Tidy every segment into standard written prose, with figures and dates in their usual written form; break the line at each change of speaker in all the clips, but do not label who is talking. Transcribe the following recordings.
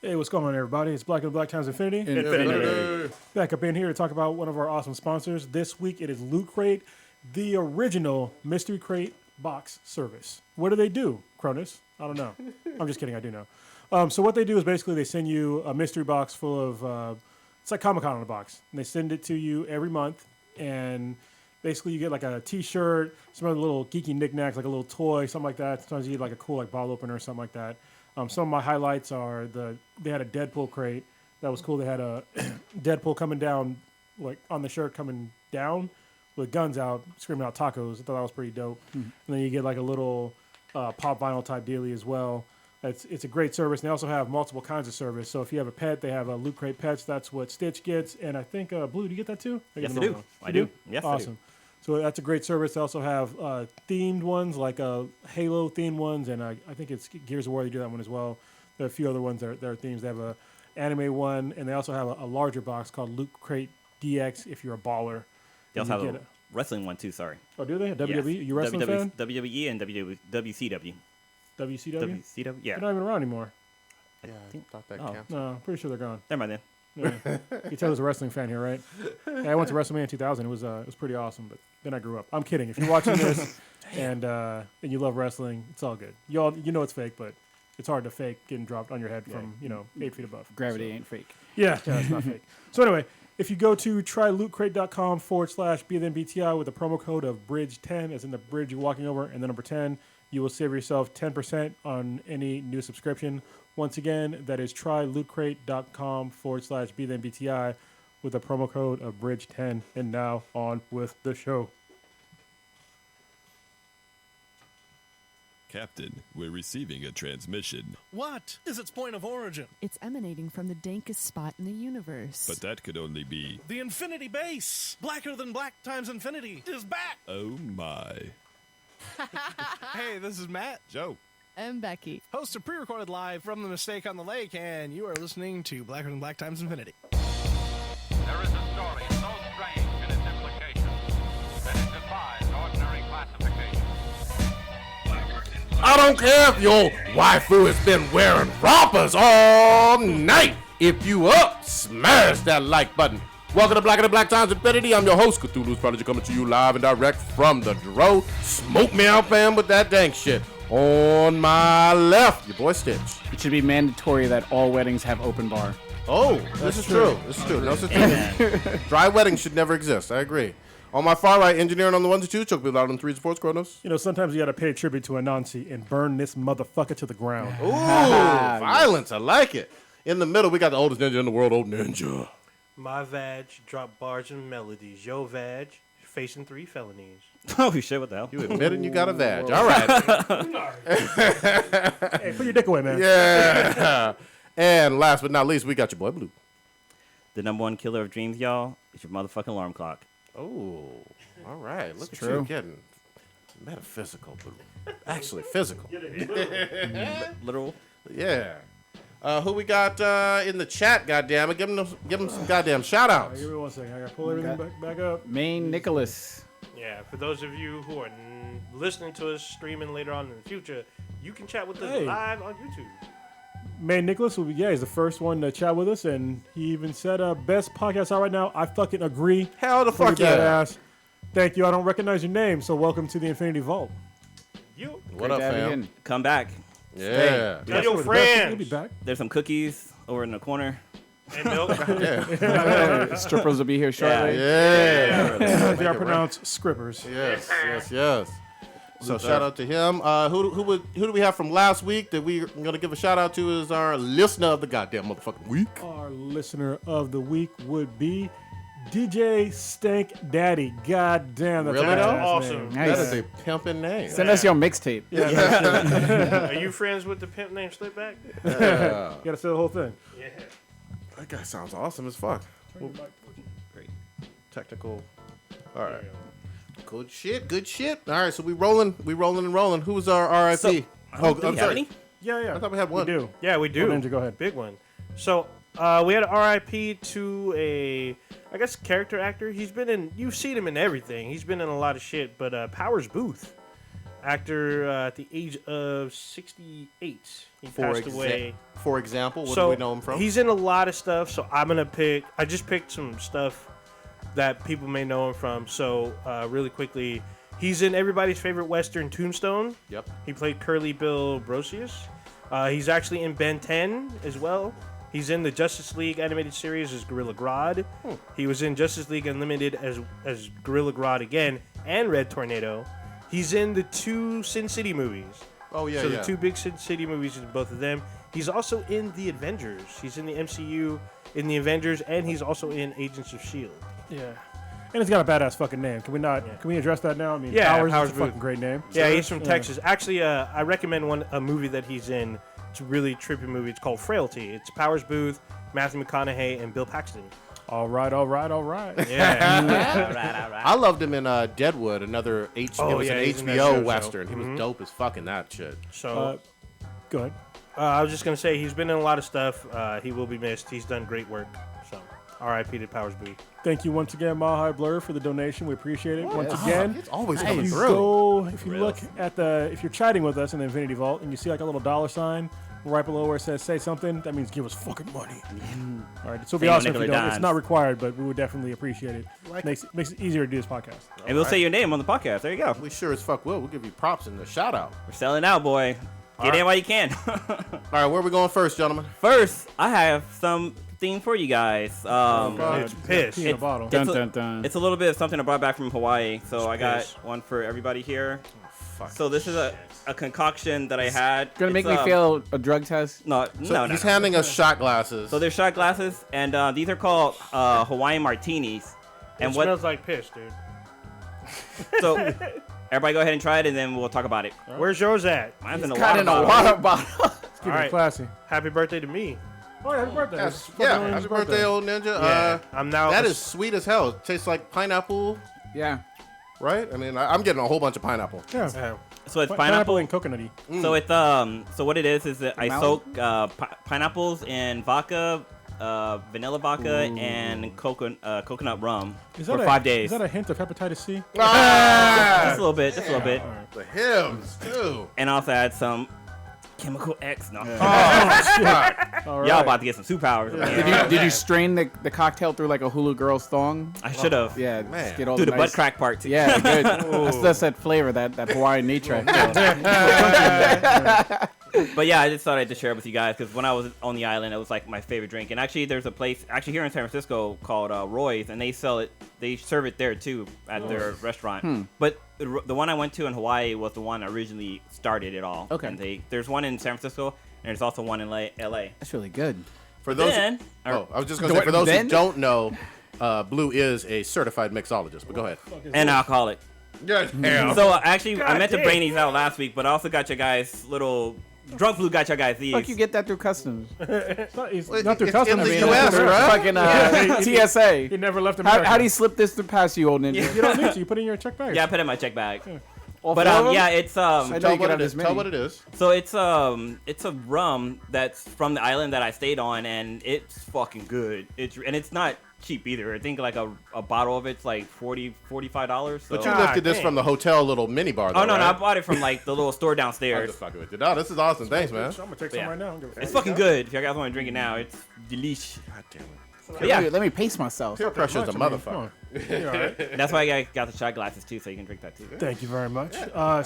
Hey, what's going on, everybody? It's Black and Black times Infinity. Back up in here to talk about one of our awesome sponsors. This week it is Loot Crate, the original mystery crate box service. What do they do, Cronus? I don't know. I'm just kidding. I do know. So what they do is basically they send you a mystery box full of, it's like Comic-Con on a box. And they send it to you every month, and basically you get like a t-shirt, some other little geeky knickknacks, like a little toy, something like that. Sometimes you get like a cool like bottle opener or something like that. Some of my highlights are they had a Deadpool crate that was cool. They had a Deadpool coming down, like on the shirt coming down with guns out, screaming out tacos. I thought that was pretty dope. And then you get like a little pop vinyl type dealie as well. It's a great service. And they also have multiple kinds of service. So if you have a pet, they have a Loot Crate Pets. That's what Stitch gets. And I think Blue, do you get that too?
Yes, I do. I do. Yes,
awesome. I do. So that's a great service. They also have themed ones, like Halo themed ones, and I think it's Gears of War. They do that one as well. There are a few other ones that are themes. They have a anime one, and they also have a larger box called Loot Crate DX if you're a baller.
They also have a wrestling one too, sorry.
Oh, do they? WWE?
Yes.
You a wrestling fan?
WWE and WCW.
WCW?
WCW? Yeah.
They're not even around anymore.
Yeah, I thought that counts.
No, I'm pretty sure they're gone.
Never mind then.
Yeah. You tell there's a wrestling fan here, right? Yeah, I went to WrestleMania 2000. It was pretty awesome, but then I grew up. I'm kidding. If you're watching this and you love wrestling, it's all good. You know it's fake, but it's hard to fake getting dropped on your head from 8 feet above.
Gravity ain't fake.
Yeah, it's not fake. So anyway, if you go to trylootcrate.com/BTI with the promo code of Bridge10, as in the bridge you're walking over, and the number 10, you will save yourself 10% on any new subscription. Once again, that is trylootcrate.com/BTI with the promo code of Bridge10. And now on with the show.
Captain, we're receiving a transmission.
What is its point of origin?
It's emanating from the dankest spot in the universe.
But that could only be...
The Infinity Base! Blacker than black times infinity is back!
Oh my.
Hey, this is Matt.
Joe.
And Becky.
Host of pre-recorded live from the Mistake on the Lake, and you are listening to Blacker Than Black Times Infinity.
There is a story so strange in its implications that it defies ordinary classification.
I don't care if your waifu has been wearing rompers all night. If you up, smash that like button. Welcome to Black and the Black Times Infinity. I'm your host, Cthulhu's Prodigy, coming to you live and direct from the Dro. Smoke me out, fam, with that dank shit. On my left, your boy Stitch.
It should be mandatory that all weddings have open bar.
Oh, this is true. This is true. No such thing. Dry weddings should never exist. I agree. On my far right, engineering on the ones and twos, choke people out on the threes and fours, Kronos.
You know, sometimes you got to pay tribute to Anansi and burn this motherfucker to the ground.
Ooh, violence. I like it. In the middle, we got the oldest ninja in the world, Old Ninja.
My vag drop bars and melodies. Yo vag facing 3 felonies.
Oh, shit, what the hell?
You admitted you got a vag. All right.
Hey, put your dick away, man.
Yeah. And last but not least, we got your boy Blue.
The number one killer of dreams, y'all, is your motherfucking alarm clock.
Oh, all right. Look at
true.
you getting metaphysical, Blue. Actually, physical.
Literal.
Yeah. Who we got in the chat, goddammit? Give him some goddamn shout-outs.
Give me 1 second. I got to pull everything back up.
Main Nicholas.
Yeah, for those of you who are listening to us streaming later on in the future, you can chat with us
Hey.
live on YouTube.
Man, Nicholas will be, he's the first one to chat with us, and he even said, best podcast out right now. I fucking agree.
Hell the fuck
Pretty
yeah.
badass. Thank you. I don't recognize your name, so welcome to the Infinity Vault.
You.
What up, fam?
Come back.
Yeah.
Tell your
We'll
friends.
be back.
There's some cookies over in the corner.
And milk.
Strippers will be here shortly.
Yeah.
They are pronounced scrippers.
Yes. So shout out to him. Who do we have from last week that we're gonna give a shout out to is our listener of the goddamn motherfucking week.
Our listener of the week would be DJ Stank Daddy. God damn, that's
Really
a
though?
badass
Awesome.
name.
Nice.
That is a pimpin' name.
Send us your mixtape.
Are you friends with the pimp named Slipback?
You gotta say the whole thing.
Yeah.
That guy sounds awesome as fuck.
Great.
Technical. All right. Good shit. All right, so we rolling and rolling. Who's our RIP?
So,
I'm
do you have
sorry.
any?
Yeah.
I thought we had one.
We do.
Yeah, we do.
Oh, Ninja, go ahead.
Big one. So we had an RIP to a, I guess, character actor. You've seen him in everything. He's been in a lot of shit, but Powers Boothe, actor at the age of 68. He passed away.
for example? What do
So
we know him from?
he's in a lot of stuff. So I'm gonna pick. I just picked some stuff that people may know him from. So really quickly, he's in everybody's favorite Western, Tombstone.
Yep.
He played Curly Bill Brocius. He's actually in Ben 10 as well. He's in the Justice League animated series as Gorilla Grodd. He was in Justice League Unlimited as Gorilla Grodd again, and Red Tornado. He's in the 2 Sin City movies.
Oh, yeah,
So
yeah.
the 2 big Sin City movies, both of them. He's also in the Avengers. He's in the MCU, in the Avengers, and he's also in Agents of S.H.I.E.L.D.
Yeah. And it's got a badass fucking name. Can we not?
Yeah.
Can we address that now? I mean,
Yeah,
Powers
Powers
is a fucking
Booth.
great name.
Yeah, he's from
Yeah.
Texas. Actually, I recommend a movie that he's in. It's a really trippy movie. It's called Frailty. It's Powers Booth, Matthew McConaughey, and Bill Paxton.
All right.
Yeah.
All right, all right.
I loved him in Deadwood, another it
Oh,
was
yeah,
an
he's in that
HBO
show.
Western. He
Mhm.
was dope as fucking that shit.
So
Go ahead.
I was just going to say he's been in a lot of stuff. He will be missed. He's done great work. So R.I.P. to Powers Booth.
Thank you once again, Mahai Blur, for the donation. We appreciate it. Once again,
It's always
if
coming
you
through.
if you look at if you're chatting with us in the Infinity Vault and you see like a little $sign right below where it says "Say something," that means give us fucking money. All right, so it'd be
Say no
awesome if you
nickel or
don't. It's
dimes.
not required, but we would definitely appreciate it. Makes it easier to do this podcast.
And we'll say your name on the podcast. There you go.
We sure as fuck will. We'll give you props and a shout out.
We're selling out, boy. Get in while you can.
All right, where are we going first, gentlemen?
First, I have something for you guys.
It's piss.
Pee in a bottle.
Dun,
It's a-
dun, dun.
It's a little bit of something I brought back from Hawaii, so I got
piss.
one for everybody here. So this is a concoction that I had.
Gonna make
It's,
me fail a drug test.
No,
So
no, no.
he's
no.
handing us shot glasses.
So they're shot glasses, and these are called Hawaiian Martinis. And
It
what?
smells like piss, dude.
So everybody go ahead and try it, and then we'll talk about it.
Where's yours at?
Mine's in a
Got
water
in a
bottle.
water bottle.
Let's keep it
Alright.
classy.
Happy birthday to me.
Oh, yeah, happy birthday.
Yes.
It's
Yeah,
fucking
happy birthday, old ninja.
Yeah, I'm now.
That is sweet as hell. It tastes like pineapple,
Yeah.
right? I mean, I'm getting a whole bunch of pineapple.
Yeah.
So it's
Pineapple
pineapple.
and coconutty.
So it's so what it is that I
Melon?
soak pineapples in vodka, vanilla vodka, and coconut rum for 5 days.
Is that a hint of hepatitis C?
Just a little bit, just a little bit.
The hymns, too.
And also add some chemical X. No,
All right.
y'all about to get some superpowers.
Did you strain the cocktail through like a hula girl's thong?
I should have.
Yeah,
Man.
just get all
Do the
nice-
butt crack part too.
Yeah, good. That's that flavor, that Hawaiian nature.
But yeah, I just thought I'd just share it with you guys because when I was on the island, it was like my favorite drink. And actually, there's a place here in San Francisco called Roy's, and they sell it. They serve it there too at their restaurant. But the one I went to in Hawaii was the one that originally started it all.
Okay.
And there's one in San Francisco, and there's also one in LA.
That's really good.
For those,
Then,
I was just going to say, for those
Then?
who don't know, Blue is a certified mixologist, but go ahead.
and alcoholic.
Yeah.
So actually, I meant to
damn.
bring these out last week, but I also got your guys little drunk Blue got your guys these.
Fuck, you get that through customs.
It's not
It's
through
in
customs.
the
He
US,
never-
right?
Fucking TSA.
He never left America.
How do you slip this to pass you, old ninja?
You don't need to. You put it in your check bag.
Yeah, I put it in my check bag.
All
But
four of them?
yeah, it's
I know
Tell
you
what
could
it
have
is.
this
Tell
many.
what it is.
So it's a rum that's from the island that I stayed on, and it's fucking good. It's not cheap either. I think like a bottle of it's like $45. So.
But you lifted this from the hotel little mini bar, though,
Oh no,
right?
no, I bought it from like the little store
I'm
downstairs.
just fucking with you. No, this is awesome. Thanks, man.
I'm gonna take some
Yeah.
right now. I don't give a fuck.
It's fucking good. If you guys want to drink it now, it's delish.
God damn it.
But yeah,
Let me pace myself.
Peer pressure's a
Come on.
motherfucker.
You're all right.
that's why I got the shot glasses too, so you can drink that too.
Thank you very much.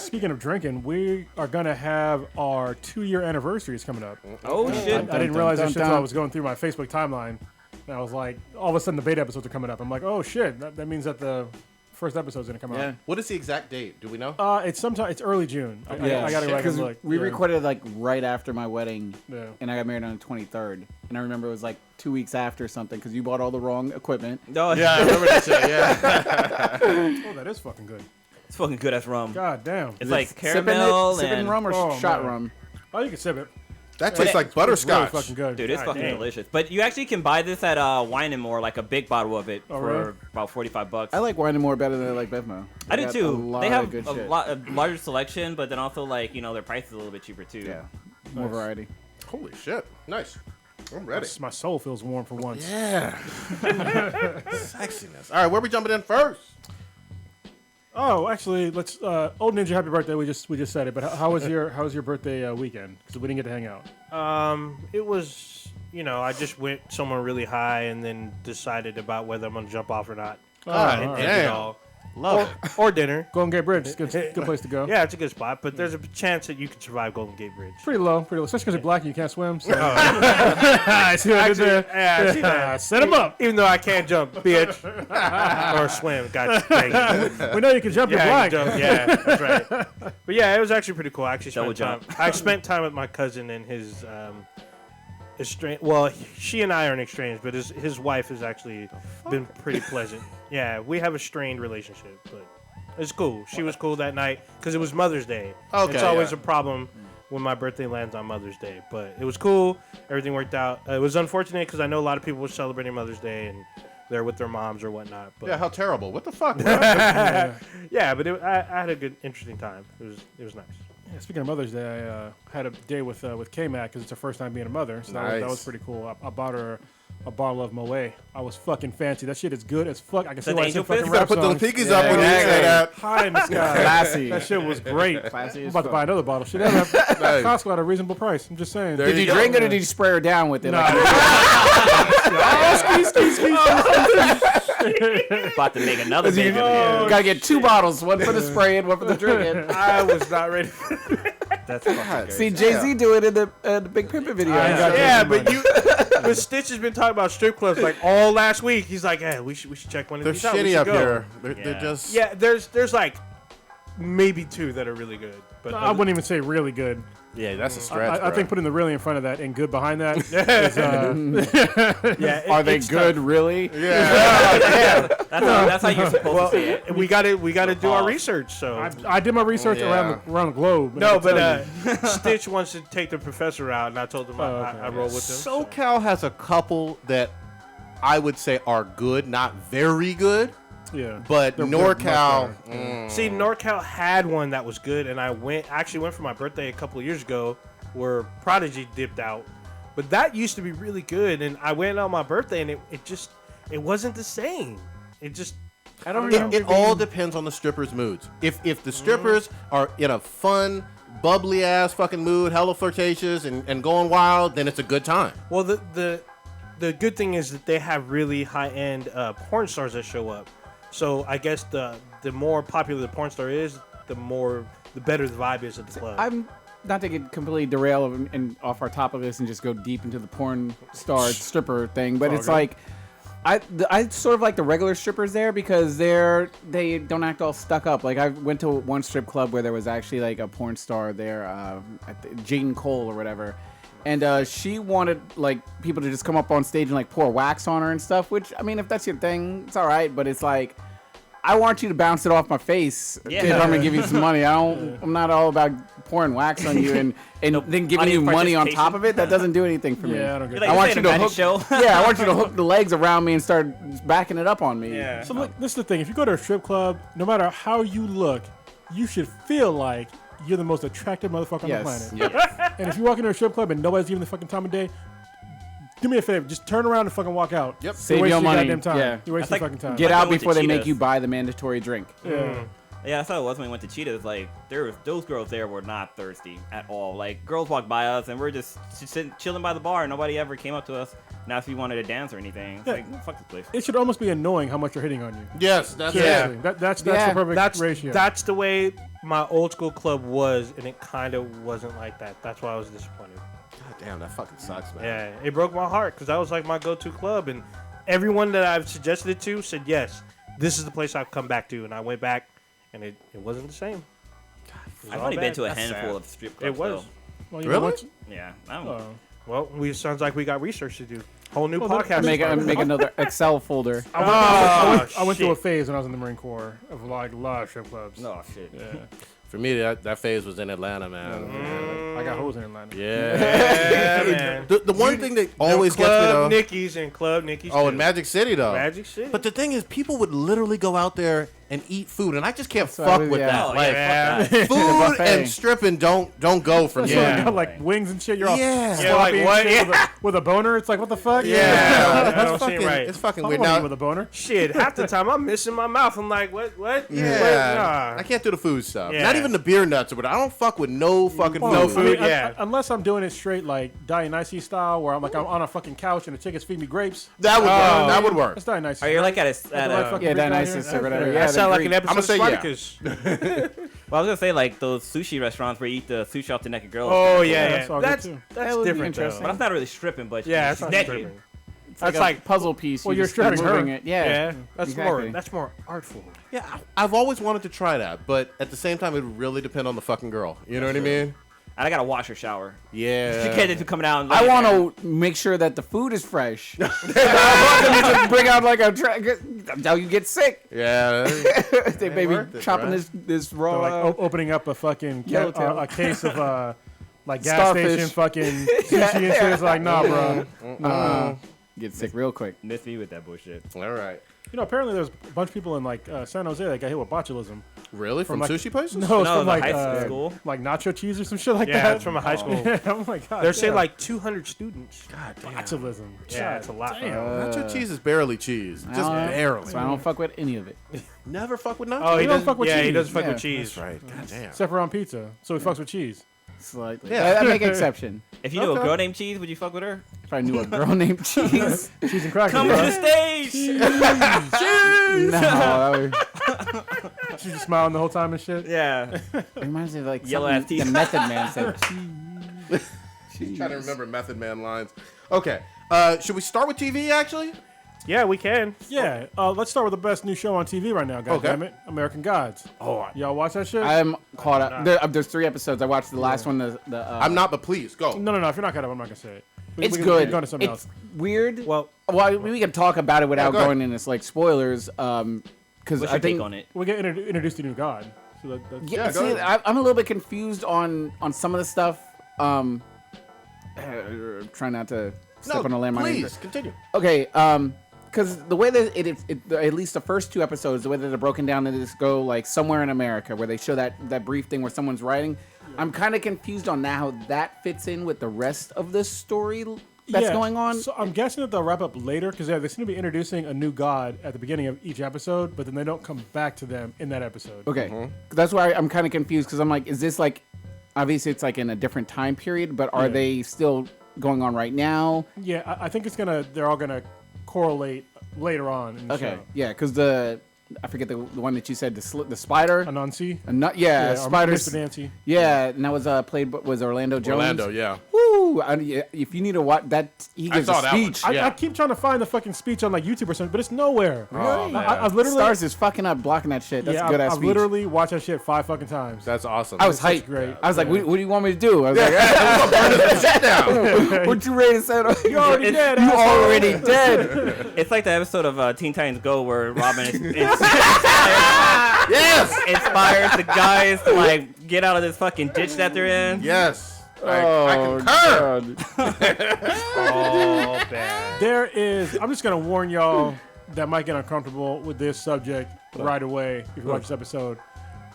Speaking of drinking, we are gonna have our 2-year anniversaries coming up.
Oh shit!
I didn't realize
dun,
this shit until
dun.
I was going through my Facebook timeline. And I was like, all of a sudden the beta episodes are coming up. I'm like, oh shit, that means that the first episode's gonna come
Yeah.
out.
What is the exact date? Do we know?
It's early June. I gotta go back
Because
and look.
we
Yeah.
recorded like right after my wedding,
Yeah.
and I got married on the 23rd. And I remember it was like 2 weeks after something because you bought all the wrong equipment.
No,
Yeah, I remember that shit. Yeah.
Oh, that is fucking good.
it's fucking good as rum.
God damn.
It's like
Sipping
caramel
sipping
and
rum or
Oh,
shot
man.
rum.
Oh, you can sip it.
That tastes like
It's really
butterscotch.
fucking good.
dude, it's
God
fucking
damn.
delicious. But you actually can buy this at Wine and More, like a big bottle of it
Oh,
for
really?
about $45.
I like wine and more better than I like Bevmo.
I do
got
too.
A lot
They
of
have
good
a
shit.
larger selection, but then also like their price is a little bit cheaper too.
Yeah, more variety.
Holy shit. Nice. I'm ready.
My soul feels warm for once.
Yeah. Sexiness. All right, where we jumping in first?
Oh, actually, let's. Old Ninja, happy birthday. We just said it, but how was your birthday weekend? Because we didn't get to hang out.
It was, I just went somewhere really high and then decided about whether I'm gonna jump off or not.
God
And
damn.
it all.
Love
Or dinner.
Golden Gate Bridge, it's good place to go.
Yeah, it's a good spot, but there's a chance that you can survive Golden Gate Bridge.
Pretty low, especially because you're black and you can't swim. So. I see what I did there.
Yeah, I see that.
Set him up.
Even though I can't jump, bitch. Or swim. God dang it.
We know you can jump. You're
Yeah,
black.
you jump. Yeah, that's right. But yeah, it was actually pretty cool. I actually
Double
spent time.
jump.
I spent time with my cousin and his estranged. Well, she and I aren't estranged, but his wife has actually been pretty pleasant. Yeah, we have a strained relationship, but it's cool. She was cool that night because it was Mother's Day.
Okay,
It's always
yeah.
a problem when my birthday lands on Mother's Day, but it was cool. Everything worked out. It was unfortunate because I know a lot of people were celebrating Mother's Day and they're with their moms or whatnot. But
Yeah, how terrible. What the fuck, bro?
yeah, but I had a good, interesting time. It was nice.
Yeah, speaking of Mother's Day, I had a day with K-Mac because it's her first time being a mother. So that
Nice.
was pretty cool. I bought her a bottle of Moet. I was fucking fancy. That shit is good as fuck. I can see
that
why
the
it's in
Angel
fucking
Fist?
You gotta
rap
put those
songs.
pinkies up when you say that.
High in the sky.
Classy.
That shit was great.
Classy
I'm
as
about to
fuck.
buy another bottle. Shit, at Costco at a reasonable price. I'm just saying.
There
Did you
go.
drink it or did you spray her down with it? Like,
About to make another
you
baby. here.
gotta get 2 bottles, one for the spraying, one for the drinking.
I was not ready.
That's fucking
See
great.
Jay-Z do it in the Big Pimpin' video.
I ain't got
Yeah,
Jay-Z
but but Stitch has been talking about strip clubs like all last week. He's like, hey, we should check one of
They're
these out. We
shitty
should
up
go.
here. They're
Yeah.
just.
Yeah, there's like maybe 2 that are really good. But
I wouldn't even say really good.
Yeah, that's a stretch.
I
bro.
think putting the really in front of that and good behind that is,
yeah,
Are they
it's
good, really?
That's how you're supposed to see it.
tough. We got to do our
Pause.
research. So
I did my research
Yeah.
around the globe. and I
no,
can tell
but Stitch wants to take the professor out, and I told him I roll with him. so.
SoCal has a couple that I would say are good, not very good,
you, yeah.
but
They're
NorCal.
much better.
See, NorCal had one that was good, and I actually went for my birthday a couple of years ago, where Prodigy dipped out. But that used to be really good, and I went on my birthday, and it wasn't the same. It just I don't remember.
It all depends on the strippers' moods. If the strippers are in a fun, bubbly ass fucking mood, hella flirtatious and going wild, then it's a good time.
Well, the good thing is that they have really high end porn stars that show up. So I guess the more popular the porn star is, the better the vibe is at the club.
I'm not to get completely derail and off our top of this and just go deep into the porn star stripper thing, but it's like I sort of like the regular strippers there because they don't act all stuck up. Like I went to one strip club where there was actually like a porn star there, Jane Cole or whatever, and she wanted like people to just come up on stage and like pour wax on her and stuff. Which I mean, if that's your thing, it's all right. But it's like I want you to bounce it off my face if I'm gonna give you some money. I'm not all about pouring wax on you and then giving you
audience
money on top
participation.
of it. That doesn't do anything for me.
Yeah, I don't get
You're
that.
like,
I want
this
you
ain't
to
a
hook.
magic show.
Yeah, I want you to hook the legs around me and start backing it up on me.
yeah.
So look, this is the thing. If you go to a strip club, no matter how you look, you should feel like you're the most attractive motherfucker
Yes.
on the planet. And if you walk into a strip club and nobody's giving the fucking time of day, do me a favor. Just turn around and fucking walk out.
Yep.
Save
You're
your
wasting
money.
goddamn time.
Yeah.
You're wasting
That's like-
fucking time.
Get
Like
out
going to
before they make
Cheetahs.
you buy the mandatory drink.
Yeah.
Yeah, that's how it was when we went to Cheetahs. Like, those girls there were not thirsty at all. Like, girls walked by us, and we're just sitting, chilling by the bar. Nobody ever came up to us and asked if we wanted to dance or anything. It's
Yeah.
like, fuck this place.
It should almost be annoying how much you're hitting on you.
Yes, that's
Seriously.
it.
That's
Yeah,
the perfect
That's
ratio.
that's the way my old school club was, and it kind of wasn't like that. That's why I was disappointed.
God damn, that fucking sucks, man.
Yeah, it broke my heart because that was like my go-to club, and everyone that I've suggested it to said yes, this is the place I've come back to, and I went back, and it wasn't the same. It was
I've
all
only been
bad.
to a
That's
handful
sad.
of strip clubs.
It was.
though.
Well, you
Really?
know what?
Yeah. I don't
Oh.
Well, sounds like we got research to do. Whole new
Well,
podcast.
Make another Excel folder.
I went through a
shit.
phase when I was in the Marine Corps of like a lot of strip clubs.
No, shit.
Yeah.
For me, that phase was in Atlanta, man.
I got hoes in Atlanta.
Yeah.
Yeah, man.
the one thing that always gets me
Club
though.
Nicky's and Club Nicky's.
Oh,
too.
in Magic City though.
Magic City.
But the thing is, people would lurely go out there and eat food, and I just can't
what
fuck
I was-
with
yeah.
that.
Oh,
Like,
yeah, fuck that.
food
buffet.
and stripping don't go for me.
Yeah.
You got like wings and shit. You're all
Yeah.
sloppy
Yeah, like
and
what?
shit
Yeah.
with a boner. It's like, what the fuck?
Yeah,
that
that's
don't seem
fucking.
right.
It's fucking
I
weird.
don't want to
Now,
eat with a boner.
Shit, half the time I'm missing my mouth. I'm like, what?
yeah,
Nah.
I can't do the food stuff.
Yeah.
Not even the beer nuts or whatever. I don't fuck with no fucking
Well,
food.
food.
I mean,
yeah.
unless I'm doing it straight like Dionysus style, where I'm on a fucking couch and the chickens feed me grapes.
That would work. That would work.
That's Dionysus.
Are you like at a
Like the right fucking
Yeah,
Greek down
Dionysus
here?
or whatever.
Yeah.
Yeah,
That
the
sounds like
Greek.
an episode
I'ma
of
say yeah.
Spartacus.
Well, I was gonna say like those sushi restaurants where you eat the sushi off the naked girl.
Oh
Yeah,
yeah,
that's all good,
that's
too.
that's
That would be
different though.
interesting.
But that's not really stripping, but
Yeah,
she's
that's not
naked.
stripping.
That's
That's
like a
like
puzzle piece.
Well,
you
you're
just keep
stripping her.
moving it. Yeah.
that's
exactly.
more artful.
Yeah, I've always wanted to try that, but at the same time, it would really depend on the fucking girl. You know what I mean?
And I gotta wash her shower.
Yeah.
She can't just coming out. And
I
laying there.
want to make sure that the food is fresh. I want them to just bring out like a that's how you get sick.
Yeah.
They maybe
worth it,
chopping
right?
this
So,
raw.
like opening up a fucking
Yellowtail.
a case of like gas
Starfish.
station fucking sushi and shit. It's like, nah, bro.
Get sick real quick.
Miss me with that bullshit.
All right.
You know, apparently there's a bunch of people in like San Jose that got hit with botulism.
Really? From
like-
sushi places?
No, it's
No,
from
the
like
high school.
like nacho cheese or some shit like
Yeah,
that.
it's from a high school.
Yeah, I'm like, God,
They're saying
damn.
like 200 students.
God damn.
botulism.
Yeah, it's a lot.
Damn.
Nacho cheese is barely cheese. Just
I don't-
barely.
So I don't fuck with any of it.
Never fuck with nacho.
Oh, he
don't
doesn't
fuck with
Yeah, he
cheese.
doesn't fuck
Yeah.
with cheese.
That's right. God damn.
Except for on pizza, so he fucks with cheese.
Slightly.
Yeah.
That make exception.
If you knew a
Okay.
girl named Cheese, would you fuck with her?
If I knew a girl named Cheese.
Cheese and crackers.
Come to
bro.
the stage.
No, that would,
She's just smiling the whole time and shit.
Yeah.
it reminds me of like
Yellow ass
something
teeth.
the Method Man said.
I'm trying to remember Method Man lines. Okay. Should we start with TV, actually?
Yeah, we can.
Yeah, let's start with the best new show on TV right now, goddammit. American Gods.
Oh,
Y'all watch that shit?
I'm caught up. There's 3 episodes. I watched the last one.
I'm not, but please, go.
no. If you're not caught up, I'm not gonna say it.
It's
we
good.
Can go to something
It's
else.
weird.
well,
We can talk about it without
go ahead.
going into like spoilers. Because
What's
I
your
think
take on it?
We get introduced to a new god. So that's
Yeah,
go
see,
ahead.
I'm a little bit confused on some of the stuff. Trying not to step on a landmine.
please, continue.
Okay, because the way that it at least the first 2 episodes, the way that they're broken down, they just go like somewhere in America where they show that brief thing where someone's writing. I'm kind of confused on how that fits in with the rest of the story that's
Yeah,
going on.
So I'm guessing that they'll wrap up later because they seem to be introducing a new god at the beginning of each episode, but then they don't come back to them in that episode.
Okay, that's why I'm kind of confused because I'm like, is this like, obviously it's like in a different time period, but are
Yeah.
they still going on right now?
Yeah, I think they're all gonna correlate later on in the
Okay,
show.
yeah, because I forget the one that you said, the spider.
Anansi.
Not,
or
spiders.
Mr. Nancy.
Yeah, and that was was Orlando Jones.
Orlando, yeah.
Woo! If you need to watch that, he
I
gives
saw
a
that one.
speech.
Yeah.
I keep trying to find the fucking speech on like YouTube or something, but it's nowhere.
Oh, man.
I've literally,
Stars is fucking up blocking that shit. That's
yeah,
a good ass
I've
speech.
literally watched that shit 5 fucking times.
That's awesome.
I was
That's
hyped.
great.
I was like,
Yeah.
what do you want me to do? I was like, what you ready to say?
You already dead.
You
asshole.
already dead.
It's like the episode of Teen Titans Go where Robin
Yes!
inspires the guys to like get out of this fucking ditch that they're in.
Yes.
Oh,
I concur.
oh, bad.
There is. I'm just gonna warn y'all that might get uncomfortable with this subject right away if you watch this episode.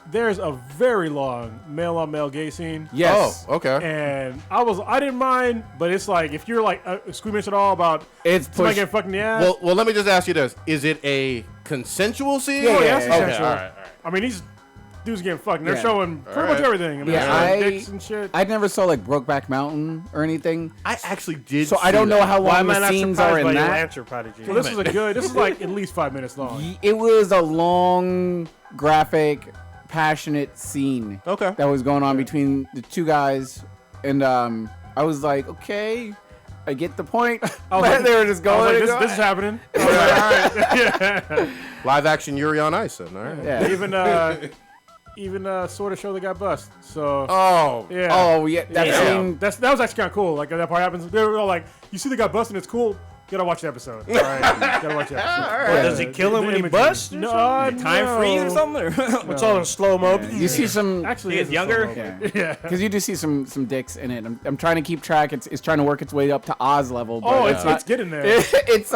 There's a very long male-on-male gay scene.
Yes.
Oh, okay.
And I didn't mind, but it's like if you're like squeamish at all about
It's
somebody
pushed.
getting fucked in the ass.
Well, let me just ask you this: is it a consensual scene?
Yeah,
oh,
yeah,
yeah, that's
yeah.
essential.
all right.
I mean, these dudes getting fucked. And they're
Yeah.
showing pretty
All
much
right.
everything. I mean,
Yeah,
they're showing
I-
dicks and shit.
I never saw like Brokeback Mountain or anything,
I actually did.
so I don't know how
Why
long
am I
the
not
scenes
surprised
are
by
in
your
that.
answer, Prodigy?
So this is a good. This is like at least 5 minutes long.
It was a long, graphic, passionate scene.
Okay.
That was going on between the 2 guys, and I was like, okay, I get the point.
I was like-
they were just
I was
going.
like, this is happening. I was like, all right.
Live action Yuri on Ice. Then, all right.
Yeah.
even sort of show they got bust. So
Oh.
yeah.
Oh yeah, that
Yeah.
scene.
that was actually kind of cool. Like that part happens. They were all like, "You see, they got busted. It's cool." gotta watch the episode. All right, gotta watch the episode.
Well, does he kill him when he busts?
No,
Time freeze or something? Or
It's all in slow mo.
You see some.
Actually,
He is
it's
younger?
Yeah.
Because you do see some dicks in it. I'm trying to keep track. It's trying to work its way up to Oz level. But
Oh,
it's not.
it's getting there.
It's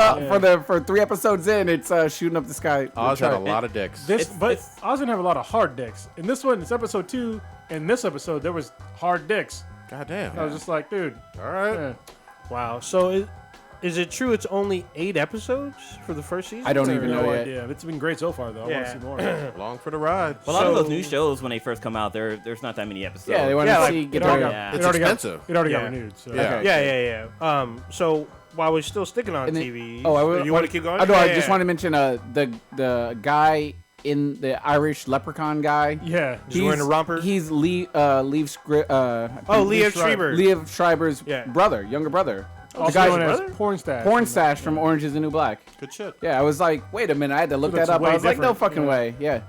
for 3 episodes in. It's shooting up the sky.
Oz had a lot of dicks.
But Oz didn't have a lot of hard dicks. In this one, it's episode 2. In this episode, there was hard dicks.
God damn.
I was just like, dude.
All right.
Yeah.
Wow. So is it true it's only 8 episodes for the first season?
I don't even
No
know yet.
idea. It's been great so far, though. I want to see more.
Along for the ride.
Well, a lot of those new shows, when they first come out, there's not that many episodes.
Yeah, they want
Yeah,
to
like,
see
It
get
already
their.
Yeah.
It's
already
expensive.
It already got
Yeah.
renewed. So.
Yeah.
Yeah. So while we're still sticking on
And then-
TV,
Oh,
you want to keep going?
Oh, no,
Yeah,
I
yeah,
just
yeah.
want to mention the guy in the Irish leprechaun guy.
Yeah.
He's wearing a romper?
He's Liev
Schreiber.
Liev Schreiber's
Yeah.
brother, younger brother.
Also
guy's
known as
brother?
Porn Stash.
Porn stash from Orange is the New Black.
Good shit.
Yeah, I was like, wait a minute, I had to look
He looks
that up.
way
I was like, no
different.
fucking
Yeah.
way. Yeah.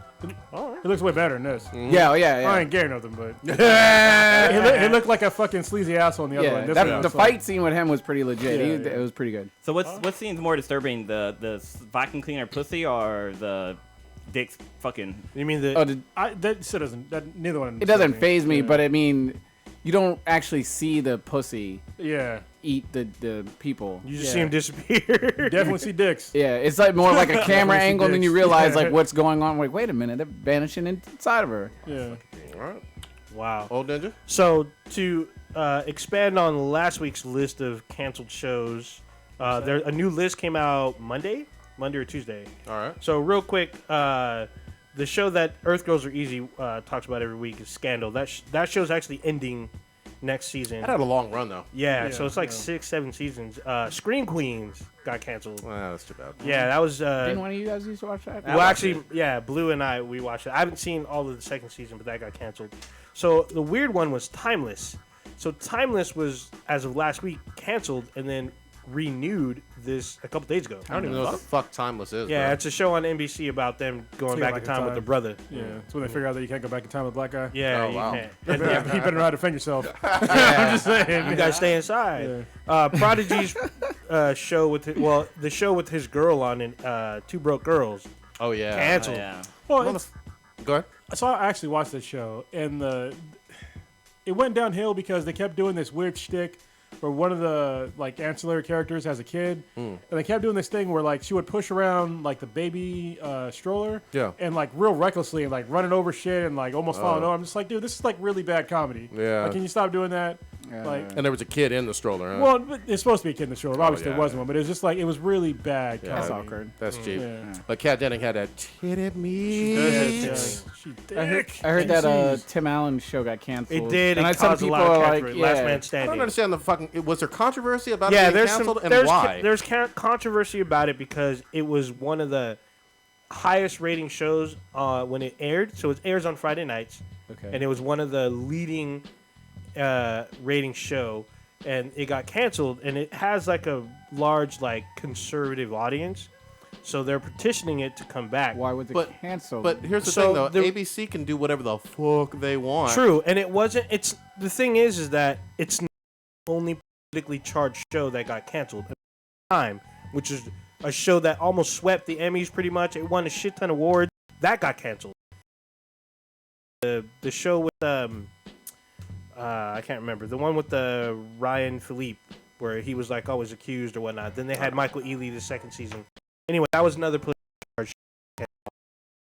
He looks way better than this.
Yeah, oh, yeah,
I
yeah.
ain't getting nothing, but he looked like a fucking sleazy asshole on the other
Yeah,
one. This
that,
one,
the
so-
fight scene with him was pretty legit.
Yeah,
It was pretty good.
So what seems more disturbing, the vacuum cleaner pussy or the dicks fucking?
You mean the?
Oh,
That shit doesn't. Neither one.
it doesn't phase me,
Yeah.
but I mean, you don't actually see the pussy
Yeah.
eat the people.
you just
yeah.
see him disappear.
Definitely see dicks.
Yeah, it's like more like a camera
Definitely see
angle, and then you
dicks.
realize
Yeah.
like what's going on. Like, wait a minute, they're vanishing inside of her.
Yeah.
All right.
Wow.
Old Ninja?
So to expand on last week's list of canceled shows, a new list came out Monday or Tuesday.
All right.
So real quick, the show that Earth Girls Are Easy talks about every week is Scandal. That show's actually ending next season.
That had a long run, though.
Yeah, so
Yeah,
it's like
yeah.
6-7 seasons. Scream Queens got canceled.
That's too bad.
Yeah, that was.
Didn't one of you guys used to watch that?
Well, actually, yeah, Blue and we watched it. I haven't seen all of the second season, but that got canceled. So the weird one was Timeless. So Timeless was, as of last week, canceled and then renewed a couple days ago.
I don't even know what the fuck Timeless is.
Yeah,
bro.
it's a show on NBC about them going
Taking
back
back
in
in
time with
time.
the brother.
Yeah. It's when they figure out that you can't go back in time with a black guy.
Yeah,
Oh,
you
wow.
can't.
You better know how to defend yourself. I'm just saying.
You gotta stay inside. Prodigy's show with the show with his girl on it, Two Broke Girls,
Oh, yeah.
canceled.
Yeah.
Well, it's,
Go ahead.
so I actually watched that show, and it went downhill because they kept doing this weird shtick where one of the like ancillary characters has a kid, and they kept doing this thing where like she would push around like the baby stroller,
Yeah.
and like real recklessly and like running over shit and like almost falling over. I'm just like, dude, this is like really bad comedy.
Yeah.
Like, can you stop doing that? Like,
And there was a kid in the stroller, huh?
well, but it's supposed to be a kid in the stroller. Obviously,
yeah,
there wasn't
yeah.
one, but it was just like it was really bad.
Yeah,
comedy.
That's awkward.
That's cheap.
Yeah.
But Kat Denning had that titty meat.
Yeah. She
I heard,
thick.
I heard that
Jeez.
Tim Allen show got canceled.
It did.
And
It
I saw
caused a
people
lot of
are
controversy.
like,
Last
yeah.
Man
I don't
Standing.
understand the fucking. Was there controversy about it
Yeah,
being
there's
canceled,
some,
and
there's
why?
there's controversy about it because it was one of the highest rating shows when it aired. So it airs on Friday nights,
Okay.
and it was one of the leading rating show, and it got canceled. And it has like a large like conservative audience, so they're petitioning it to come back.
Why would they
But-
cancel?
But here's the
So
thing, though.
the-
ABC can do whatever the fuck they want.
True, and it wasn't. It's the thing is that it's not the only politically charged show that got canceled at the time, which is a show that almost swept the Emmys pretty much. It won a shit ton of awards. That got canceled. The show with I can't remember the one with the Ryan Philippe where he was like always accused or whatnot. Then they had Michael Ealy the second season. Anyway, that was another politically charged.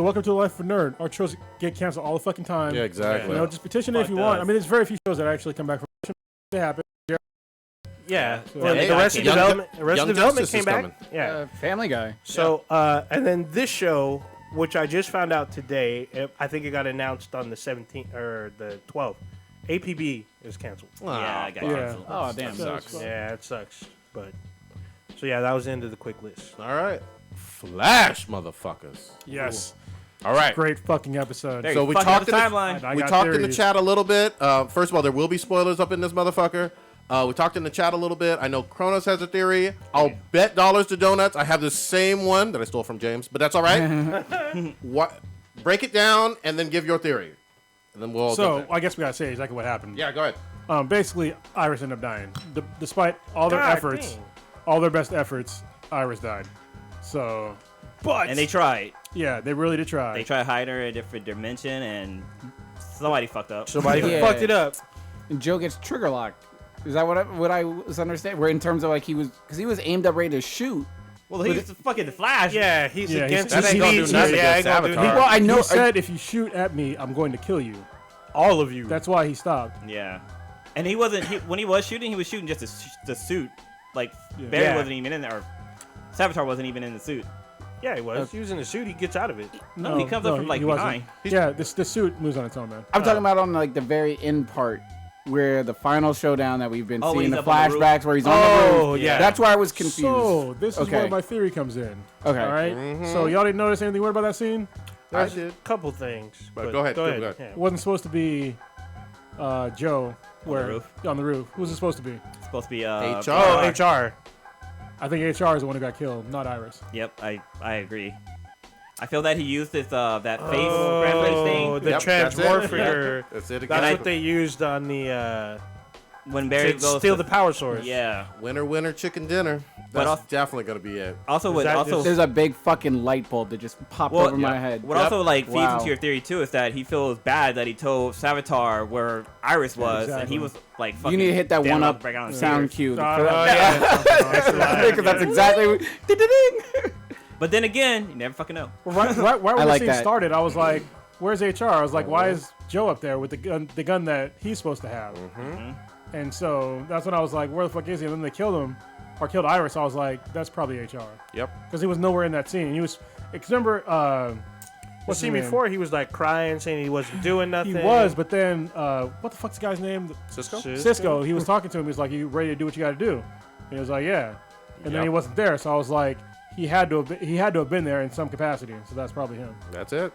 Welcome to Life for Nerd. Our shows get canceled all the fucking time.
Yeah, exactly.
You know, just petition it if
Fuck
you want.
does.
I mean, there's very few shows that actually come back from petition. They happen.
Yeah,
So-
well,
Hey,
the rest of
Young
development, the rest
Young
of development
Justice
came
is
back.
coming.
Yeah.
Family Guy.
So, and then this show, which I just found out today, I think it got announced on the 17th or the 12th. APB is canceled.
Yeah, I got
Yeah.
canceled.
Oh, damn.
Sucks.
Yeah, it sucks. But so yeah, that was the end of the quick list.
All right. Flash, motherfuckers.
Yes.
All right.
Great fucking episode.
There
So
you
we
fucking
talked
the
in the-
timeline.
I
We
got
talked in the
theories.
chat a little bit. First of all, there will be spoilers up in this motherfucker. We talked in the chat a little bit. I know Kronos has a theory. I'll bet dollars to donuts. I have the same one that I stole from James, but that's all right. What? Break it down and then give your theory, and then we'll all
So
jump in.
I guess we gotta say exactly what happened.
Yeah, go ahead.
Basically, Iris ended up dying, despite all their
God
efforts.
dang.
all their best efforts, Iris died. So, but
And they tried.
yeah, they really did try.
They tried hiding her in a different dimension, and somebody fucked up.
Somebody
Yeah.
fucked it up.
And Joe gets trigger locked. Is that what I was understanding? Where in terms of like because he was aimed up ready to shoot.
Well, he was fucking the Flash.
Yeah, he's
Yeah,
against
That ain't gonna do
speed.
nothing
Yeah,
against
ain't gonna do
Avatar.
nothing.
Well, I know.
He said, if you shoot at me, I'm going to kill you.
All of you.
That's why he stopped.
Yeah. And he wasn't. When he was shooting just the suit. Like Barry
Yeah.
wasn't even in there. Or Savitar wasn't even in the suit.
Yeah, he was. He was in the suit. He gets out of it.
No, he comes up from like
he wasn't.
behind.
Yeah, the suit moves on its own, man.
I'm talking about on like the very end part where the final showdown that we've been
Oh, when
seeing,
he's
the
up on the roof?
flashbacks where he's on the
Oh,
roof.
yeah.
That's where I was confused.
So this is
Okay.
where my theory comes in.
Okay.
All right. So y'all didn't notice anything weird about that scene?
There's
did.
a couple things.
But go ahead,
Go
go
ahead.
ahead.
Yeah.
It wasn't supposed to be Joe where
roof?
on the roof. Who was it supposed to be?
It's supposed to be
HR.
Oh, HR.
I think HR is the one who got killed, not Iris.
Yep, I agree. I feel that he used this that face grandpa
Oh,
thing
the
Yep, that's it.
transmorpher.
That's it
That's
again.
what they used on the
when Barry
to
goes
steal
to,
the power source.
Yeah.
Winner, winner, chicken dinner.
But
That's
also-
definitely going to be it.
Also, what
that
also
just-
There's a big fucking light bulb that just popped over my head.
What
Yep.
also like feeds
Wow.
into your theory too is that he feels bad that he told Savitar where Iris was, and he
exactly.
was like, fucking
You need to hit that
damn
one
it,
up
break out in
sound
tears.
cue.
yeah.
Because that's exactly what. Ding-ding-ding.
But then again, you never fucking know.
Right when
I
the
like
scene
that.
started, I was like, "Where's HR?" I was like, "Why is Joe up there with the gun that he's supposed to have?" And so that's when I was like, "Where the fuck is he?" And then they killed him, or killed Iris. I was like, "That's probably HR,"
Yep.
because he was nowhere in that scene. He was. Cause remember,
Well,
what's
see,
his name?
before he was like crying, saying he wasn't doing nothing.
He was, but then what the fuck's the guy's name?
Cisco?
Cisco. He was talking to him. He was like, "You ready to do what you got to do?" And he was like, "Yeah." And then he wasn't there, so I was like, he had to have been there in some capacity. So that's probably him.
That's it.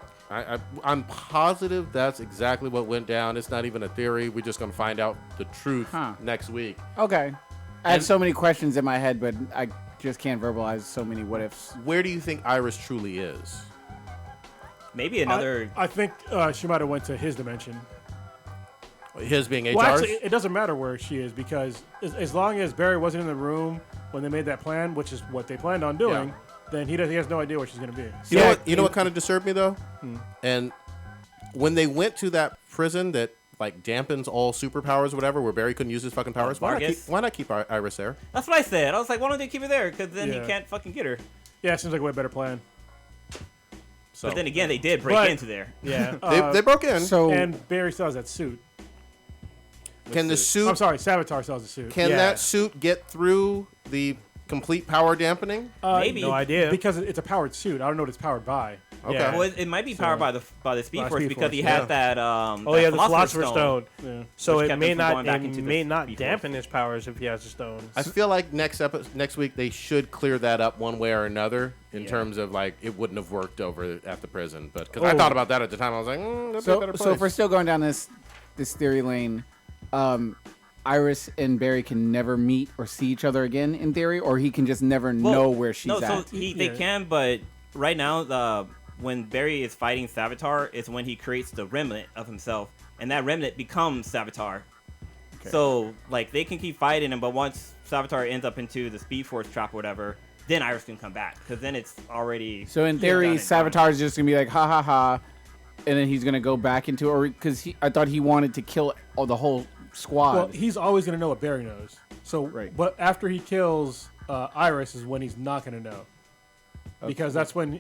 I'm positive that's exactly what went down. It's not even a theory. We're just going to find out the truth next week.
Okay. I had so many questions in my head, but I just can't verbalize so many what ifs.
Where do you think Iris truly is?
Maybe another.
I think she might have went to his dimension.
His being HR's?
Well, actually, it doesn't matter where she is because as long as Barry wasn't in the room when they made that plan, which is what they planned on doing, then he has no idea where she's going to be.
You know what kind of disturbed me though? And when they went to that prison that like dampens all superpowers or whatever, where Barry couldn't use his fucking powers,
Vargas?
why not keep Iris there?
That's what I said. I was like, why don't they keep her there? Because then
Yeah.
he can't fucking get her.
Yeah, it seems like a way better plan.
So
But then again, they did break
But-
into there.
Yeah.
they broke in.
So
And Barry still has that suit.
Can the
I'm
suit
sorry, Savitar still has the suit.
can
Yeah.
that suit get through the complete power dampening?
Maybe.
No idea.
Because it's a powered suit. I don't know what it's powered by.
Okay.
Yeah.
Well, it might be powered by the Speed
By
Force
Speed
because
Force,
he
yeah.
had that.
Oh yeah, the Philosopher's Stone.
Yeah.
So
Which
it
kept
may
him from
not
going back into the
may not
Speed
dampen his powers if he has a stone.
I feel like next week they should clear that up one way or another in terms of like it wouldn't have worked over at the prison. But because I
Oh.
thought about that at the time, I was like, that'd be a better
so
place.
if we're still going down this theory lane, Iris and Barry can never meet or see each other again in theory, or he can just never know where she's
no,
at.
so they
Yeah.
can, but right now when Barry is fighting Savitar is when he creates the remnant of himself, and that remnant becomes Savitar. So like they can keep fighting him, but once Savitar ends up into the Speed Force trap or whatever, then Iris can come back because then it's already.
So in theory,
done and done.
Savitar is just gonna be like ha ha ha, and then he's gonna go back into or because I thought he wanted to kill the whole squad.
Well, he's always going to know what Barry knows. So,
Right.
but after he kills Iris is when he's not going to know. Because that's when,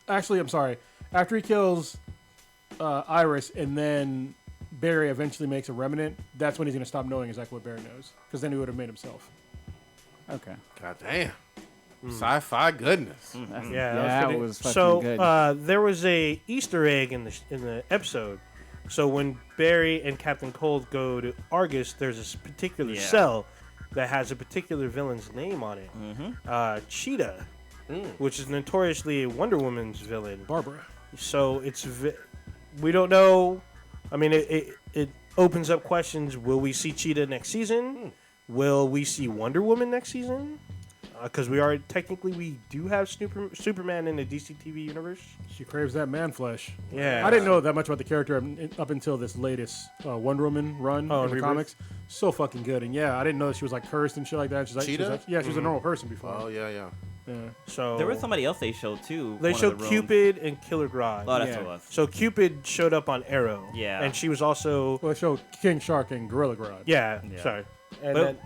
actually, I'm sorry. After he kills Iris and then Barry eventually makes a remnant, that's when he's going to stop knowing exactly what Barry knows. Because then he would have made himself.
okay.
God damn. Sci-fi goodness.
Yeah,
that
pretty-
was fucking
so,
good.
there was a Easter egg in the episode. So when Barry and Captain Cold go to Argus, there's this particular
Yeah.
cell that has a particular villain's name on it. Cheetah, which is notoriously a Wonder Woman's villain.
Barbara.
So we don't know. I mean, it opens up questions. Will we see Cheetah next season? Will we see Wonder Woman next season? Because we do have Superman in the DC TV universe.
She craves that man flesh.
Yeah.
I didn't know that much about the character up until this latest Wonder Woman run in the
Rebirth?
comics. So fucking good. And yeah, I didn't know that she was like cursed and shit like that. She's like,
Cheetah?
she was a normal person before.
Oh yeah.
So
There was somebody else they showed too.
they
one of
showed
the rooms.
Cupid and Killer Grodd.
Oh, that's
Yeah.
what it was.
So Cupid showed up on Arrow.
Yeah.
And she was also
Well, they showed King Shark and Gorilla Grodd.
yeah.
Yeah.
Sorry. And
But
then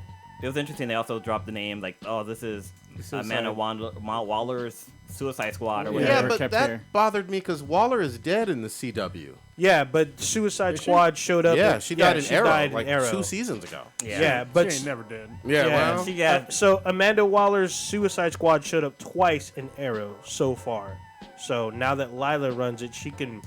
it was interesting. They also dropped the name like, oh, this is
Suicide.
Amanda Waller's Suicide Squad or
Yeah,
whatever.
Yeah,
her
but
kept
that
there.
bothered me because Waller is dead in the CW.
yeah, but Suicide
Is she?
Squad showed up.
Yeah, she died in
she
Arrow
died in
like
Arrow.
2 seasons ago.
Yeah, but
she ain't never dead.
Yeah,
yeah,
well,
so Amanda Waller's Suicide Squad showed up twice in Arrow so far. So now that Lila runs it, she can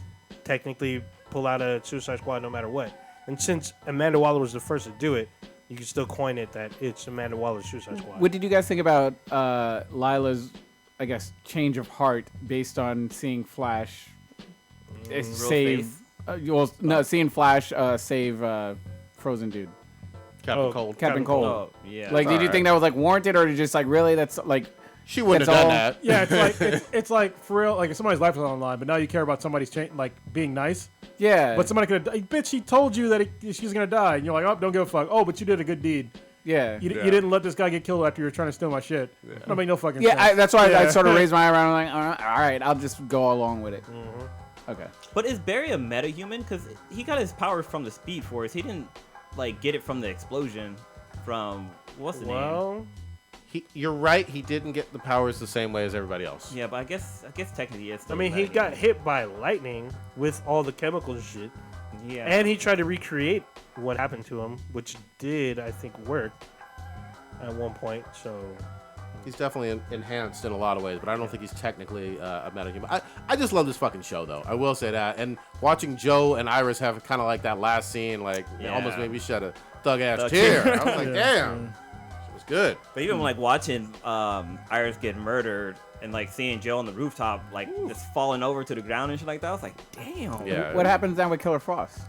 technically pull out a Suicide Squad no matter what. And since Amanda Waller was the first to do it, you can still coin it that it's Amanda Waller's Suicide Squad.
What did you guys think about Lila's, I guess, change of heart based on seeing Flash save? Seeing Flash save Frozen Dude.
Captain
Oh,
Cold.
Captain Cold.
Oh, yeah.
Like, did you think that was like warranted, or did you just like really? That's like
She wouldn't
That's
have done
all-
that.
Yeah, it's like it's like for real. Like if somebody's life is on the line, but now you care about somebody's like being nice.
yeah,
But somebody could have. Bitch, he told you that she's gonna die, and you're like, oh, don't give a fuck. Oh, but you did a good deed.
yeah.
You didn't let this guy get killed after you were trying to steal my shit. That make no fucking
Yeah,
sense.
that's why I
Yeah.
sort of raised my eyebrow. I'm like, all right, I'll just go along with it. Okay.
But is Barry a metahuman? Because he got his powers from the Speed Force. He didn't like get it from the explosion. From what's the name?
Well,
You're right. He didn't get the powers the same way as everybody else.
Yeah, but I guess technically it's.
I
Still
mean,
a
he
metahuman.
got hit by lightning with all the chemical shit.
Yeah.
And he tried to recreate what happened to him, which did, I think, work at one point. So
He's definitely enhanced in a lot of ways, but I don't think he's technically a metahuman. I just love this fucking show, though. I will say that. And watching Joe and Iris have kind of like that last scene, like, it almost made me shed a thug-ass
Thug
tear.
tear.
I was like, damn. It was good.
But even like watching Iris get murdered and like seeing Joe on the rooftop, like just falling over to the ground and shit like that, I was like, damn.
Yeah.
What happens then with Killer Frost?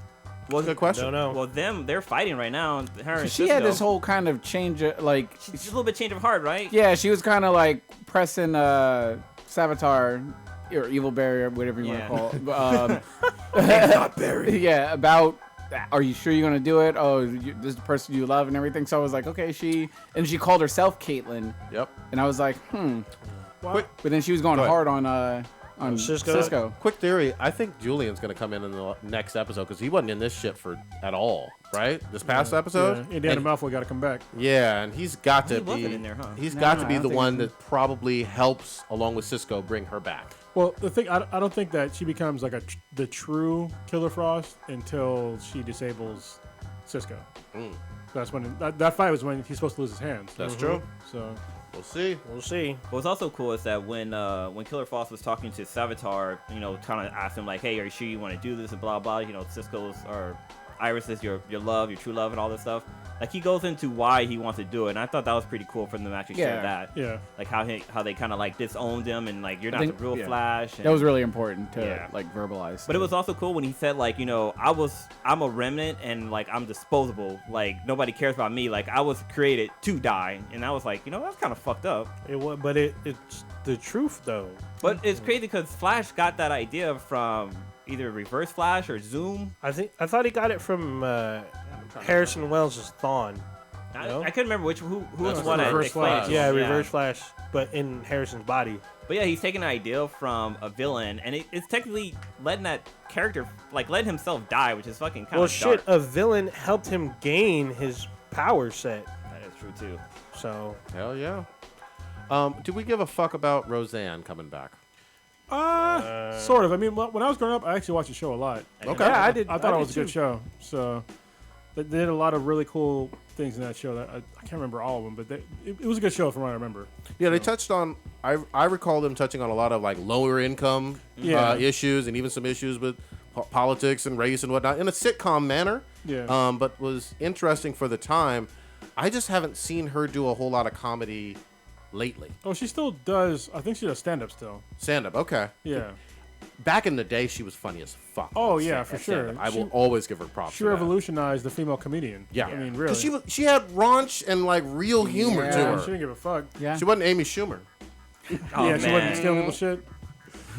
Well,
Good question.
don't know.
Well, they're fighting right now. Her and
She had
Cisco.
this whole kind of change, like,
She's a little bit change of heart, right?
yeah, she was kind of like pressing Savitar or Evil Barry or whatever you
Yeah.
want to call it. Not Barry. Yeah, about. Are you sure you're gonna do it? Oh, this is the person you love and everything. So I was like, okay, she called herself Caitlyn,
Yep.
and I was like,
Quick,
but then she was going
Go ahead.
hard on
Cisco?
quick theory. I think Julian's going to come in the next episode because he wasn't in this shit at all, right? This past episode?
Yeah, Indiana
And-
Malfoy got to come back.
Yeah, and he's got to
He
be.
wasn't in there, huh?
He's
No,
got
no,
to
I
be
don't
the
think
one
he
that probably helps, along with Cisco, bring her back.
Well, the thing, I don't think that she becomes like the true Killer Frost until she disables Cisco. That's when that fight was when he's supposed to lose his hands.
That's true.
So
We'll see.
We'll see.
What's also cool is that when Killer Frost was talking to Savitar, kind of asked him like, "Hey, are you sure you want to do this?" and blah blah. Cisco's or Iris is your love, your true love, and all this stuff. Like he goes into why he wants to do it, and I thought that was pretty cool for them to actually share that.
yeah.
Like how they kind of like disowned him and like you're not
think-
the real
yeah.
Flash. And,
That was really important to
Yeah.
like verbalize.
But it was also cool when he said like, I'm a remnant and like I'm disposable. Like nobody cares about me. Like I was created to die, and I was like, that's kind of fucked up.
But it's the truth though.
But it's crazy because Flash got that idea from either Reverse Flash or Zoom.
I thought he got it from Harrison Wells' Thawne. No?
I couldn't remember who was the one that
Reverse
explained
Flash.
it to
Yeah,
him.
Reverse Flash, but in Harrison's body.
But yeah, he's taking an idea from a villain, and it's technically letting that character, like, let himself die, which is fucking kind
Well,
of
shit,
dark.
a villain helped him gain his power set.
That is true too.
So
Hell yeah. Do we give a fuck about Roseanne coming back?
Sort of. I mean, when I was growing up, I actually watched the show a lot.
Okay.
yeah, I did.
I thought it
did
was a good
too.
show. So they did a lot of really cool things in that show. That I can't remember all of them, but it was a good show from what I remember.
Yeah, they touched on. I recall them touching on a lot of like lower income
Yeah.
issues and even some issues with politics and race and whatnot in a sitcom manner.
Yeah.
But was interesting for the time. I just haven't seen her do a whole lot of comedy lately.
Oh, she still does. I think she does stand up still.
Stand up, okay.
Yeah.
back in the day, she was funny as fuck.
Oh,
on
yeah,
stand-
for
at
sure.
stand-up. I
She-
will always give her props.
She
for that.
revolutionized the female comedian.
Yeah,
I mean, really.
because she had raunch and like real humor to
Yeah,
her.
she didn't give a fuck.
Yeah.
She wasn't Amy Schumer.
Oh,
Yeah, she wasn't
man.
stealing people's shit.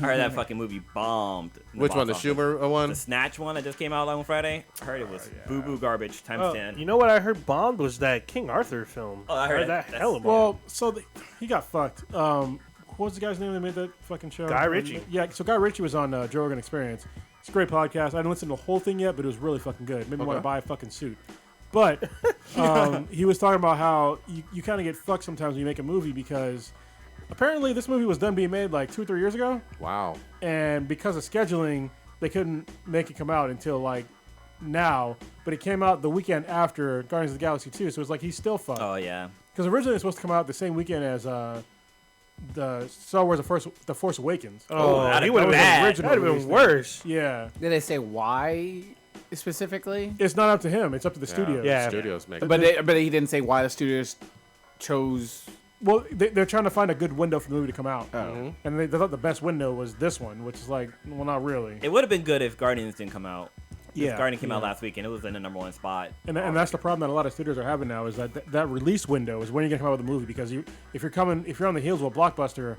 I heard that fucking movie bombed. in
Which
box
one? The
office.
Schumer one?
The Snatch one that just came out on Friday. I heard it was boo-boo garbage times 10.
You know what I heard bombed was that King Arthur film.
Oh, I heard
that
that's-
hell of
Well, so he got fucked. What was the guy's name that made that fucking show?
Guy Ritchie.
Yeah, so Guy Ritchie was on Joe Rogan Experience. It's a great podcast. I didn't listen to the whole thing yet, but it was really fucking good. Made me want to buy a fucking suit. But he was talking about how you kind of get fucked sometimes when you make a movie because apparently this movie was done being made like 2 or 3 years ago.
Wow.
And because of scheduling, they couldn't make it come out until like now. But it came out the weekend after Guardians of the Galaxy 2, so it's like he's still fucked.
Oh, yeah.
Because originally it was supposed to come out the same weekend as the Star Wars: The Force Awakens.
Oh,
that'd
he
be
would have
bad.
been, that'd have
release
been
date.
worse.
Yeah,
Did they say why specifically?
it's not up to him; it's up to the studio.
Yeah.
Studios make
But he didn't say why the studios chose.
Well, they're trying to find a good window for the movie to come out,
Oh.
and they thought the best window was this one, which is like, well, not really.
It would have been good if Guardians didn't come out.
Yeah,
Guardian came out
yeah.
last week, and it was in the #1 spot.
And that's the problem that a lot of studios are having now is that release window is when you're gonna come out with a movie because if you're on the heels of a blockbuster,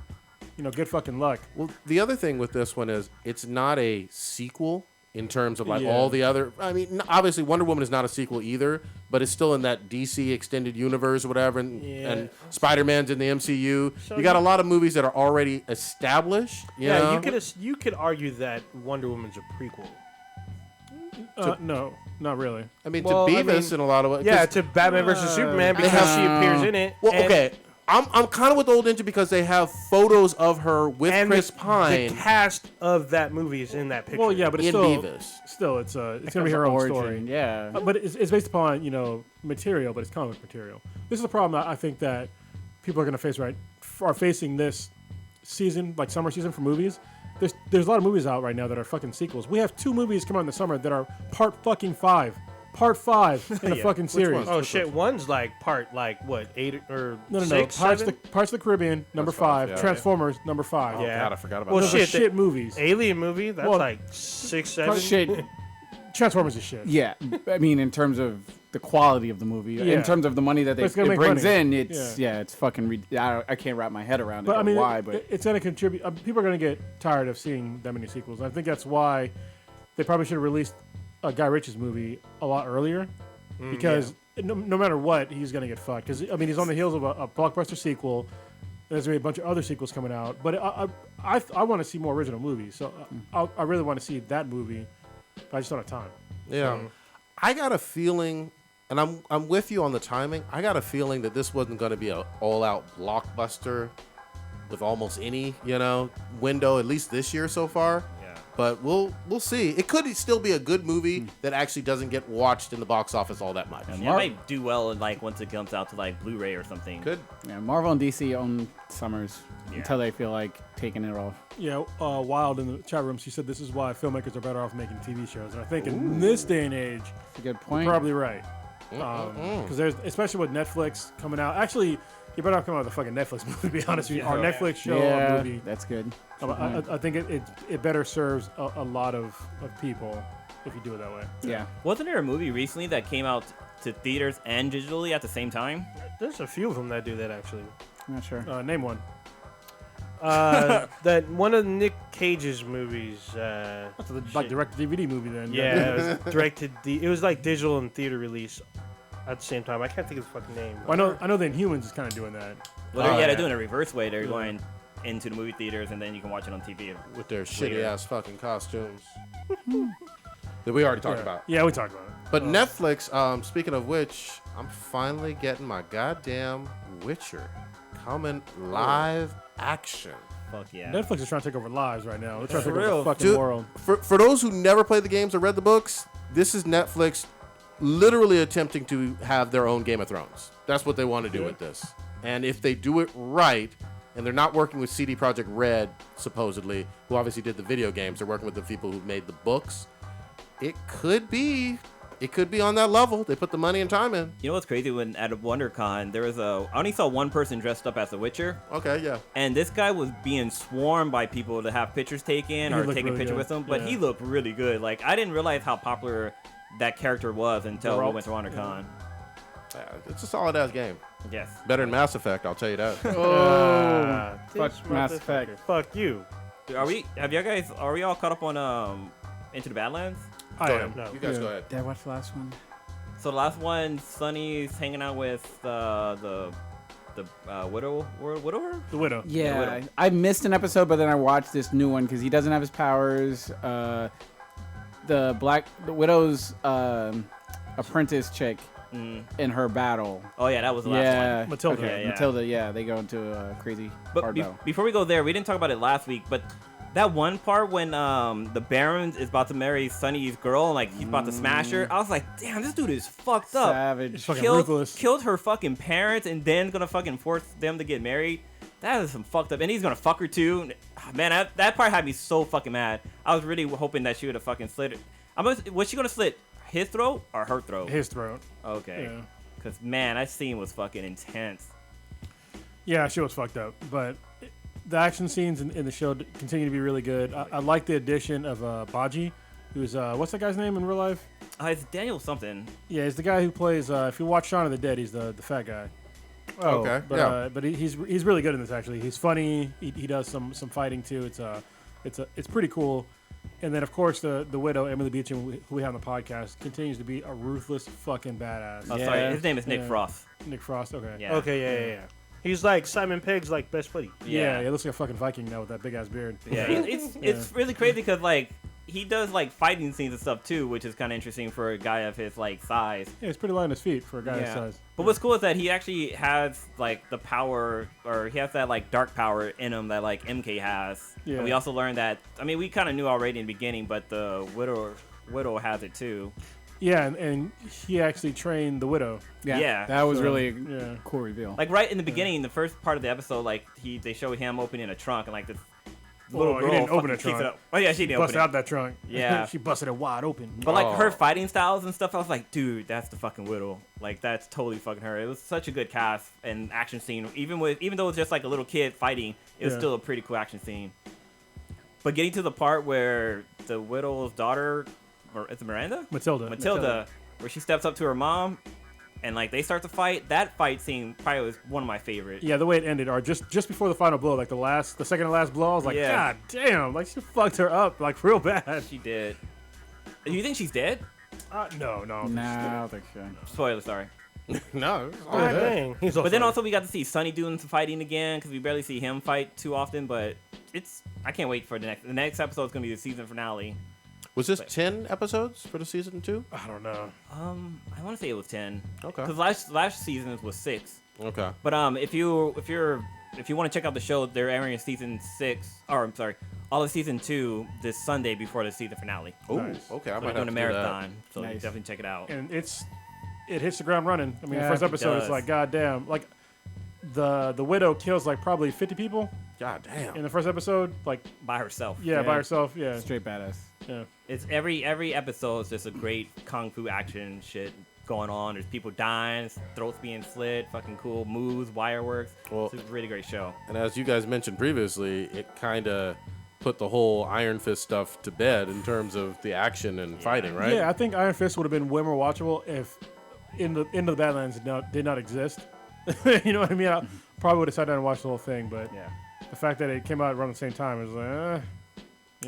good fucking luck.
Well, the other thing with this one is it's not a sequel in terms of like
Yeah.
all the other. I mean, obviously Wonder Woman is not a sequel either, but it's still in that DC extended universe or whatever, and Spider-Man's in the MCU.
So
you got a lot of movies that are already established. You know?
you could argue that Wonder Woman's a prequel.
No, not really.
I mean,
Well,
to
I
Beavis
mean,
in a lot of ways.
Yeah, to Batman versus Superman because
have-
she appears in it.
Well,
and-
okay. I'm kind of with Old Ninja because they have photos of her with
And
Chris
the
Pine
cast of that movie is in that picture.
Well, yeah, but it's
in
still
Beavis.
it's gonna be her own
Origin,
story.
Yeah.
But it's based upon material, but it's comic book material. This is the problem that I think that people are going to face are facing this season, like summer season for movies. There's a lot of movies out right now that are fucking sequels. We have 2 movies come out in the summer that are part 5 in the fucking series.
ones?
Oh shit! One's like part what 8 or
No,
6,
Parts
7?
of the Caribbean, number
That's five,
5.
yeah.
Transformers, number 5.
Yeah.
God, I forgot about
Well,
that.
Those are
shit,
shit movies.
Alien movie. That's
Well,
like 6, 7.
Shit.
Transformers is shit.
Yeah. I mean, in terms of the quality of the movie,
Yeah.
in terms of the money that
But it's
it
gonna make
brings
money.
in, it's
Yeah.
it's fucking. I can't wrap my head around it.
But I mean,
why? But
it's going to contribute. People are going to get tired of seeing that many sequels. I think that's why they probably should have released Guy Ritchie's movie a lot earlier, because no matter what, he's going to get fucked. Because I mean, he's on the heels of a blockbuster sequel. There's going to be a bunch of other sequels coming out, but I want to see more original movies. So I really want to see that movie, but I just don't have time.
Yeah, I got a feeling, and I'm with you on the timing. I got a feeling that this wasn't going to be an all-out blockbuster with almost any window, at least this year so far.
Yeah.
But we'll see. It could still be a good movie that actually doesn't get watched in the box office all that much.
Yeah, it might do well once it comes out to like Blu-ray or something.
Could.
yeah, Marvel and DC own summers until they feel like taking it off.
Yeah, Wild in the chat room, she said this is why filmmakers are better off making TV shows. And I think in this day and age,
That's a good point.
you're probably right. Because there's, especially with Netflix coming out. Actually, you better not come out with a fucking Netflix movie, to be honest with you. Our Netflix show
yeah,
or movie.
that's good.
I think it better serves a lot of people if you do it that way.
Yeah.
Wasn't there a movie recently that came out to theaters and digitally at the same time?
There's a few of them that do that actually.
I'm not sure.
Name one.
That one of Nick Cage's movies.
That's like direct DVD movie then.
Yeah, it was directed. It was like digital and theater release at the same time. I can't think of the fucking name.
Well, I know the Inhumans is kind of doing that.
Well, they're
yeah.
doing a reverse way. They're going into the movie theaters and then you can watch it on TV.
With their shitty ass fucking costumes that we already talked about.
Yeah, we talked about it.
But Netflix, speaking of which, I'm finally getting my goddamn Witcher coming live action.
Fuck yeah.
Netflix is trying to take over lives right now. They're trying to take
For
over
real.
the fucking
Dude,
world.
for those who never played the games or read the books, this is Netflix literally attempting to have their own Game of Thrones. That's what they want to do with this. And if they do it right, and they're not working with CD Projekt Red, supposedly, who obviously did the video games, they're working with the people who made the books, it could be it could be on that level. They put the money and time in.
You know what's crazy? When at WonderCon, there was I only saw one person dressed up as the Witcher.
Okay, yeah.
And this guy was being swarmed by people to have pictures taken or take a picture with him. But he looked really good. Like, I didn't realize how popular that character was until we went to WonderCon.
Yeah, it's a solid ass game.
Yes.
Better than Mass Effect, I'll tell you that.
Fuck Mass Effect.
Fuck you.
Are we all caught up on Into the Badlands?
I
Go
am.
ahead. You guys go ahead.
Did I watch the last one?
So the last one, Sonny's hanging out with the widower.
The Widow.
Yeah,
Widow.
I missed an episode, but then I watched this new one because he doesn't have his powers. The Widow's apprentice chick in her battle.
Oh yeah, that was the last one.
Matilda.
Okay, yeah.
Matilda. Yeah, they go into a crazy
But
hard battle.
before we go there, we didn't talk about it last week, but that one part when the Baron is about to marry Sonny's girl and like he's about to smash her, I was like, damn, this dude is fucked up.
Savage.
Fucking ruthless.
Killed her fucking parents and then gonna fucking force them to get married. That is some fucked up. And he's gonna fuck her too. Man, that part had me so fucking mad. I was really hoping that she would have fucking slit it. Was she gonna slit his throat or her throat?
His throat.
Okay.
Yeah.
Because, man, that scene was fucking intense.
Yeah, she was fucked up. But the action scenes in the show continue to be really good. I like the addition of Baji, who's, what's that guy's name in real life?
It's Daniel something.
Yeah, he's the guy who plays, if you watch Shaun of the Dead, he's the fat guy.
Oh, okay.
But he's really good in this, actually. He's funny. He does some fighting, too. It's pretty cool. And then, of course, the widow, Emily Beecham, who we have on the podcast, continues to be a ruthless fucking badass.
Oh, sorry. His name is Nick Frost.
Nick Frost, okay.
Yeah.
Okay, yeah. He's like Simon Pegg's like best buddy.
Yeah, he looks like a fucking Viking now with that big-ass beard.
Yeah, it's really crazy because, like, he does, like, fighting scenes and stuff, too, which is kind of interesting for a guy of his, like, size.
Yeah, he's pretty light on his feet for a guy his size.
But what's cool is that he actually has, like, the power, or he has that, like, dark power in him that, like, MK has.
Yeah.
And we also learned that, I mean, we kind of knew already in the beginning, but the Widow has it, too.
Yeah, and he actually trained the widow.
Yeah.
That was really
Yeah.
a cool reveal.
Like, right in the beginning, the first part of the episode, like, they show him opening a trunk, and, like, this little
he
girl
didn't open
fucking
a
kicks
trunk.
it up. Oh, yeah, she didn't open
Busted
it.
out that trunk.
Yeah.
She busted it wide open.
But, like, her fighting styles and stuff, I was like, dude, that's the fucking Widow. Like, that's totally fucking her. It was such a good cast and action scene. Even though it was just, like, a little kid fighting, it was still a pretty cool action scene. But getting to the part where the Widow's daughter, or is it Miranda?
Matilda.
Where she steps up to her mom, and, like, they start to fight. That fight scene probably was one of my favorites.
Yeah, the way it ended, or just before the final blow, like the second to last blow, I was like, God damn, like she fucked her up, like real bad.
She did. Do you think she's dead?
No.
Nah, I don't think so.
Spoiler, sorry.
No.
Dang. He's
But then also we got to see Sonny doing some fighting again, because we barely see him fight too often, but I can't wait for the next episode is going to be the season finale.
Was this 10 episodes for the season 2?
I don't know.
I want to say it was 10.
Okay.
Because last season was 6.
Okay.
But if you want to check out the show, they're airing season 6, or I'm sorry, all of season 2 this Sunday before the season finale.
Oh,
Nice.
okay. I
So
might
they're
have
doing
to
a
do that.
marathon, so
Nice.
definitely check it out.
And it hits the ground running. I mean, the
Yeah,
first
it
episode is
does.
like, God damn, like the widow kills like probably 50 people
God damn.
in the first episode. Like,
By herself.
yeah, by herself. Yeah,
Straight badass.
yeah.
It's every episode is just a great kung fu action shit going on. There's people dying, throats being slit, fucking cool moves, wire works.
Well-
It's a really great show.
And as you guys mentioned previously, it kind of put the whole Iron Fist stuff to bed in terms of the action and fighting, right?
Yeah, I think Iron Fist would have been way more watchable if Into the Badlands did not exist. You know what I mean? I probably would have sat down and watched the whole thing, but the fact that it came out around the same time is like,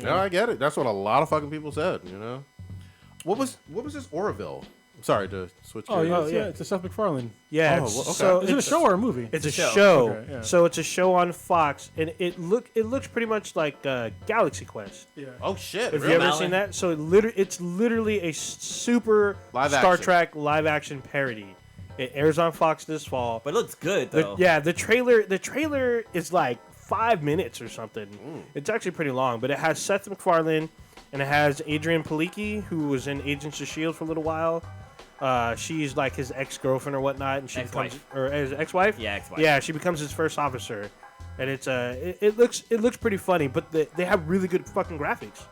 No, I get it. That's what a lot of fucking people said, you know? What was this Oroville? I'm sorry to switch
oh
gears.
yeah, it's a Seth MacFarlane.
Yeah.
Oh,
it's-
well, okay.
So
Is it a show or a movie?
It's a
show.
show.
Okay, yeah.
So it's a show on Fox, and it looks pretty much like Galaxy Quest.
Yeah.
Oh, shit.
Have
really?
you ever seen that? So it's literally a super
Live
Star
action.
Trek live action parody. It airs on Fox this fall.
But it looks good, though.
The trailer is like 5 minutes or something. It's actually pretty long, but it has Seth MacFarlane and it has Adrian Palicki, who was in Agents of S.H.I.E.L.D. for a little while. She's like his ex-girlfriend or whatnot, and she
Ex-wife.
becomes, or his ex-wife.
Yeah, ex-wife.
Yeah, she becomes his first officer, and it looks pretty funny. But they have really good fucking graphics.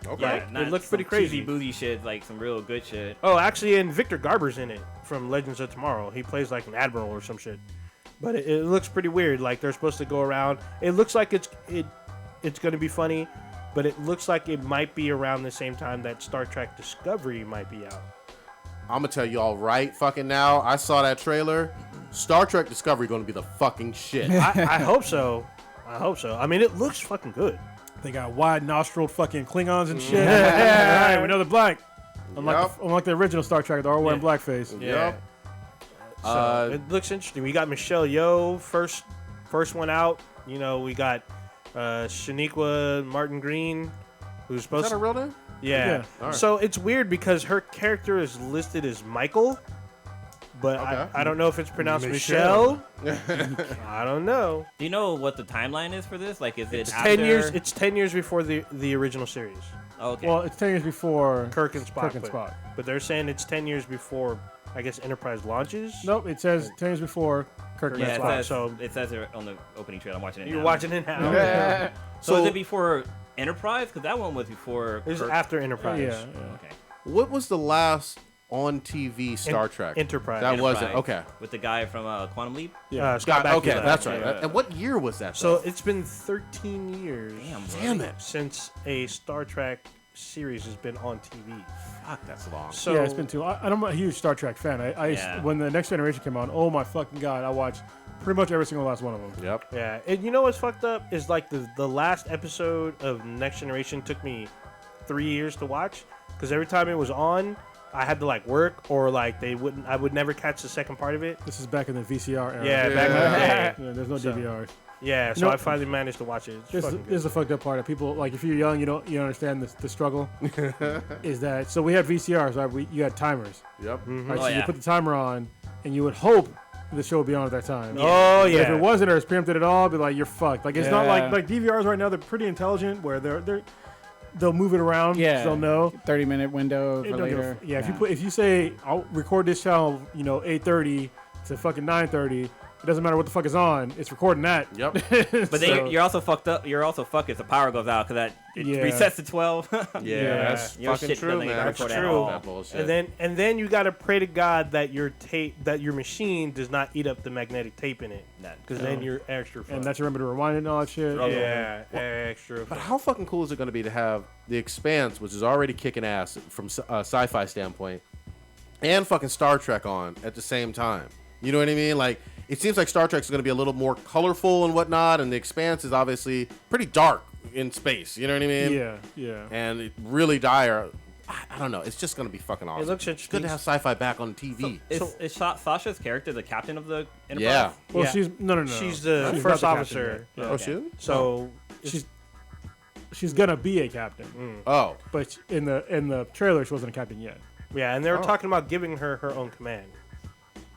Okay.
Yeah, not
it looks pretty
some
crazy.
cheesy booty shit, like some real good shit.
Oh, actually, and Victor Garber's in it from Legends of Tomorrow. He plays like an admiral or some shit. But it looks pretty weird. Like they're supposed to go around. It looks like it's going to be funny, but it looks like it might be around the same time that Star Trek Discovery might be out.
I'm gonna tell y'all right fucking now. I saw that trailer. Star Trek Discovery gonna be the fucking shit.
I hope so. I hope so. I mean, it looks fucking good.
They got wide nostrilled fucking Klingons and shit. All right, we know they're black. Unlike the original Star Trek, they're all wearing blackface.
Yeah.
Yep.
So it looks interesting. We got Michelle Yeoh first one out. You know, we got Shaniqua Martin Green, who's
Is
supposed
that
to
a real name?
Yeah.
All right.
So it's weird because her character is listed as Michael, but
Okay.
I don't know if it's pronounced Michelle. I don't know.
Do you know what the timeline is for this? Like, is it
It's
after...
10 years. It's 10 years before the original series.
Oh, okay.
Well, it's 10 years before
Kirk and Spock.
Kirk and Spock.
But they're saying it's 10 years before, I guess, Enterprise launches.
Nope, it says 10 years before Kirk and
yeah,
Spock.
it says it on the opening trailer. I'm watching it
You're
now.
watching it now.
Yeah.
So is it before Enterprise? Because that one was before
It was
Kirk.
after Enterprise.
Yeah.
Okay.
What was the last on TV Star Trek?
Enterprise.
That was it.
Enterprise.
Okay.
With the guy from Quantum Leap?
Scott Bakula.
Okay, that's right.
Yeah.
And what year was that?
So
though?
it's been 13 years.
Damn it.
Since a Star Trek series has been on TV.
Fuck, that's long.
So
Yeah, it's been too long. I'm a huge Star Trek fan.
Yeah.
When the Next Generation came on, oh my fucking god, I watched pretty much every single last one of them.
Yep.
Yeah, and you know what's fucked up is like the last episode of Next Generation took me 3 years to watch because every time it was on, I had to like work or like I would never catch the second part of it.
This is back in the VCR era.
Yeah, back in the day.
Yeah, there's no DVRs.
Yeah, so
You know-
I finally managed to watch it. It's
This
fucking good.
is the fucked up part. That people like if you're young, you don't understand the struggle. Is that so? We had VCRs, right? You had timers.
Yep.
Right?
Oh,
So you
yeah.
put the timer on, and you would hope the show would be on at that time.
Oh
But
yeah.
if it wasn't or it's preempted at all, it'd be like you're fucked. Like it's not
Yeah.
like DVRs right now. They're pretty intelligent where they'll move it around.
Yeah.
So they'll know.
30-minute window
It
for
don't give a
later.
f- yeah, if you say I'll record this channel, 8:30 to fucking 9:30, it doesn't matter what the fuck is on. It's recording that.
Yep.
But then
So-
you're also fucked up. You're also fucked if the power goes out because it
Yeah.
resets to 12.
Yeah, that's
Your
fucking
shit
true,
doesn't
man.
even
That's
record at
true.
all.
That bullshit.
And then you gotta pray to God that your machine does not eat up the magnetic tape in it, because then you're extra.
and
fucked.
that's remember to rewind it and all that shit.
yeah, extra.
But
fucked.
how fucking cool is it going to be to have The Expanse, which is already kicking ass from a sci-fi standpoint, and fucking Star Trek on at the same time? You know what I mean? Like, it seems like Star Trek is going to be a little more colorful and whatnot, and The Expanse is obviously pretty dark in space. You know what I mean?
Yeah.
And it really dire. I don't know. It's just going to be fucking awesome.
looks
It's good to have sci-fi back on TV.
Is Sasha's character the captain of the Enterprise?
Yeah.
Well,
Yeah.
she's no.
She's the
She's
first
not the
officer.
captain yet.
Oh, shoot.
So
She's gonna be a captain,
Oh.
but in the trailer she wasn't a captain yet.
yeah, and they were talking about giving her her own command.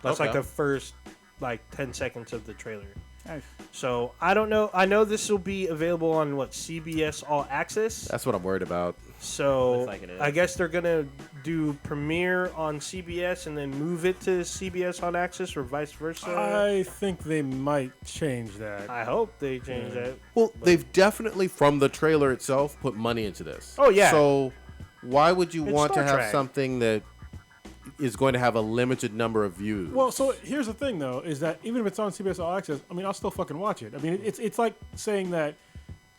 That's like
Okay.
the first 10 seconds of the trailer.
Nice.
So I don't know. I know this will be available on CBS All Access.
That's what I'm worried about.
So
Looks like it is.
I guess they're gonna do premiere on CBS and then move it to CBS on Access or vice versa.
I think they might change that.
I hope they change that.
Well, they've definitely, from the trailer itself, put money into this.
Oh, yeah.
So why would you
It's
want to
Star
have
Trek.
something that is going to have a limited number of views?
Well, so here's the thing though, is that even if it's on CBS All Access, I mean, I'll still fucking watch it. I mean, it's like saying that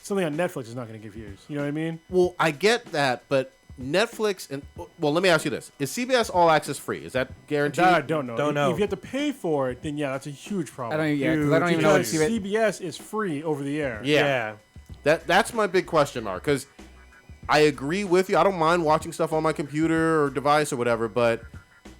something on Netflix is not going to give views. You know what I mean?
Well, I get that, but Netflix and well, let me ask you this: is CBS All Access free? Is that guaranteed?
That I don't know.
Don't know.
If you have to pay for it, then yeah, that's a huge problem.
I don't. Yeah, because I don't even know what
Because
CBS.
CBS is free over the air.
Yeah. That's my big question mark, because I agree with you. I don't mind watching stuff on my computer or device or whatever, but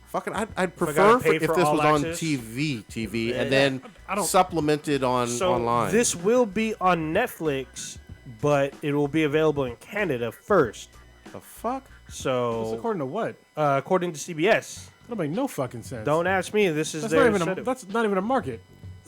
fucking, I'd prefer
gotta pay
if
for
this
All
was on
Access?
TV, and then
I don't-
supplemented on
So
online.
this will be on Netflix, but it will be available in Canada first.
the fuck?
That's
So
according to what?
according to CBS,
That don't make no fucking sense.
don't ask me. This is
That's
their
not even
setup.
that's not even a market.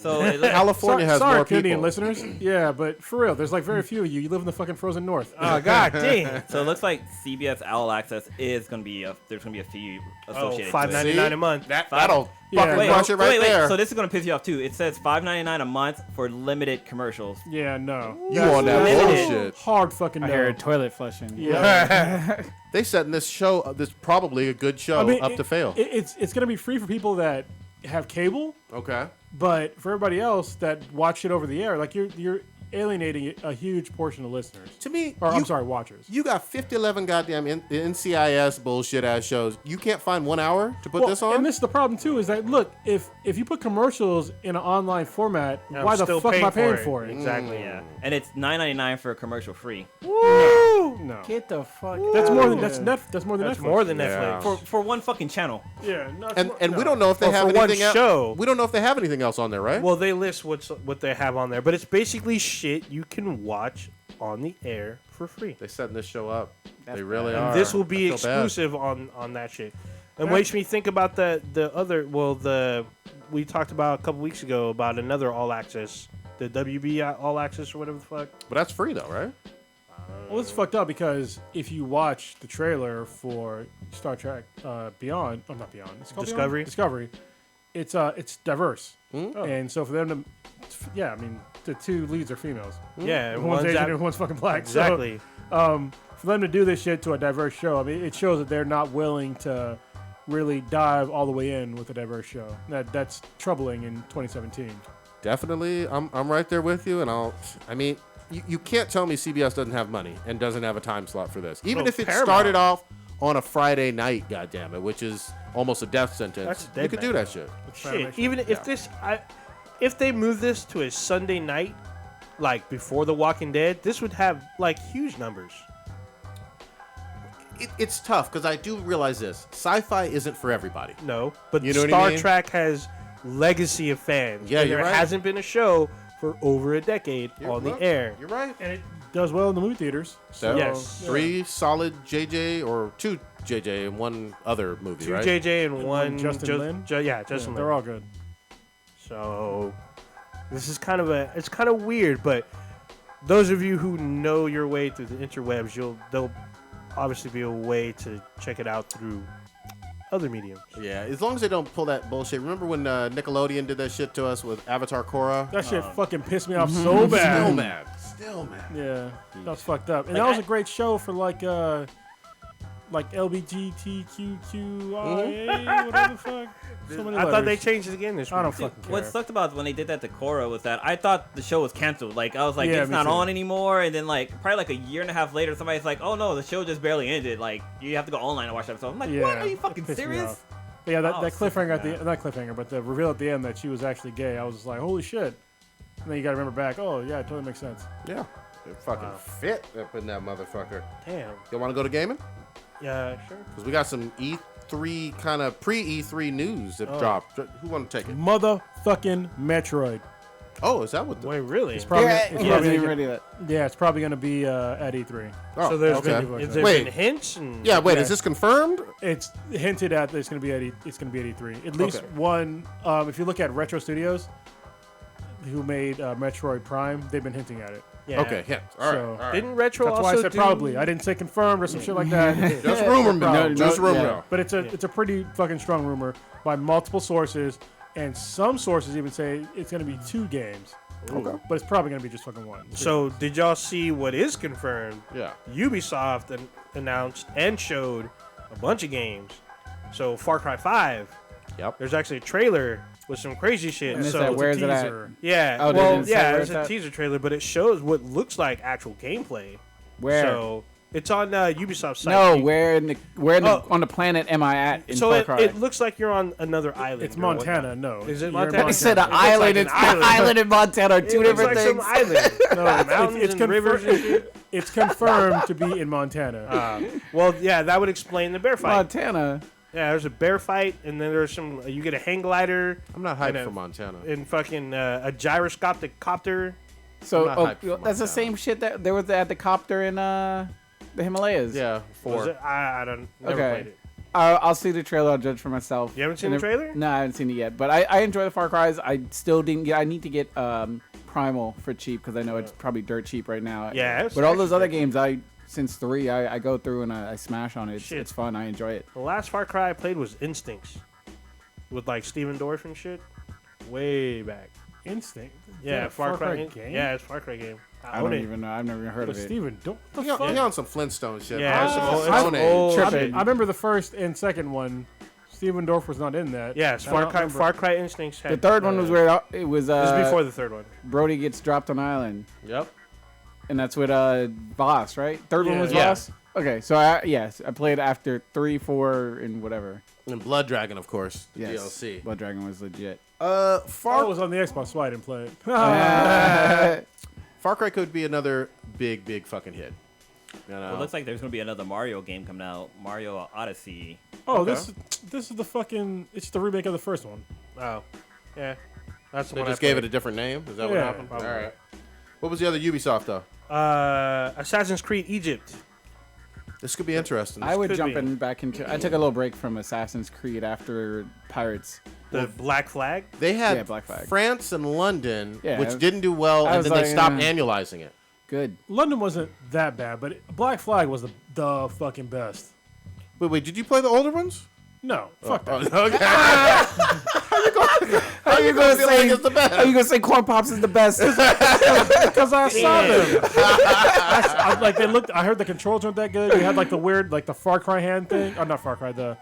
So
California has
sorry,
more
Canadian
people.
listeners. Yeah, but for real, there's like very few of you. You live in the fucking frozen north.
Oh god damn.
So it looks like CBS All Access is going to be there's going to be a fee associated.
$5.99 a month.
That'll
Yeah.
fucking
Wait,
crush it right there.
So this is going to piss you off too. It says $5.99 a month for limited commercials.
Yeah, no.
You on that
limited.
bullshit.
Hard fucking
I
no.
hear toilet flushing.
Yeah.
They setting this show, this probably a good show, up to fail.
It's gonna be free for people that have cable,
Okay.
but for everybody else that watch it over the air, like you're alienating a huge portion of listeners.
To me,
Or I'm sorry, watchers.
You got 11 goddamn NCIS bullshit ass shows. You can't find 1 hour to put this on?
And this is the problem too, is that look, if you put commercials in an online format,
I'm
why the
still
fuck am I paying
for
for it?
Exactly.
Yeah, and it's $9.99 for a commercial free.
No.
Get the fuck.
That's more than
out.
that's more than
That's
Netflix.
more than
Yeah.
Netflix.
For one fucking channel.
Yeah, no, it's
And
more-
we
no.
don't know if they
Or
have
for one
anything else.
show.
We don't know if they have anything else on there, right?
Well, they list what they have on there, but it's basically shit you can watch on the air for free.
They setting this show up.
That's
They really
bad.
are.
And this will be
I feel bad.
exclusive on that shit. It makes me think about the other. Well, we talked about a couple weeks ago about another All Access, the WB All Access or whatever the fuck.
But that's free though, right?
Well, it's fucked up because if you watch the trailer for Star Trek Beyond, not Beyond, it's called
Discovery?
Beyond? Discovery. It's diverse,
Oh.
and so for them to, yeah, I mean, the two leads are females.
Yeah, and
One's Asian
that-
and one's fucking black.
exactly.
So, for them to do this shit to a diverse show, I mean, it shows that they're not willing to really dive all the way in with a diverse show. That's troubling in 2017.
Definitely, I'm right there with you, and I mean, you can't tell me CBS doesn't have money and doesn't have a time slot for this, even
Well,
if it
Paramount.
started off on a Friday night, goddamn it, which is almost a death sentence.
That's
You
dead
could
man.
do that shit.
Shit. Even if if they move this to a Sunday night, like before The Walking Dead, this would have like huge numbers.
It's tough because I do realize this: sci-fi isn't for everybody.
No, but
You know what I
Star
mean?
Trek has legacy of fans.
Yeah,
and
you're
there
right.
hasn't been a show for over a decade on the air.
You're right.
And it does well in the movie theaters. So,
Yes.
yeah.
3 solid JJ or 2 JJ and 1 other movie,
Two
right?
JJ and one
Justin Lin?
Yeah, Justin Lin.
They're all good.
So this is it's kind of weird, but those of you who know your way through the interwebs, there'll obviously be a way to check it out through other mediums.
Yeah, as long as they don't pull that bullshit. Remember when Nickelodeon did that shit to us with Avatar Korra?
That shit fucking pissed me off so bad.
Still mad. Still mad.
Yeah, that was fucked up. And that was a great show for like LBGTQQIA, whatever the fuck. So many
I thought they
letters.
changed it again this week.
I don't fucking care.
What sucked about when they did that to Korra was that I thought the show was canceled. Like I was like,
Yeah,
it's
me
not
too.
on anymore. And then like probably like a year and a half later, somebody's like, oh no, the show just barely ended. Like you have to go online and watch that episode. I'm like,
Yeah,
what? Are you fucking
it pissed me
serious?
off. Yeah, that
Oh,
cliffhanger at
super
the not cliffhanger, but the reveal at the end that she was actually gay. I was just like, holy shit. And then you gotta remember back. Oh yeah, it totally makes sense.
Yeah. It fucking fit up in that motherfucker.
Damn.
You want to go to gaming?
Yeah, sure.
Because we got some E3 kind of pre-E3 news that dropped. Who want to take it?
Motherfucking Metroid.
Oh, is that what the...
Wait, really?
It's probably,
Yeah,
it's
he
probably
hasn't even
gonna
ready that.
get- yeah, it's probably gonna be at E3.
Oh,
So there's
okay.
been, has there
Wait.
been hints? And
Yeah, wait,
Yeah.
is this confirmed?
It's hinted at that it's gonna be at it's gonna be at E3. At least
Okay.
one. If you look at Retro Studios, who made Metroid Prime, they've been hinting at it.
Yeah.
Okay, yeah. All right.
So-
all right.
Didn't Retro
That's
also
why I said
do...
probably. I didn't say confirmed or some shit like that.
Just rumor mill.
No,
Just
no,
rumor
yeah.
mill.
But it's a pretty fucking strong rumor by multiple sources, and some sources even say it's gonna be 2 games.
Okay.
But it's probably gonna be just fucking 1.
So did y'all see what is confirmed?
Yeah.
Ubisoft announced and showed a bunch of games. So Far Cry 5,
Yep.
there's actually a trailer with some crazy shit.
I missed
So
that. Where is it at?
teaser.
yeah,
Oh, they
well,
didn't say
yeah,
where
it's
it's
a
at?
teaser trailer, but it shows what looks like actual gameplay.
Where?
So it's on Ubisoft site.
No,
You-
where
Oh.
on the planet am I at in
So
Far
it,
Cry?
it looks like you're on another island.
It's
or whatnot.
Montana. No,
Is it
You're
Montana?
in
I said an
It looks
island.
like an
It's
island.
an island and Montana are two
It looks
different
like
things.
some island.
No,
Mountains
it's
and rivers and shit.
It's confirmed to be in Montana.
Well, yeah, that would explain the bear fight.
Montana.
Yeah, there's a bear fight, and then there's some. You get a hang glider
I'm not
And
hyped
a-
for Montana.
and fucking a gyroscopic copter.
So
I'm not hyped for
that's the
Montana.
same shit that there was at the copter in the Himalayas.
Yeah,
Was
4.
it? I don't never
Okay.
played it.
I'll see the trailer. I'll judge for myself.
You haven't seen the trailer?
No, I haven't seen it yet. But I enjoy the Far Cry's. I still didn't get. I need to get Primal for cheap because I know it's probably dirt cheap right now.
Yeah,
but all those other games, since 3, I go through and I smash on it. It's fun. I enjoy it.
The last Far Cry I played was Instincts, with like Steven Dorff and shit, way back.
Instinct.
Yeah, Far Cry
game.
Yeah, it's Far Cry game.
I don't even know. I've never even heard of it.
Steven, don't.
He on some Flintstone shit.
Yeah,
bro.
it's
Stone Age.
old.
Tripping.
I remember the first and second one. Steven Dorff was not in that.
Yes,
I don't remember.
Far Cry Instincts. Had,
The third one was where it was.
This is before the third one.
Brody gets dropped on an island,
Yep.
and that's with Voss, right? Third one was
Yeah.
Voss. Okay, so I played after 3, 4, and whatever.
And Blood Dragon, of course. The
Yes,
DLC.
Blood Dragon was legit.
Far was on the Xbox, so I didn't play it.
Far Cry could be another big fucking hit. You know?
Well, it looks like there's gonna be another Mario game coming out, Mario Odyssey.
Oh, this is the fucking. It's the remake of the first one.
Oh, yeah. That's the
They
one
just
I
gave it
played.
a different name. Is that what
Yeah,
happened?
probably.
All right. What was the other Ubisoft though?
Assassin's Creed Egypt.
This could be interesting.
I would
could
jump
be.
in back into. I took a little break from Assassin's Creed after Pirates.
The Black Flag.
They had
Yeah, Black Flag.
France and London,
Yeah,
which didn't do well,
I
and
was
then they
like,
stopped annualizing it.
Good.
London wasn't that bad, but Black Flag was the fucking best.
Wait, did you play the older ones?
No, fuck that.
Okay.
How you gonna
feel like it's the best?
How you gonna say Corn Pops is the best?
Because I saw them. Like they looked. I heard the controls weren't that good. You had like the weird, like the Far Cry hand thing. Oh, not Far Cry. The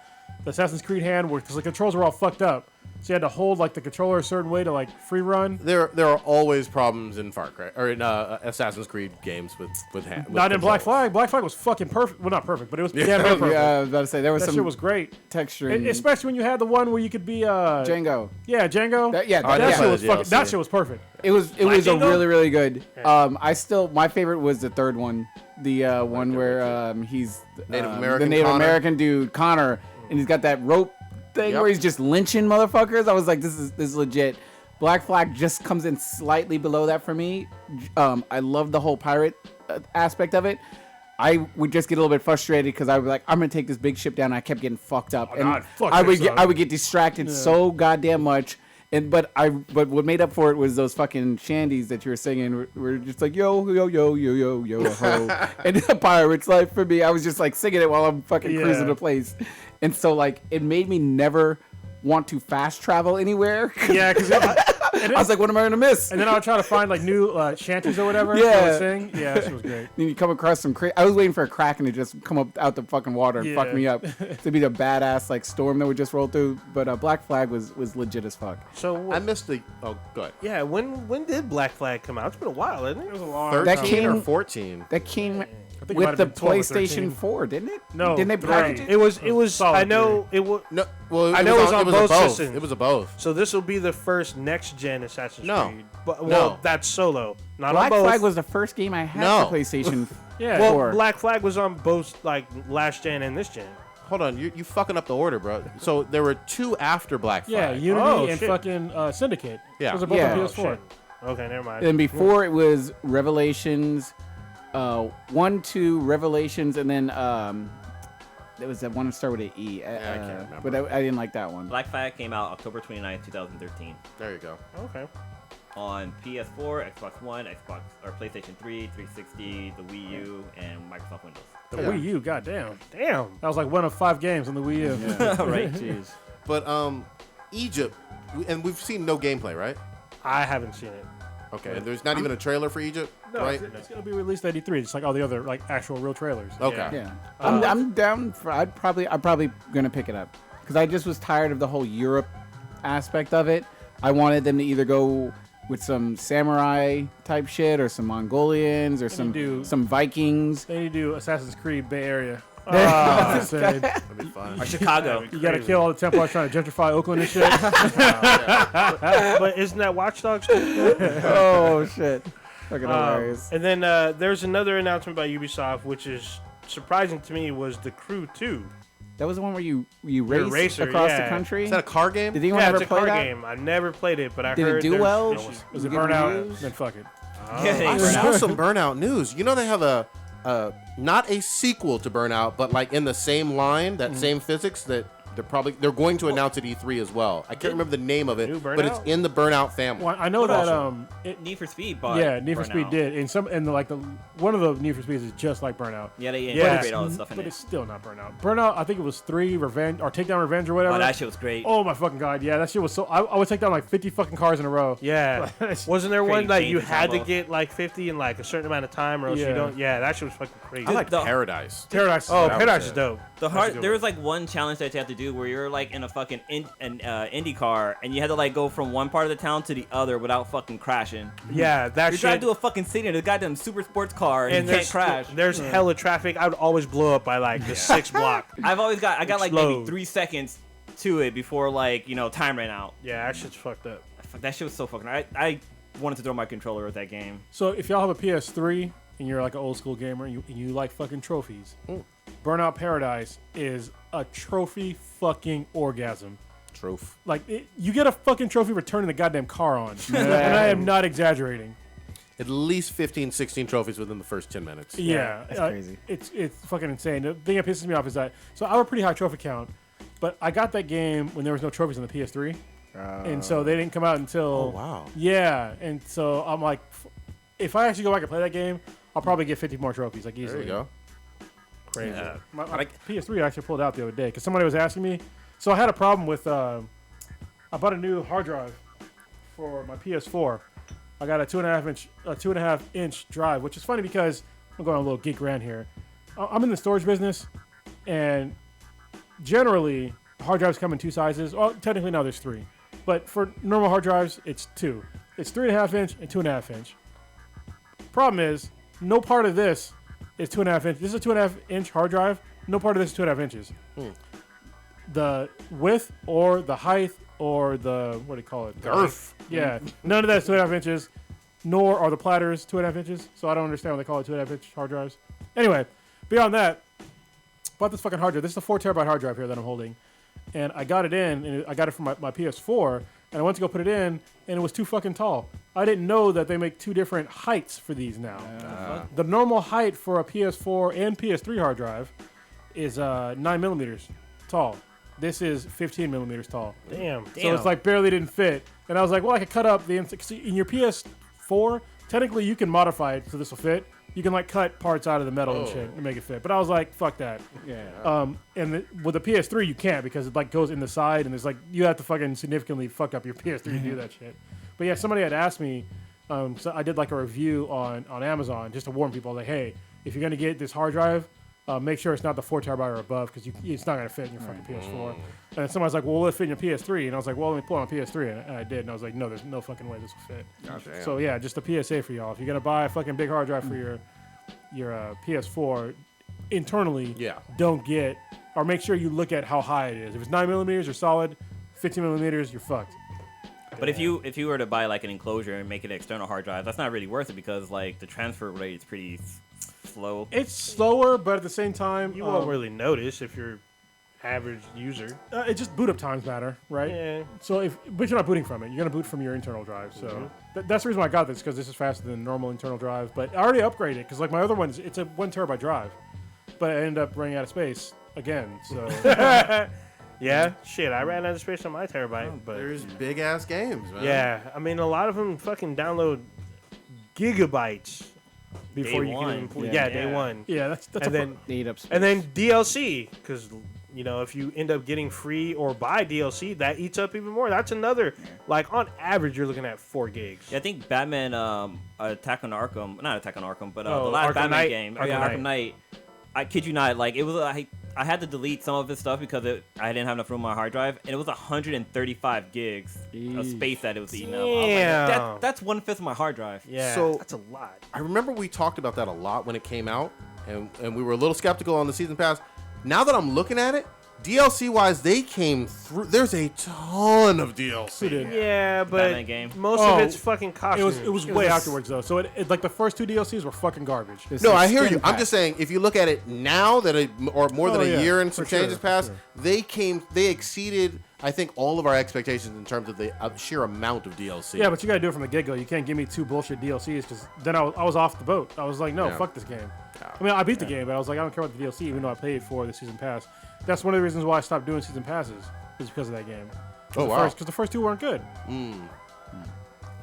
Assassin's Creed hand, where because the controls were all fucked up. So you had to hold like the controller a certain way to like free run.
There are always problems in Far Cry or in Assassin's Creed games with hand. with
Not in Black
controls.
Flag. Black Flag was fucking perfect. Well, not perfect, but it was damn near perfect.
Yeah, I was about to say there was
That
some
shit was great.
texture.
Especially when you had the one where you could be
Django.
Yeah, Django.
That- yeah,
I
that
did
shit
play
was
the
fucking.
DLC.
That shit was perfect.
It was a
Django?
really really good. My favorite was the third one, the one where he's
Native
the
American
Native
Connor.
American dude Connor, and he's got that rope thing
Yep.
where he's just lynching motherfuckers. I was like, this is legit. Black Flag just comes in slightly below that for me. I love the whole pirate aspect of it. I would just get a little bit frustrated because I was like, I'm gonna take this big ship down. And I kept getting fucked up, and
God, fuck
I would
this
get
up.
I would get distracted so goddamn much. But what made up for it was those fucking shandies that you were singing. We're just like yo yo yo yo yo yo ho, and the pirate's life for me. I was just like singing it while I'm fucking cruising the place, and so like it made me never want to fast travel anywhere.
Yeah, because
I was like, what am I gonna miss?
and then I would try to find like new shanties or whatever.
Yeah.
to sing. Yeah, that shit was great.
Then you come across some I was waiting for a kraken to just come up out the fucking water and fuck
Yeah.
me up. To be the badass like storm that would just roll through. But Black Flag was legit as fuck.
So
I missed the. Oh, good.
yeah, when did Black Flag come out? It's been a while, isn't
It
it?
was a long.
13
That
time.
came-
or 14.
That came
think it might
with
have
the
been 12 or 13.
PlayStation 4, didn't it?
No,
Didn't they
three.
package it?
It was.
Solid
I know it was.
No, well,
I know it was on
a
both
both.
systems.
It was a both.
So this will be the first next gen Assassin's
No.
Creed. But,
No.
well, that's solo, not
Black
on both.
Flag was the first game I had
No.
for PlayStation.
Yeah.
well,
4.
Black Flag was on both like last gen and this gen.
Hold on, you fucking up the order, bro. So there were two after Black
Yeah,
Flag.
Unity
Oh,
and
shit.
fucking Syndicate.
Yeah.
Those are both
Yeah.
on
Oh,
PS4.
shit. Okay, never mind.
And before it was Revelations, 1, 2, Revelations, and then there was that one that started with an E.
I can't remember.
But I didn't like that one.
Black Flag came out October 29th, 2013.
There you go.
Okay.
On PS4, Xbox One, Xbox or PlayStation 3, 360, the Wii U, and Microsoft Windows.
The
Yeah.
Wii U, goddamn.
Damn.
That was like one of 5 games on the Wii U.
Right.
Jeez.
But Egypt, and we've seen no gameplay, right?
I haven't seen it.
Okay, there's not even a trailer for Egypt,
No,
right?
it's gonna be released at E3, just like all the other like actual real trailers.
Okay.
Yeah, I'm down for. I'm probably gonna pick it up because I just was tired of the whole Europe aspect of it. I wanted them to either go with some samurai type shit or some Mongolians or
do-
some Vikings.
They need to do Assassin's Creed Bay Area. Oh, insane.
That'd be fun.
Or Chicago.
You gotta kill all the Templars trying to gentrify Oakland and shit.
But isn't that Watch Dogs?
Oh shit! Fucking hilarious.
And then there's another announcement by Ubisoft, which is surprising to me, was The Crew 2.
That was the one where you
a
race
racer,
across the
yeah.
country.
Is that a car game?
Did anyone
Yeah,
ever
it's a
play
car
that?
game. I've never played it, but I
Did
heard
it do
there's
well?
issues.
Was it
You get
Burnout?
reviews?
Then fuck it.
Yeah,
I saw some Burnout news. You know they have a not a sequel to Burnout, but like in the same line, that same physics that they're going to announce at E3 as well. I can't remember the name of it, but it's in the Burnout family.
Well, I know that
Need for Speed bought
Need for Speed did. One of the Need for Speeds is just like Burnout.
Yeah, they integrate all the stuff in
but
it.
it's still not Burnout. Burnout, I think it was 3 Revenge or Takedown Revenge or whatever.
Oh, that shit was great.
Oh my fucking god, yeah, that shit was so. I would take down like 50 fucking cars in a row.
Yeah. Wasn't there one
Crazy
like you
changes
had to
combos.
get like 50 in like a certain amount of time, or else you don't? Yeah, that shit was fucking crazy.
I like
The-
Paradise.
Paradise.
Oh,
That was
Paradise
it.
is dope.
There was like one challenge that you had to do where you're like in a fucking Indy car and you had to like go from one part of the town to the other without fucking crashing.
Yeah, that
You're
shit.
trying to do a fucking city in a goddamn super sports car and you can't crash.
There's hella traffic. I would always blow up by like the 6th block.
I got like maybe
Explode.
3 seconds to it before like time ran out.
Yeah, that shit's fucked up.
Fuck, that shit was so fucking. I wanted to throw my controller at that game.
So if y'all have a PS3 and you're like an old school gamer and you like fucking trophies, Burnout Paradise is a trophy fucking orgasm.
Trophy.
Like you get a fucking trophy for turning the goddamn car on, and I am not exaggerating.
At least 15, 16 trophies within the first 10 minutes.
Yeah,
that's crazy.
It's fucking insane. The thing that pisses me off is that I have a pretty high trophy count, but I got that game when there was no trophies on the PS3, and so they didn't come out until.
Oh, wow.
Yeah, and so I'm like, if I actually go back and play that game, I'll probably get 50 more trophies, like
There
easily.
you go.
Crazy.
Yeah.
My PS3 I actually pulled out the other day because somebody was asking me. So I had a problem with. I bought a new hard drive for my PS4. I got a 2.5 inch drive, which is funny because I'm going on a little geek rant here. I'm in the storage business, and generally hard drives come in 2 sizes. Well, technically now there's 3, but for normal hard drives it's 2. It's 3.5 inch and 2.5 inch. Problem is, no part of this is 2.5 inch. This is a 2.5 inch hard drive. No part of this is 2.5 inches. The width or the height or the what do you call it?
Girth.
Yeah, none of that's 2.5 inches. Nor are the platters 2.5 inches. So I don't understand why they call it 2.5 inch hard drives. Anyway, beyond that, bought this fucking hard drive. This is a 4 terabyte hard drive here that I'm holding, and I got it in, and I got it from my PS4, and I went to go put it in, and it was too fucking tall. I didn't know that they make 2 different heights for these now. The normal height for a PS4 and PS3 hard drive is 9 millimeters tall. This is 15 millimeters tall.
Damn.
So it's like barely didn't fit. And I was like, well, I could cut up the in your PS4, technically you can modify it so this will fit. You can like cut parts out of the metal and shit and make it fit. But I was like, fuck that.
Yeah.
With the PS3 you can't because it like goes in the side and there's like you have to fucking significantly fuck up your PS3 to do that shit. But yeah, somebody had asked me, so I did like a review on Amazon just to warn people like, hey, if you're gonna get this hard drive, make sure it's not the 4 terabyte or above because it's not gonna fit in your fucking PS4. And then somebody's like, well, will it fit in your PS3? And I was like, well, let me pull it on PS3, and I did. And I was like, no, there's no fucking way this will fit.
Goddamn.
So yeah, just a PSA for y'all. If you're gonna buy a fucking big hard drive for your PS4, internally, don't get or make sure you look at how high it is. If it's 9 millimeters or solid, 15 millimeters, you're fucked.
But if you were to buy like an enclosure and make it an external hard drive, that's not really worth it because like the transfer rate is pretty slow.
It's slower, but at the same time,
You won't really notice if you're average user.
it just boot up times matter, right?
Yeah.
So but you're not booting from it. You're gonna boot from your internal drive. So that's the reason why I got this because this is faster than normal internal drive. But I already upgraded because like my other ones, it's a 1 terabyte drive, but I ended up running out of space again. So
Yeah, shit, I ran out of space on my terabyte, but
There's big ass games, man.
yeah, I mean a lot of them fucking download gigabytes before
Day
you
one.
can even
Yeah.
day one.
yeah, that's
And then
They eat up space.
and then DLC because if you end up getting free or buy DLC, that eats up even more. That's another like on average you're looking at 4 gigs.
Yeah, I think Batman Attack on Arkham, not Attack on Arkham, but the
Oh,
last
Arkham
Batman
Knight.
game,
Arkham
Arkham Knight. I kid you not, like it was I had to delete some of his stuff because I didn't have enough room on my hard drive, and it was 135 gigs of space that it was eating up. I was like,
Damn.
that's 1/5 of my hard drive.
Yeah,
So-
that's a lot.
I remember we talked about that a lot when it came out, and we were a little skeptical on the season pass. Now that I'm looking at it, DLC wise, they came through. There's a ton of DLC.
Yeah, but
Batman game.
most
Oh,
of it's fucking costumes.
it was way afterwards though. So it like the first 2 DLCs were fucking garbage.
No, I hear you. I'm just saying, if you look at it now that or more than
Oh,
a
yeah,
year and some
for sure,
changes
for
passed,
sure.
they exceeded, I think, all of our expectations in terms of the sheer amount of DLC.
Yeah, but you gotta do it from the get go. You can't give me 2 bullshit DLCs because then I was off the boat. I was like, no,
Yeah.
fuck this game. I mean, I beat the game, but I was like, I don't care about the DLC, even though I paid for the season pass. That's one of the reasons why I stopped doing season passes, is because of that game.
Oh, wow.
Because the first two weren't good.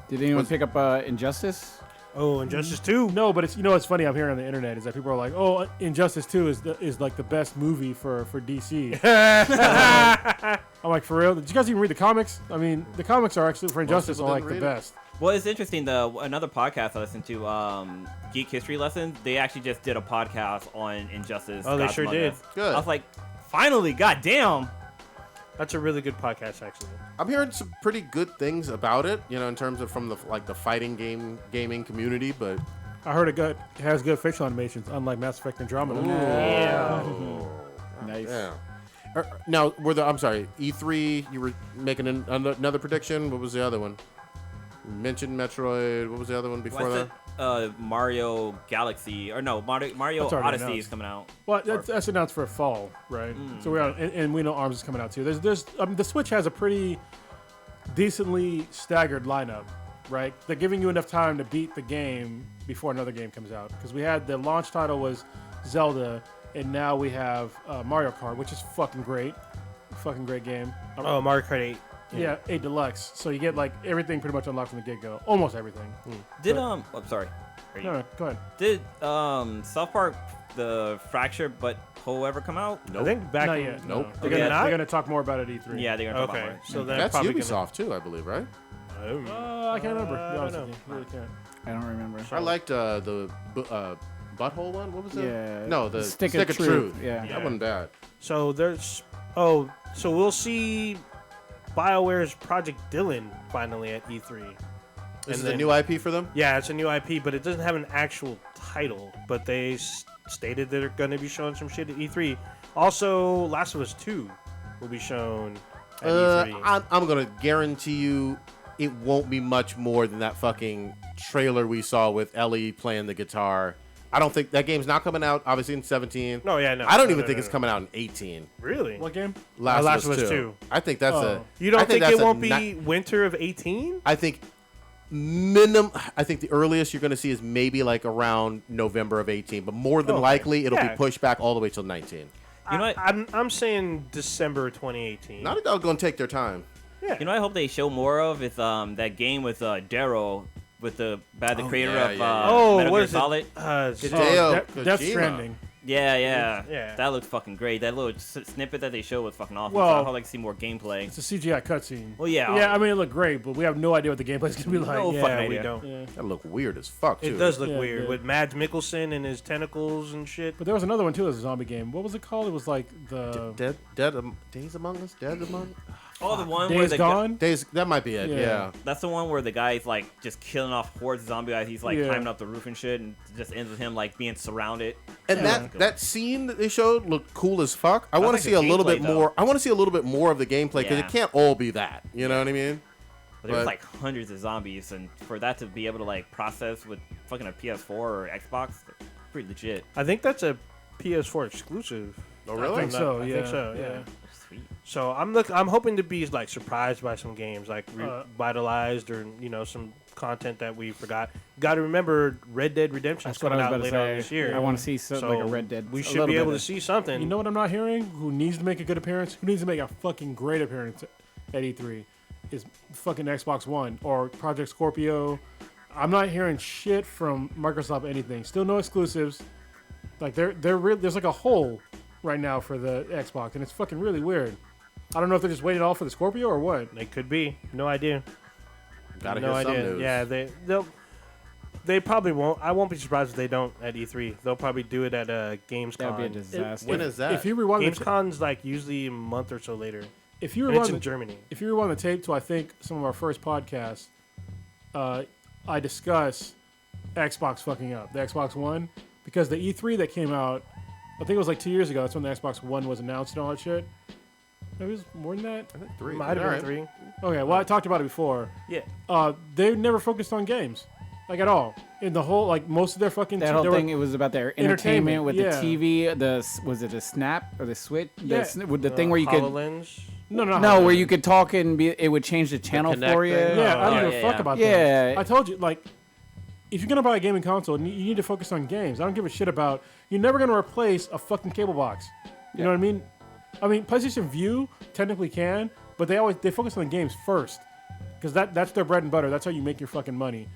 Did anyone pick up Injustice?
Oh, Injustice 2.
No, but it's what's funny I'm hearing on the internet is that people are like, oh, Injustice 2 is like the best movie for DC. I'm like, for real? Did you guys even read the comics? I mean, the comics are actually for Injustice are like the best.
Well, it's interesting. Another podcast I listened to, Geek History Lessons, they actually just did a podcast on Injustice.
Oh, they
Gods
sure
Among
did.
Us.
Good.
I was like, finally, goddamn.
That's a really good podcast, actually.
I'm hearing some pretty good things about it, in terms of from the fighting gaming community, but
I heard it has good facial animations, unlike Mass Effect Andromeda.
Nice.
yeah. Now, I'm sorry, E3, you were making another prediction. What was the other one? You mentioned Metroid. What was the other one before that?
Mario Galaxy, or no, Mario
That's already
Odyssey
announced.
is coming out.
Well, that's announced for fall, right? So and we know ARMS is coming out too. There's the Switch has a pretty decently staggered lineup, right? They're giving you enough time to beat the game before another game comes out. Because we had the launch title was Zelda, and now we have Mario Kart, which is fucking great game.
Oh, Mario Kart 8.
Yeah, 8 Deluxe. So you get like everything pretty much unlocked from the get-go, almost everything.
Did I'm sorry.
No, go ahead.
Did South Park the Fracture But Whole ever come out?
I think back
Not
in,
yet.
Nope.
No.
They're
They're gonna talk more about it at E3.
Yeah, they're gonna talk
Okay,
about it.
so that's
That's
probably
Ubisoft too, I believe, right?
I can't remember. To be honest
I
with you. I really can't.
I don't remember.
I liked the butthole one. What was it?
Yeah.
No, the
Stick
Stick
of
of
Truth.
Truth.
Yeah.
That wasn't bad.
So so we'll see BioWare's Project Dylan finally at E3.
This is
then-
a new IP for them?
Yeah, it's a new IP, but it doesn't have an actual title. But they stated that they're going to be showing some shit at E3. Also, Last of Us 2 will be shown at E3.
I'm going to guarantee you it won't be much more than that fucking trailer we saw with Ellie playing the guitar. I don't think that game's not coming out, obviously, in 17.
No, yeah, no.
I don't
No,
even
no,
think
no,
it's
no.
coming out in 18.
Really?
What game?
Last of Us 2. I think that's
You don't think
that's
it won't
ni-
be winter of 18?
I think I think the earliest you're going to see is maybe like around November of 18, but more than likely it'll
Yeah.
be pushed back all the way till 19.
You know what?
I'm saying December 2018.
Not that going to take their time.
Yeah.
You know, I hope they show more of is that game with Darrow, with the creator
yeah,
of
yeah.
Metal
what
Gear
is
Solid.
it?
Hideo
Death
Kojima.
Stranding.
Yeah.
Yeah.
That looks fucking great. That little snippet that they showed was fucking awesome.
Well,
so I would like to see more gameplay.
It's a CGI cutscene.
Well, yeah.
Yeah, I mean, it looked great, but we have no idea what the gameplay's going to be like.
No
Yeah,
fucking
we
idea.
don't.
Yeah.
That look weird as fuck, too.
It does look
Yeah,
weird
yeah.
with Mads Mikkelsen and his tentacles and shit.
But there was another one, too, that was a zombie game. What was it called? It was like the
Days Among Us? Dead Among
Oh, the one where
Days
the
Gone?
Days, that might be it, yeah.
That's the one where the guy's like just killing off hordes of zombie guys. He's like
Yeah.
climbing up the roof and shit, and it just ends with him like being surrounded.
And
Yeah.
that scene that they showed looked cool as fuck. I want to
like
see
the
a little bit
gameplay, though.
more. I want to see a little bit more of the gameplay because
Yeah.
it can't all be that. You know what I mean?
But there's
But-
like hundreds of zombies, and for that to be able to like process with fucking a PS4 or Xbox, pretty legit.
I think that's a PS4 exclusive.
Oh,
I
really?
think so,
I
yeah.
think so, yeah.
Sweet.
So I'm hoping to be like surprised by some games, like revitalized or some content that we forgot. Got to remember Red Dead Redemption is
That's what I
coming
was
out
about to
later on
say.
this year.
I want to see like a Red Dead.
We
a
should
little
be
bit
able to
of-
see something.
You know what I'm not hearing? Who needs to make a good appearance? Who needs to make a fucking great appearance at E3? Is fucking Xbox One or Project Scorpio. I'm not hearing shit from Microsoft anything. Still no exclusives. Like there's like a hole right now for the Xbox, and it's fucking really weird. I don't know if they're just waiting all for the Scorpio or what.
They could be. No idea.
Gotta
No
hear some
idea.
news.
Yeah, they probably won't. I won't be surprised if they don't at E3. They'll probably do it at Gamescom.
That'd be a disaster.
When is that?
If you rewind the
Gamescom's like usually a month or so later.
if you
And it's
rewind
in
the,
Germany.
if you rewind the tape to I think some of our first podcasts, I discuss Xbox fucking up the Xbox One because the E3 that came out, I think it was like 2 years ago. That's when the Xbox One was announced and all that shit. Maybe it was more than that.
I think 3.
Might have been
Alright.
3.
Okay, well I talked about it before.
Yeah.
They never focused on games, like at all. In the whole like most of their fucking
That
they
whole
were-
thing, it was about their
entertainment,
entertainment with
yeah.
the TV. Was it a Snap or the Switch?
Yeah.
With the thing where you could
HoloLens.
no,
where you could talk and it would change the channel
Connect
for you.
thing?
Yeah, I don't give a
yeah,
fuck
yeah.
about
Yeah.
that. I told you, like, if you're gonna buy a gaming console, you need to focus on games. I don't give a shit about. You're never gonna replace a fucking cable box. You know what I mean? I mean, PlayStation Vue technically can, but they focus on the games first because that's their bread and butter. That's how you make your fucking money.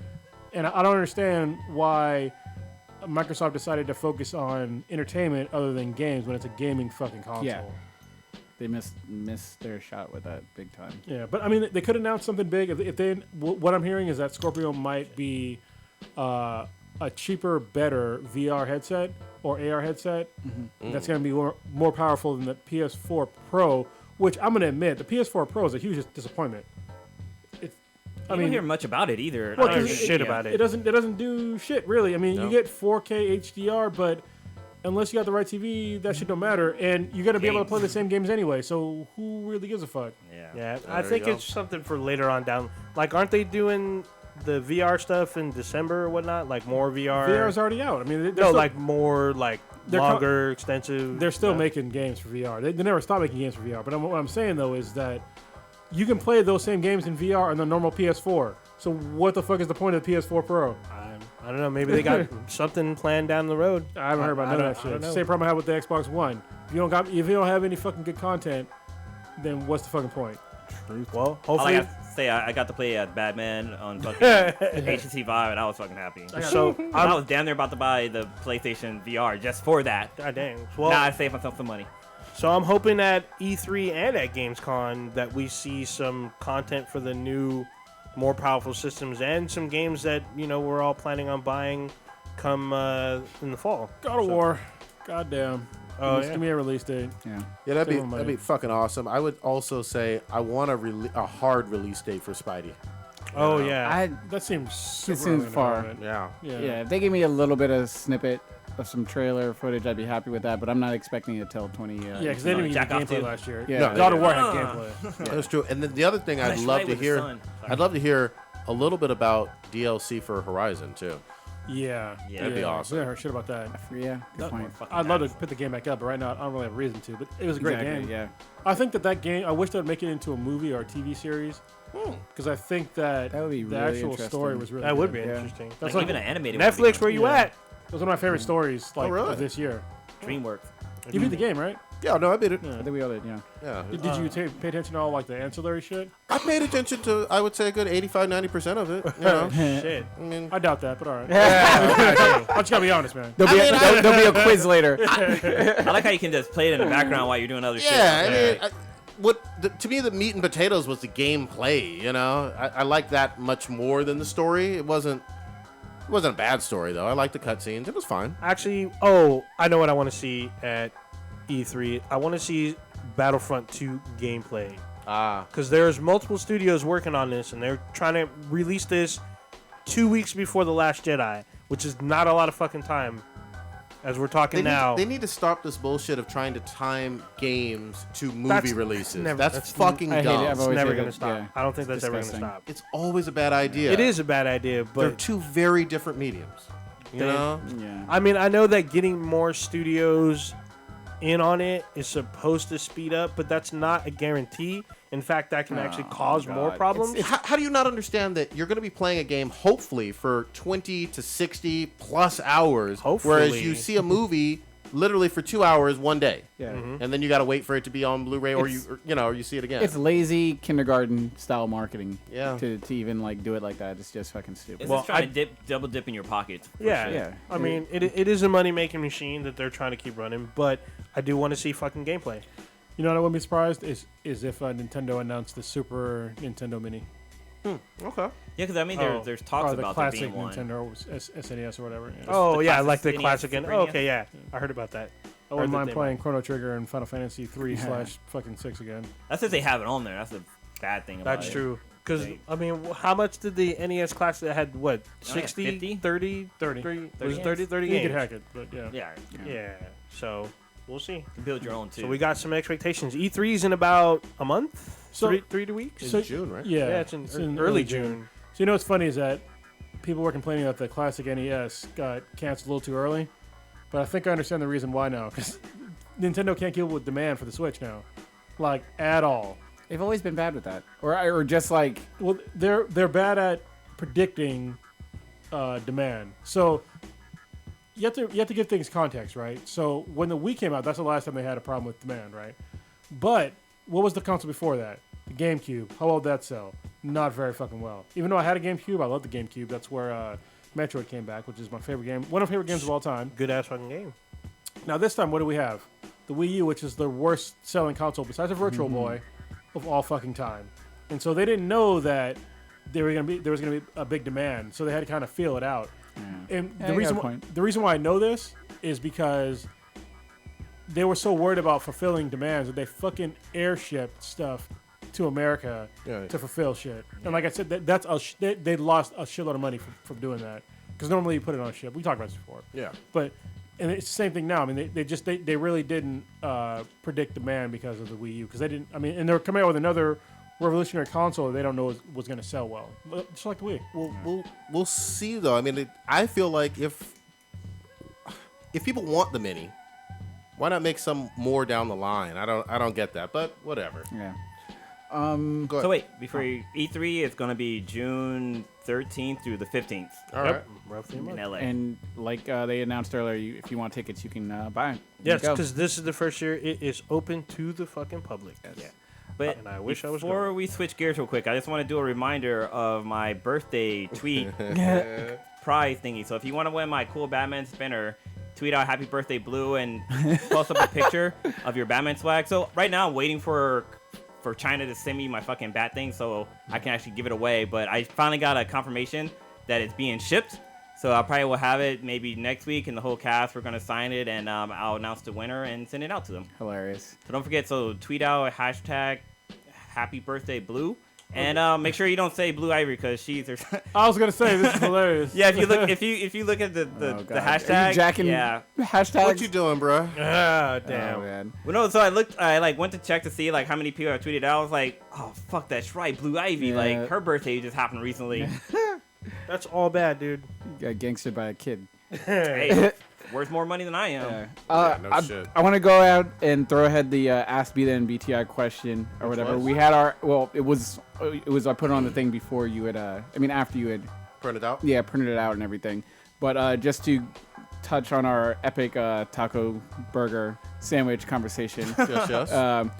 And I don't understand why Microsoft decided to focus on entertainment other than games when it's a gaming fucking console.
Yeah. They missed their shot with that big time.
Yeah, but I mean, they could announce something big. If they, what I'm hearing is that Scorpio might be a cheaper, better VR headset or AR headset that's going to be more powerful than the PS4 Pro. Which I'm going to admit, the PS4 Pro is a huge disappointment.
I don't hear much about it either.
Well,
I don't hear shit about it.
It doesn't do shit really. I mean, you get 4K HDR, but unless you got the right TV, that shit don't matter. And you got to be able to play the same games anyway. So who really gives a fuck?
Yeah. I think it's something for later on down. Like, aren't they doing the VR stuff in December or whatnot? Like more VR.
VR is already out. I mean,
more like longer, extensive.
They're still making games for VR. They never stop making games for VR. But what I'm saying though is that you can play those same games in VR on the normal PS4. So what the fuck is the point of the PS4 Pro?
I don't know. Maybe they got something planned down the road.
I haven't heard about none of that shit. Same problem I had with the Xbox One. If you don't have any fucking good content, then what's the fucking point?
Well, hopefully.
I got to play Batman on fucking HTC Vive, and I was fucking happy.
So
I was damn near about to buy the PlayStation VR just for that.
God dang. Well,
now I saved myself some money.
So I'm hoping at E3 and at Gamescom that we see some content for the new, more powerful systems and some games that we're all planning on buying come in the fall.
God of War, goddamn. Give me a release date.
Yeah, that'd be fucking awesome. I would also say I want a hard release date for Spidey.
Oh yeah,
that seems super.
It seems far.
Yeah.
If they gave me a little bit of snippet of some trailer footage, I'd be happy with that. But I'm not expecting it till 20.
Yeah, because they didn't even get gameplay last year.
Yeah,
no,
God of War had gameplay.
That's true. And then the other thing I'd love to hear a little bit about DLC for Horizon too.
Yeah,
that'd be awesome.
I heard shit about that.
Yeah, good point.
I'd love to put the game back up, but right now I don't really have a reason to. But it was a great game.
Yeah,
I think that game. I wish they'd make it into a movie or a TV series. Because I think that
would be
the
really
actual story was really
that
good.
would be interesting.
That's like even an animated
Netflix. Where you at?
It was one of my favorite stories of this year.
DreamWorks.
You beat the game, right?
Yeah, no, I beat it.
I think we all did.
Yeah.
Did you pay attention to all the ancillary shit?
I paid attention to, I would say, a good 85-90% of it. You know?
Shit.
I mean,
I doubt that, but all right. I just gotta be honest, man.
There'll be a quiz later.
I like how you can just play it in the background while you're doing other shit.
Yeah, I mean, to me, the meat and potatoes was the gameplay. You know, I like that much more than the story. It wasn't a bad story though. I liked the cutscenes. It was fine.
Actually, I know what I want to see at E3. I want to see Battlefront 2 gameplay. Because there's multiple studios working on this, and they're trying to release this 2 weeks before The Last Jedi, which is not a lot of fucking time. As we're talking now,
they need to stop this bullshit of trying to time games to movie releases. That's fucking dumb.
It's never going to stop. Yeah. I don't think that's ever going to stop.
It's always a bad idea.
It is a bad idea, but
they're two very different mediums. You know?
Yeah.
I mean, I know that getting more studios in on it is supposed to speed up, but that's not a guarantee. In fact, that can actually cause more problems.
How do you not understand that you're going to be playing a game, hopefully, for 20 to 60 plus hours, whereas you see a movie literally for 2 hours one day, and then you got to wait for it to be on Blu-ray, or you see it again.
It's lazy kindergarten style marketing.
Yeah.
To even do it like that, it's just fucking stupid.
It's just trying to double dip in your pockets.
Yeah. I mean, it is a money making machine that they're trying to keep running, but I do want to see fucking gameplay.
You know what I wouldn't be surprised is if Nintendo announced the Super Nintendo Mini.
Okay.
Yeah, because I mean, there's talks about there being one.
Nintendo SNES or whatever. Yeah.
Oh yeah, like the
SNES,
classic.
Super
Oh,
NES.
okay, yeah, I heard about that.
I wouldn't mind playing Chrono Trigger and Final Fantasy 3/6 again.
That's if they have it on there. That's a bad thing about it.
That's true. Because, I mean, how much did the NES Classic that had, what, 60,
50?
30?
30.
30
games.
You
games.
could hack it, but yeah.
Yeah, so we'll see.
You can build your own, too.
So we got some expectations. E3's in about a month?
So-
3 weeks?
In June, right?
Yeah,
Yeah, it's in early June.
So you know what's funny is that people were complaining that the classic NES got canceled a little too early, but I think I understand the reason why now, because Nintendo can't keep up with demand for the Switch now, like at all.
They've always been bad with that, or just like
Well, they're bad at predicting demand. So you have to give things context, right? So when the Wii came out, that's the last time they had a problem with demand, right? But what was the console before that? The GameCube. How well did that sell? Not very fucking well. Even though I had a GameCube, I love the GameCube. That's where Metroid came back, which is my favorite game. One of my favorite games of all time.
Good ass fucking game.
Now this time, what do we have? The Wii U, which is the worst selling console besides a Virtual Boy of all fucking time. And so they didn't know that there was gonna be a big demand, so they had to kind of feel it out. And the reason why I know this is because they were so worried about fulfilling demands that they fucking airshipped stuff to America to fulfill shit. And like I said, they lost a shitload of money from doing that, because normally you put it on a ship. We talked about this before.
Yeah.
But and it's the same thing now. I mean, they really didn't predict demand because of the Wii U, because they didn't. I mean, and they're coming out with another revolutionary console that they don't know was going to sell well, just like the Wii.
Well, we'll see though. I mean, I feel like if people want the Mini, why not make some more down the line? I don't get that, but whatever.
Yeah.
Go ahead.
So wait, before E3, it's going to be June 13th through the 15th.
All right.
Roughly a
in
month.
LA.
And like they announced earlier, if you want tickets, you can buy them.
Yes, because this is the first year it is open to the fucking public.
Yeah. But
And I wish I was
before
going.
we switch gears real quick, I just want to do a reminder of my birthday tweet prize thingy. So if you want to win my cool Batman spinner, tweet out "Happy Birthday Blue" and post up a picture of your Batman swag. So right now I'm waiting for China to send me my fucking bat thing so I can actually give it away. But I finally got a confirmation that it's being shipped. So I probably will have it maybe next week, and the whole cast, we're going to sign it, and I'll announce the winner and send it out to them.
Hilarious.
So don't forget, tweet out hashtag Happy Birthday Blue, and make sure you don't say Blue Ivory, because she's.
I was gonna say this is hilarious.
Yeah, if you look at the hashtag,
Are you jacking hashtags?
What you doing, bro?
Ah,
Oh,
damn.
man.
Well, no, so I went to check to see like how many people have tweeted out. I was like, oh fuck, that's right, Blue Ivy.
Yeah.
Like her birthday just happened recently.
That's all bad, dude.
You got gangstered by a kid.
Hey, worth more money than I am.
Yeah.
no shit.
I want to go out and throw ahead the Ask Boothe and BTI question or whatever.
was?
We had it was I put it on the thing before you had after you had
Print it out.
printed it out and everything. But just to touch on our epic taco burger sandwich conversation.
Yes.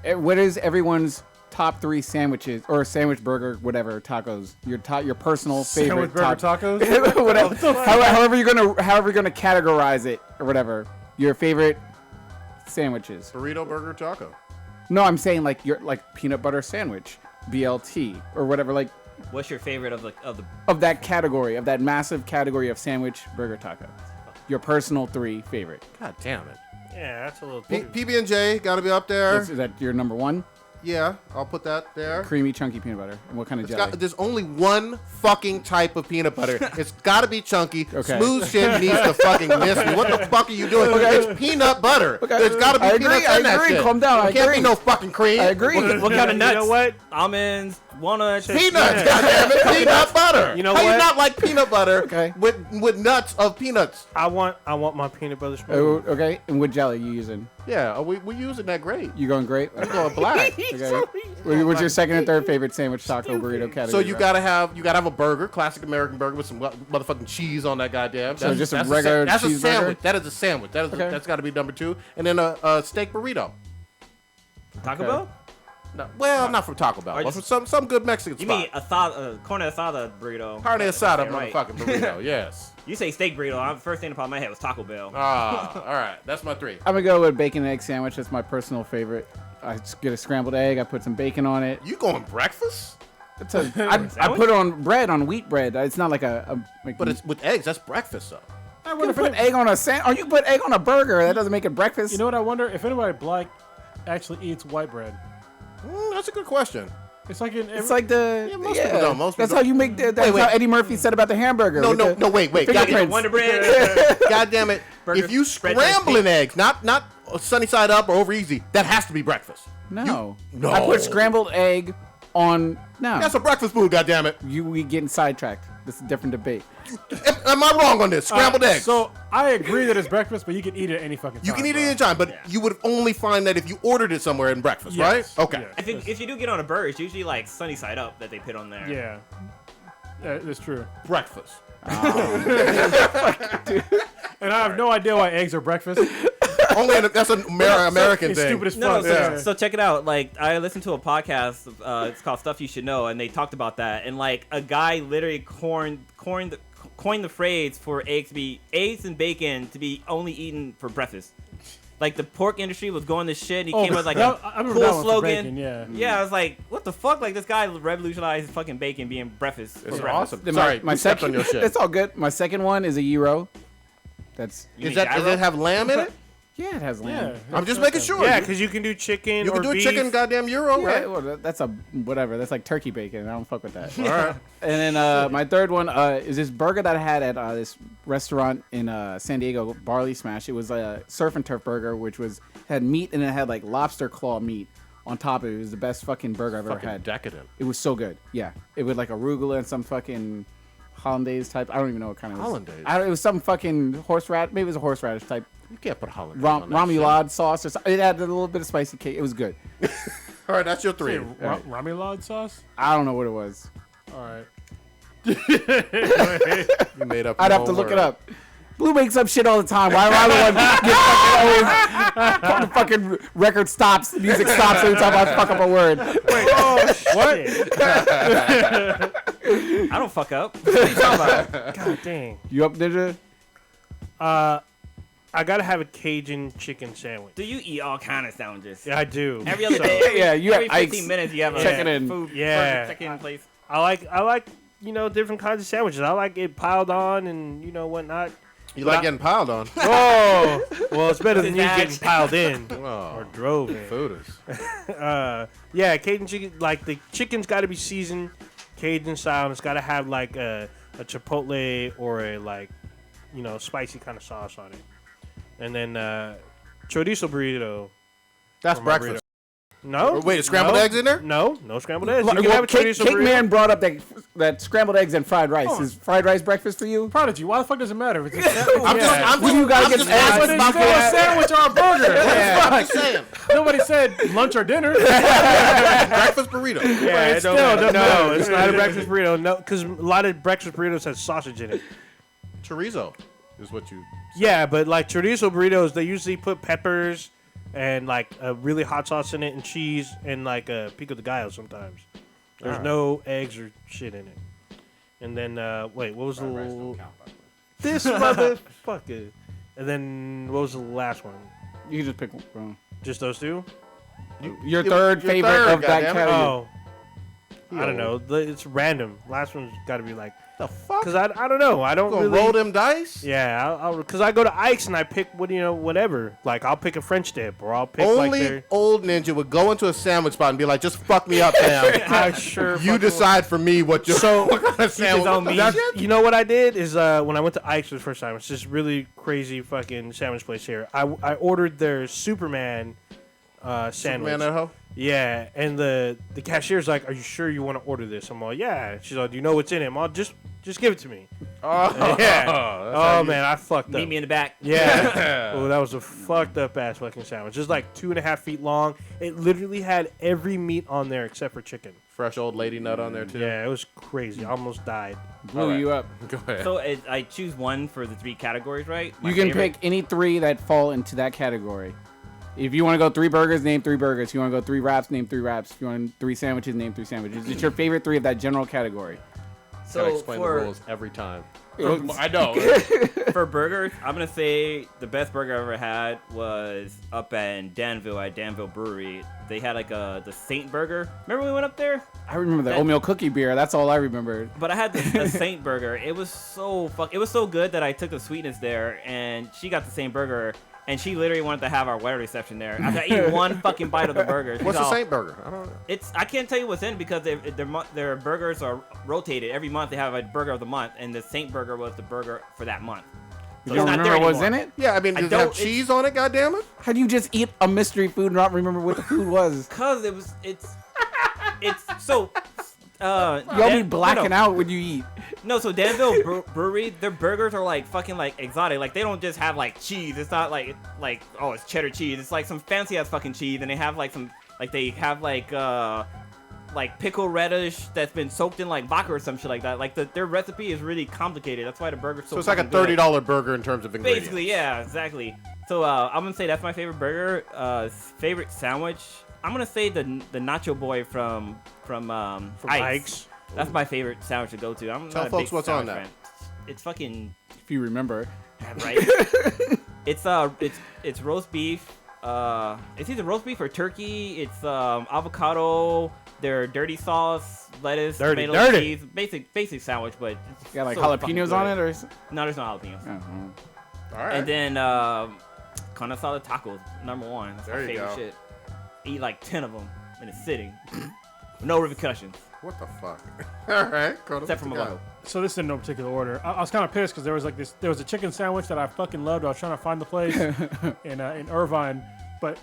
What is everyone's top 3 sandwiches or sandwich burger whatever tacos? Your personal favorite
Sandwich burger tacos.
whatever. However you're gonna categorize it or whatever. Your favorite sandwiches.
Burrito, burger, taco.
No, I'm saying like your peanut butter sandwich, BLT or whatever. Like
What's your favorite of the?
of that category, of that massive category of sandwich, burger, taco. Your personal 3 favorite.
God damn it.
Yeah, that's a little.
PB&J got to be up there.
Is that your number 1?
Yeah, I'll put that there.
Creamy, chunky peanut butter. And what kind of jelly?
There's only one fucking type of peanut butter. It's got to be chunky.
Okay.
Smooth shit needs to fucking miss me. What the fuck are you doing?
Okay.
It's peanut butter.
Okay.
There's got to be
I
peanuts
agree,
in that
I agree.
shit.
Calm down, I
There can't
agree.
be no fucking cream.
I agree.
What kind of nuts?
You know what?
Almonds, walnuts.
Peanuts, goddammit, peanut butter.
You know
How
what?
you not like peanut butter
Okay.
with nuts of peanuts?
I want my peanut butter
Oh,
smooth.
okay. And what jelly you using?
Yeah, we using that great.
You going great?
I'm going black.
Okay. What's your second and third favorite sandwich, taco, burrito category?
So you gotta have a burger, classic American burger with some motherfucking cheese on that goddamn.
So just a regular
that's a
cheeseburger?
sandwich. That is a sandwich.
Okay.
That's got to be number 2, and then a steak burrito.
Taco
Okay.
Bell?
No, well, not from Taco Bell,
Or
but
just-
from some good Mexican
You
spot.
mean carne asada burrito?
Carne asada,
Yeah, right.
motherfucking burrito. Yes.
You say steak burrito. First thing that popped in my head was Taco Bell.
All right. That's my 3.
I'm gonna go with bacon and egg sandwich. That's my personal favorite. I just get a scrambled egg. I put some bacon on it.
You going breakfast?
I put it on bread, on wheat bread. It's not like like,
But it's with eggs. That's breakfast, though.
you can put egg on a sandwich. Or you can put egg on a burger. That doesn't make it breakfast.
You know what? I wonder if anybody black actually eats white bread.
That's a good question.
It's like in
it's like the
Yeah, most people don't. Most
that's
people
how you make. That's
Wait.
how Eddie Murphy said about the hamburger.
No,
with
no,
the-
no. Wait.
the
God,
fingerprints.
Wonder Bread.
God damn it!
Burger,
If you
bread,
scrambling eggs, not sunny side up or over easy, that has to be breakfast.
No.
No.
I put scrambled egg on. No.
That's a breakfast food. God damn it!
We getting sidetracked. This is a different debate.
Am I wrong on this? Scrambled eggs.
So I agree that it's breakfast, but you can eat it any fucking time.
You can eat it
bro.
anytime, but you would only find that if you ordered it somewhere in breakfast,
Yes,
right? Okay.
yes.
I think if you do get on a burger, it's usually like sunny side up that they put on there.
Yeah, that's true.
Breakfast.
And I have no idea why eggs are breakfast.
That's an American
It's
thing.
stupid as
No,
fuck.
so check it out. Like, I listened to a podcast. It's called Stuff You Should Know, and they talked about that. And like, a guy literally coined the phrase for eggs and bacon to be only eaten for breakfast. Like, the pork industry was going to shit. And he came with like a
I remember
cool
that one for
slogan.
bacon,
Yeah, I was like, what the fuck? Like, this guy revolutionized fucking bacon being breakfast.
It's
for breakfast.
awesome.
Then
Sorry,
my
we stepped
second,
on your shit.
it's all good. My second one is a gyro. That's
You
Does
mean
it
gyro?
have lamb in it?
yeah, it has lamb.
Yeah.
I'm just making sure.
Yeah, because you can do chicken
you
or
can do a
beef.
chicken goddamn euro,
Yeah,
right?
well, that's a whatever. That's like turkey bacon. I don't fuck with that.
All right.
And then my third one is this burger that I had at this restaurant in San Diego, Barley Smash. It was a surf and turf burger, which had meat and it had like lobster claw meat on top of it. It was the best fucking burger I've ever
Fucking
had.
decadent.
It was so good. Yeah, it was like arugula and some fucking hollandaise type. I don't even know what kind of
Hollandaise?
It was some fucking horseradish. Maybe it was a horseradish type.
You can't put hollandaise on that
Ramulad sauce or something. It had a little bit of spicy cake. It was good.
shit. All right, that's your three.
Ramulad sauce?
I don't know what it was.
All right.
You made up.
I'd
your
have to
own
look it
word.
up. Blue makes up shit all the time. Why am I the one get fucking old? The fucking record stops, the music stops every time I fuck up a word.
What?
I don't fuck up. What are you talking about?
God dang.
You up, Ninja?
I gotta have a Cajun chicken sandwich.
Do you eat all kind of sandwiches?
Yeah, I do.
Every other
So,
day.
Yeah, you
every
have
15
Ike's
minutes you have a
checking in.
food
Yeah.
check-in place.
I like different kinds of sandwiches. I like it piled on and whatnot.
You like getting piled on?
Oh, well, it's better than you
Zach.
getting piled in
Oh,
or drove in.
food is.
Yeah, Cajun chicken. Like the chicken's got to be seasoned Cajun style. And it's got to have like a chipotle or a spicy kind of sauce on it. And then chorizo burrito.
That's
for my
breakfast.
No.
Wait, scrambled eggs in there?
No scrambled eggs. You
Well,
can have a
Cake
chorizo burrito.
Man brought up that scrambled eggs and fried rice.
Oh.
Is fried rice breakfast for you?
Prodigy, why the fuck does it matter? If it's
What do you gotta get
just
asked
asking
It's
about
still a
that?
sandwich or a burger.
I'm just saying.
Nobody said lunch or dinner.
Breakfast burrito.
Yeah,
But
it
still,
don't-
it doesn't
no,
matter.
it's not a breakfast burrito. No, because a lot of breakfast burritos have sausage in it.
Chorizo is what you.
Yeah, but like chorizo burritos, they usually put peppers and like a really hot sauce in it and cheese and like a pico de gallo sometimes. There's no eggs or shit in it. And then, wait, what was this motherfucker? And then, what was the last one?
You can just pick one. Bro.
Just those two?
Your third favorite
third,
of that
goddammit.
category.
Oh. I don't know. It's random. Last one's got to be like,
The fuck?
because I don't know. I don't
Gonna
really.
roll them dice?
Yeah, because I go to Ike's and I pick whatever. Like I'll pick a French dip or I'll pick like
Only
their.
old ninja would go into a sandwich spot and be like, "Just fuck me up, fam.
I sure.
You
fucking
decide for me what your
So-
what kind of sandwich."
on me.
That's-
You know what I did is when I went to Ike's for the first time, it's this really crazy fucking sandwich place here. I ordered their Superman sandwich.
Superman that hoe?
Yeah, and the cashier's like, "Are you sure you want to order this?" I'm like, "Yeah." She's like, "Do you know what's in it?" I'm like, just give it to me.
Oh,
Yeah.
that's
Oh man, I fucked up.
Meet me in the back.
Yeah. Oh, that was a fucked up ass fucking sandwich. It's like 2.5 feet long. It literally had every meat on there except for chicken.
Fresh old lady nut on there too.
Yeah, it was crazy. I almost died.
Blew you up.
Go ahead.
So I choose one for the 3 categories, right? My
You can
favorite.
pick any 3 that fall into that category. If you want to go 3 burgers, name 3 burgers. If you want to go 3 wraps, name 3 wraps. If you want 3 sandwiches, name 3 sandwiches. It's your favorite 3 of that general category.
Gotta
So
explain the
for,
rules every time.
I
know.
for burgers, I'm gonna say the best burger I ever had was up at Danville Brewery. They had like the Saint Burger. Remember when we went up there?
I remember the
That-
oatmeal cookie beer. That's all I remembered.
But I had the Saint Burger. It was so good that I took the sweetness there, and she got the same burger. And she literally wanted to have our wedding reception there. After I ate one fucking bite of the burger.
What's the Saint Burger? I don't know.
I can't tell you what's in it because their burgers are rotated. Every month they have a burger of the month, and the Saint Burger was the burger for that month. So
You
it's
don't
not there
remember what's in
anymore.
it?
Yeah, I mean,
I
does it have
don't-
cheese on it? Goddammit!
How do you just eat a mystery food and not remember what the food was?
Cause it's so.
You'll be blacking out when you eat.
No, so Danville Brewery, their burgers are like fucking like exotic. Like they don't just have like cheese. It's not like oh it's cheddar cheese. It's like some fancy ass fucking cheese, and they have like some like like pickle radish that's been soaked in like vodka or some shit like that. Like their recipe is really complicated. That's why the burger's so.
So it's like a
fucking
$30 burger in terms of ingredients.
Basically, yeah, exactly. So I'm gonna say that's my favorite burger. Favorite sandwich. I'm gonna say the Nacho Boy from Ike's. That's my favorite sandwich to go to. I'm
Tell
not a
folks
big
what's on
sandwich
that.
fan. It's fucking
If you remember.
right. It's roast beef. It's either roast beef or turkey. It's avocado. Their dirty sauce, lettuce, tomato, cheese. Basic sandwich, but it's
Got like
so
jalapenos on it, or?
No, there's no jalapenos.
Oh,
All right.
And then carne asada tacos, number one. That's
There
my
you
favorite
go.
shit. Eat like 10 of them in a sitting. No repercussions,
What the fuck? All right.
except for Malone.
So this is in no particular order. I was kind of pissed because there was like this. There was a chicken sandwich that I fucking loved. I was trying to find the place in Irvine, but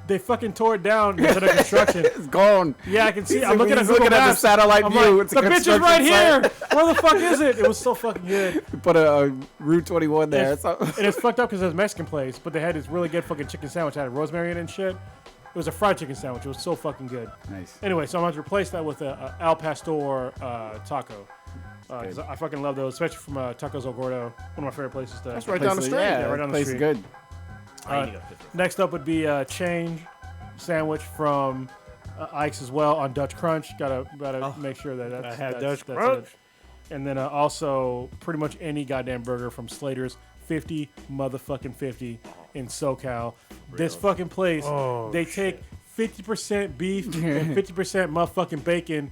they fucking tore it down because of the construction.
It's gone.
Yeah, I can see.
He's
I'm looking at
looking
Google
at the
Maps.
satellite
I'm
view.
like,
It's a
the bitch is
construction
right
site.
here. Where the fuck is it? It was so fucking good.
Put a Route 21 there.
And it's fucked up because it was a Mexican place, but they had this really good fucking chicken sandwich. It had rosemary in it and shit. It was a fried chicken sandwich. It was so fucking good.
Nice.
Anyway, so I'm going to replace that with a Al Pastor taco. Because I fucking love those, especially from Tacos El Gordo, one of my favorite places to.
That's right down the street.
Yeah,
right down the
place
street.
is good.
I need to go to this.
Next up would be a change sandwich from Ike's as well on Dutch Crunch. Gotta make sure that that's
I had
that's,
Dutch
that's
Crunch.
it. And then also pretty much any goddamn burger from Slater's 50 motherfucking 50 in SoCal. This fucking place, they take 50% beef and 50% motherfucking bacon,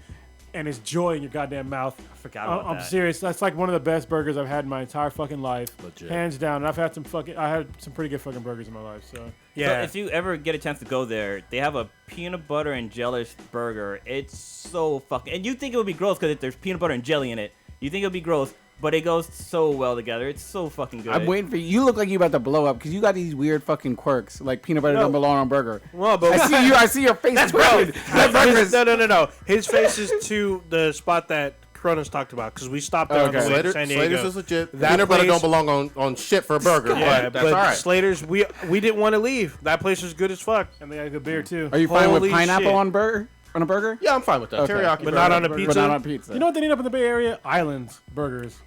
and it's joy in your goddamn mouth.
I forgot about
I'm
that.
serious. That's like one of the best burgers I've had in my entire fucking life,
Legit.
hands down. And I had some pretty good fucking burgers in my life. So
So
Yeah.
if you ever get a chance to go there, they have a peanut butter and jelly burger. It's so fucking, and you think it would be gross because there's peanut butter and jelly in it. You think it would be gross, but it goes so well together. It's so fucking good.
I'm waiting for you. You look like you about to blow up because you got these weird fucking quirks. Like peanut butter don't belong on burger.
Well, but
I see your face. That's
no. No. His face is to the spot that Cronus talked about because we stopped there on the way to
Slater,
San Diego.
Slater's is legit.
That
Peanut butter
place-
don't belong on shit for a burger,
Yeah,
but that's all right.
Slater's, we didn't want to leave. That place was good as fuck.
and they had good beer too.
Are you fine with
Holy
pineapple
shit.
on burger? On a burger?
Yeah, I'm fine with that.
Okay.
Teriyaki
But not
burger.
on a
But
pizza.
not on pizza.
You know what they need up in the Bay Area? Islands burgers.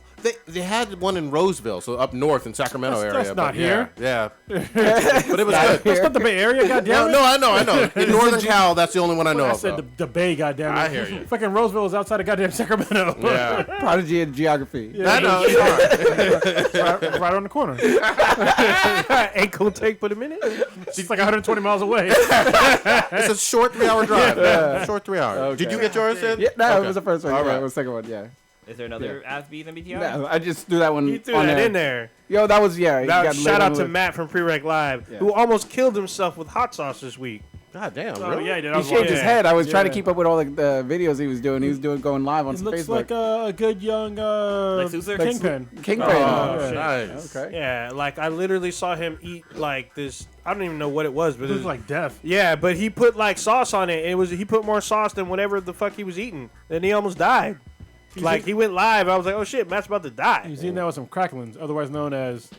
They had one in Roseville, so up north in Sacramento
That's
area.
not
but
here.
Yeah. But it was good.
That's not the Bay Area, goddamn
No,
it.
I know. In Northern Cal, that's the only one I know
I
of.
said
though.
the Bay, goddamn it.
I hear you.
Fucking Roseville is outside of goddamn Sacramento.
Yeah.
Prodigy in geography.
I know. It's all right.
right on the corner.
Ain't gonna take but a minute.
It's like 120 miles away.
It's a short 3-hour drive. Short 3 hours. Did
Okay.
you get yours in?
Yeah, no,
Okay.
it was the first one.
All
Yeah,
right.
it was the second one. Yeah.
Is there another ass beef in BTR?
No, I just threw that one.
He threw
on
that
there.
in there.
Yo, that was you
That,
got
shout
lit
out
on
to
the-
Matt from Prereq Live,
Yeah.
who almost killed himself with hot sauce this week.
God damn,
Oh,
really?
yeah, he did. I
He
was
shaved
like,
his head. I was trying to
Yeah.
keep up with all the videos he was doing. He was going live on
It looks
Facebook.
like a good young
Like Caesar?
Kingpin.
Kingpin.
Oh,
shit.
nice.
Okay.
Yeah, like I literally saw him eat like this. I don't even know what it was, but
It was like death.
yeah, but he put like sauce on it. He put more sauce than whatever the fuck he was eating, and he almost died. Like he went live. I was like, oh shit, Matt's about to die.
He's eating that with some cracklings, otherwise known as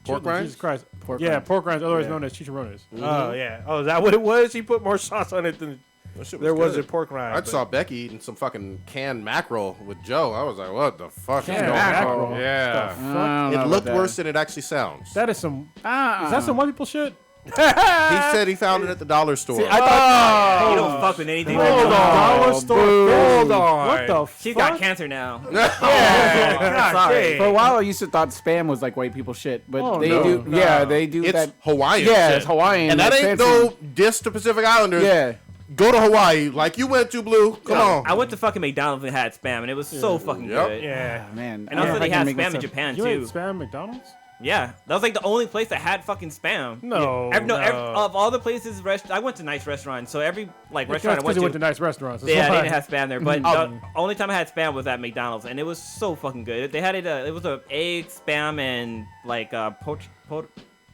Pork rinds?
Jesus Christ.
Pork
yeah,
rinds.
pork rinds, otherwise
Yeah.
known as chicharrones.
Oh yeah. Oh, is that what it was? He put more sauce on it than
That shit
there was
good.
a pork rind.
I
but-
saw Becky eating some fucking canned mackerel with Joe. I was like, what the fuck is
Canned
going
mackerel?
on? Yeah.
I don't know
It
about
looked
that.
worse than it actually sounds.
That is some. Is that some white people shit?
He said he found it at the dollar store.
I thought.
You don't fuck with anything.
Hold on. Dollar store.
Hold on.
What the
She's
fuck?
got cancer now.
Yeah, God
Sorry.
dang.
For a while, I used to thought spam was like white people shit, but
Oh,
they
no.
do.
No.
Yeah, they do
It's
that.
Hawaiian
Yeah,
shit.
it's Hawaiian.
And that
that's
ain't
fancy.
no diss to Pacific Islanders.
Yeah.
Go to Hawaii like you went to, Blue. Come on.
I went to fucking McDonald's and had spam, and it was so fucking
Yep.
good.
Yeah.
Man.
And also
I
they
can
had
make
spam in
myself-
Japan
You ate
too.
spam at McDonald's?
Yeah, that was like the only place that had fucking spam.
No.
Of all the places, I went to nice restaurants, so every like restaurant I
Because
went
you went
to,
to nice restaurants. That's
yeah, they
why.
didn't have spam there. But
Oh.
the only time I had spam was at McDonald's, and it was so fucking good. They had it. It was a egg, spam, and like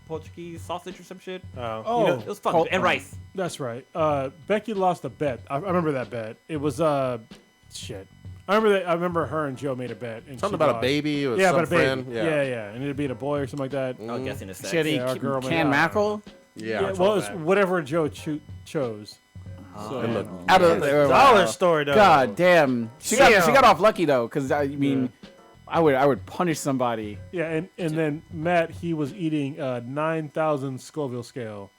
Portuguese sausage or some shit.
Oh.
You know, it was fucking good. And rice.
That's right. Becky lost a bet. I remember that bet. It was shit. I remember her and Joe made a bet. And
Something
she
about a
lost.
baby or
Yeah,
some
about a baby.
friend.
Yeah. And it'd be a boy or something like that.
I'm guessing it's sex.
Shit,
Yeah, our girl made
canned
out.
mackerel.
Yeah.
Yeah, well, it's whatever Joe chose. So,
It looked
Out of the
Dollar store though.
God damn. She got
Damn.
off lucky though, because I mean, I would punish somebody.
yeah, and then Matt, he was eating 9,000 Scoville scale.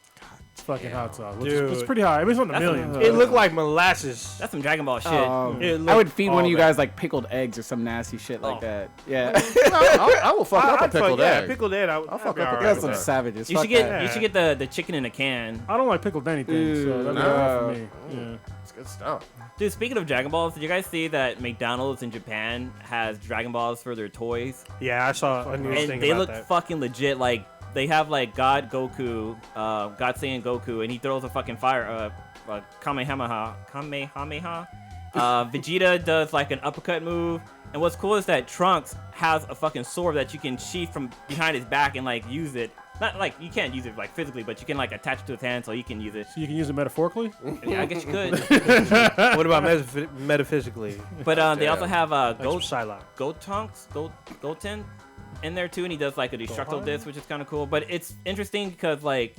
Fucking hot sauce. Which is,
Dude.
it's pretty high. I mean, it's on the millions.
It looked like molasses.
That's some Dragon Ball shit.
It looked
I would feed one of
all
you
that.
guys like pickled eggs or some nasty shit like that. Yeah.
I will fuck up a
I'd fuck-
pickled
yeah,
egg.
pickled egg. I'll
fuck
fuck
up a
up.
That's
pickled
some
egg.
savages.
You
Fuck
should get
that.
you should get the chicken in a can.
I don't like pickled anything, so that'd be
no.
hard for me. Yeah.
It's good stuff.
Dude, speaking of Dragon Balls, did you guys see that McDonald's in Japan has Dragon Balls for their toys?
Yeah, I saw a news
And
thing
they
about
look
that.
fucking legit. Like they have like God Goku, God Saiyan Goku, and he throws a fucking fire, Kamehameha. Vegeta does like an uppercut move. And what's cool is that Trunks has a fucking sword that you can sheath from behind his back and like use it. Not like you can't use it like physically, but you can like attach it to his hand so you can use it.
So you can use it metaphorically?
Yeah, I guess you could.
What about metaphysically?
But they also have
Go Psylocke.
Goten in there too, and he does like a destructible disc, which is kind of cool. But it's interesting because like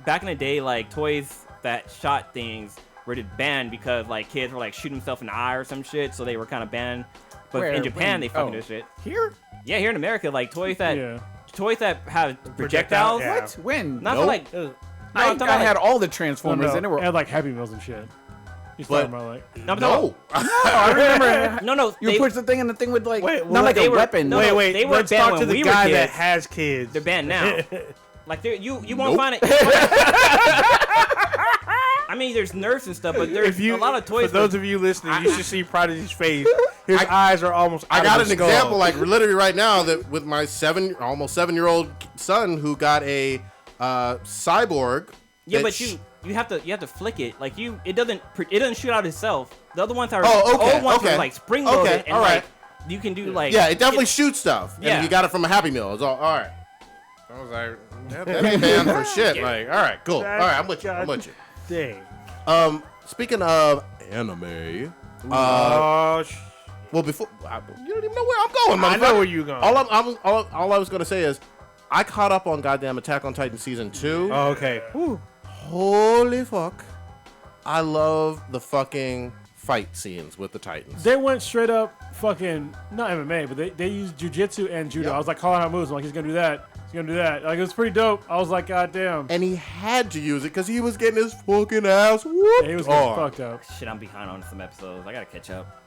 back in the day, like toys that shot things were banned because like kids were like shooting themselves in the eye or some shit, so they were kind of banned. But
Where?
in Japan,
When?
they fucking
Oh.
do shit.
Here?
Yeah, here in America, like toys that
Yeah.
have projectiles.
Yeah.
What? When?
Not
Nope.
for like.
It was-
No, I'm talking
I
about,
had
like,
all the Transformers and it were.
And like Happy Meals and shit. He's
But-
talking about like.
no, I'm talking
I remember.
about- no,
You
they,
push the thing and the thing would like
Wait,
not
well,
like
they
a
were-
weapon.
no,
wait.
they were
Let's
banned
talk
when
to the
we were
guy that
kids.
has kids.
they're banned now. Like you
Nope.
won't find it. I mean, there's Nerfs and stuff, but there's a lot of toys.
For those of you listening, you should see Prodigy's face. His eyes are almost.
I
out
got
of
an
his skull.
example, like literally right now, that with my almost 7-year-old son who got a cyborg.
yeah,
that
but you have to flick it. Like it doesn't shoot out itself. The other ones are
Oh, okay,
old ones
okay.
are like spring loaded
Okay,
and
all right.
like you can do like
Yeah, it definitely shoots stuff.
Yeah.
And you got it from a Happy Meal. It's all right. I was like, that ain't banned for shit. Like, all right, cool. All right, I'm with you. I'm with you.
Dang.
Speaking of anime,
Oh,
well, before you don't even know where I'm going,
I know
motherfucker.
where you going.
All I was gonna say is, I caught up on goddamn Attack on Titan season 2.
Oh, okay. Whew.
Holy fuck! I love the fucking fight scenes with the Titans.
They went straight up fucking, not MMA, but they used jujitsu and judo.
Yep.
I was like calling out moves. I'm like, he's going to do that. He's going to do that. Like, it was pretty dope. I was like, God damn.
And he had to use it because he was getting his fucking ass whooped.
He was getting
on.
fucked up.
shit. I'm behind on some episodes. I gotta catch up.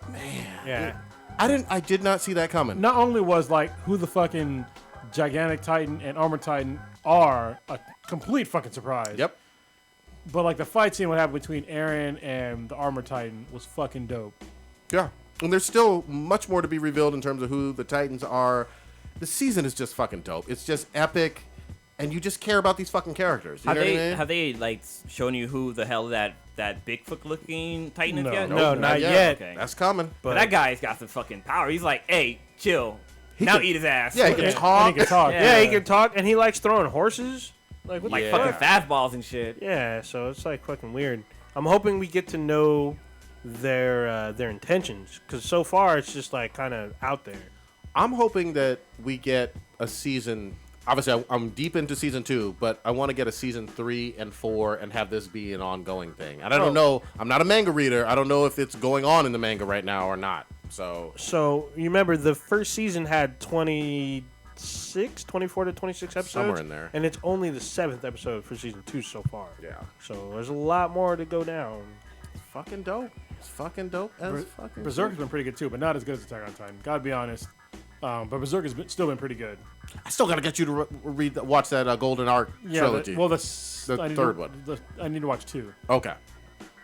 Yeah.
I did not see that coming.
Not only was like who the fucking gigantic Titan and Armor Titan are a complete fucking surprise.
Yep.
But like the fight scene what happened between Eren and the Armor Titan was fucking dope.
Yeah. And there's still much more to be revealed in terms of who the Titans are. The season is just fucking dope. It's just epic, and you just care about these fucking characters. You know what I mean?
Have they like shown you who the hell that Bigfoot looking Titan is
No.
yet?
No, not yet.
Okay.
That's coming.
But that guy's got some fucking power. He's like, hey, chill. Now eat his ass.
Yeah, he can
And
talk.
he can talk.
Yeah.
Yeah, he can talk, and he likes throwing horses. Like what
like
the
fucking
fuck?
fastballs and shit.
Yeah, so it's like fucking weird. I'm hoping we get to know their intentions, because so far it's just like kind of out there.
I'm hoping that we get a season. Obviously, I'm deep into season 2, but I want to get a season 3 and 4 and have this be an ongoing thing. And I don't know. I'm not a manga reader. I don't know if it's going on in the manga right now or not. So
You remember the first season had 24 to 26 episodes?
Somewhere in there.
And it's only the 7th episode for season 2 so far.
yeah,
So there's a lot more to go down.
fucking dope. It's fucking dope. As fucking
Berserk's been pretty good too, but not as good as Attack on Titan. Gotta be honest. But Berserk has still been pretty good.
I still gotta get you to watch that Golden Arc trilogy.
The
third one.
I need to watch 2.
Okay.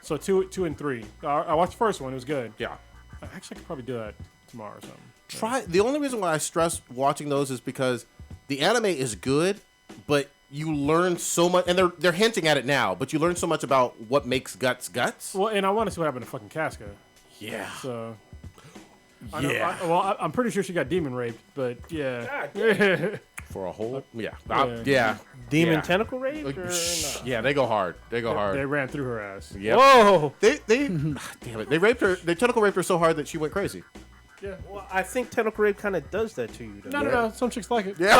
So 2 and 3. I watched the first one. It was good.
Yeah.
Actually, I could probably do that tomorrow or something.
Try. The only reason why I stress watching those is because the anime is good, but you learn so much, and they're hinting at it now. But you learn so much about what makes guts.
Well, and I want to see what happened to fucking Casca.
Yeah.
So.
Yeah.
I'm pretty sure she got demon raped, but yeah.
For a whole. Yeah.
Yeah.
Yeah.
Demon
Yeah.
tentacle rape or not?
Yeah. They go hard. They go hard.
They ran through her ass.
Yep.
Whoa!
They damn it. They raped her. They tentacle raped her so hard that she went crazy.
Yeah.
Well, I think tentacle rape kind of does that to you. Though.
No. Some chicks like it.
Yeah.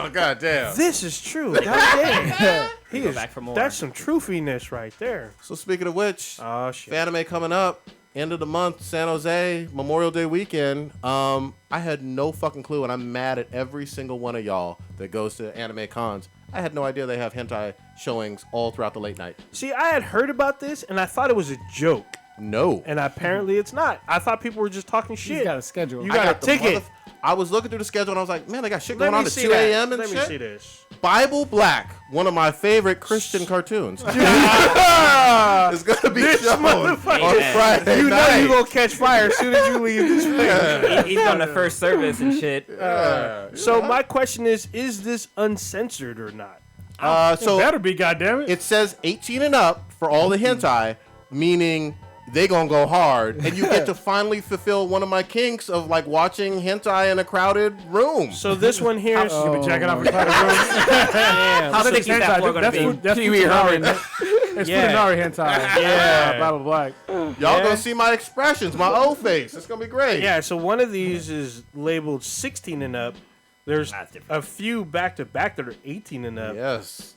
Oh, God damn.
This is true. God damn. He
Go
is
back for more.
That's some truthiness right there.
So speaking of which,
Oh shit.
Anime coming up, end of the month, San Jose, Memorial Day weekend. I had no fucking clue, and I'm mad at every single one of y'all that goes to anime cons. I had no idea they have hentai showings all throughout the late night.
See, I had heard about this and I thought it was a joke,
No.
and apparently it's not. I thought people were just talking
He's
shit.
got a schedule.
You
I
got a
the
ticket.
I was looking through the schedule, and I was like, man, they got shit
Let
going on
me
at
see
2
that.
a.m. and
Let
shit.
me see this.
Bible Black, one of my favorite Christian cartoons. It's going to be shown on
Amen.
Friday
You know
night.
you gonna catch fire as soon as you leave this place.
He's on the first service and shit.
So my question is this uncensored or not?
So
Better be, goddammit.
it says 18 and up for all the hentai, meaning they gonna go hard, and you get to finally fulfill one of my kinks of like watching hentai in a crowded room.
So this one here is
You'll be jacking off in crowded rooms.
How do they think that floor gonna
That's
be?
food. That's
Kiwi Herman.
It's
Yeah.
Futanari hentai.
Yeah.
Bible Black.
Y'all
Yeah.
gonna see my expressions, my old face. It's gonna be great.
yeah. So one of these is labeled 16 and up. There's
That's different.
a few back to back that are 18 and up.
Yes.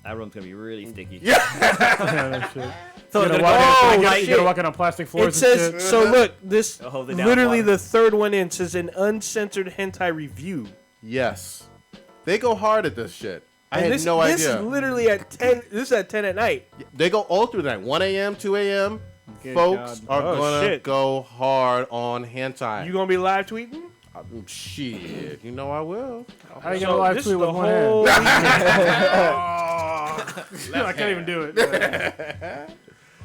That room's gonna be really sticky.
Yeah, that shit.
So
You
it's
gotta
gonna
walk
go,
in-
like,
you gotta walk in on plastic floors.
It
and
says
shit.
so. Look, this
Hold it down,
literally
water.
the third one in says an uncensored hentai review.
Yes. They go hard at this shit. I
And
had
this,
no
this
idea.
is literally at 10. This is at 10 at night.
They go all through the night. 1 a.m., 2 a.m.
Good
Folks
God.
are
Oh,
gonna
shit.
go hard on hentai.
You gonna be live tweeting?
Shit, you know I will.
How you
So
gonna live
this
tweet
is
with
the
one
whole
hand?
weekend.
I can't even do it.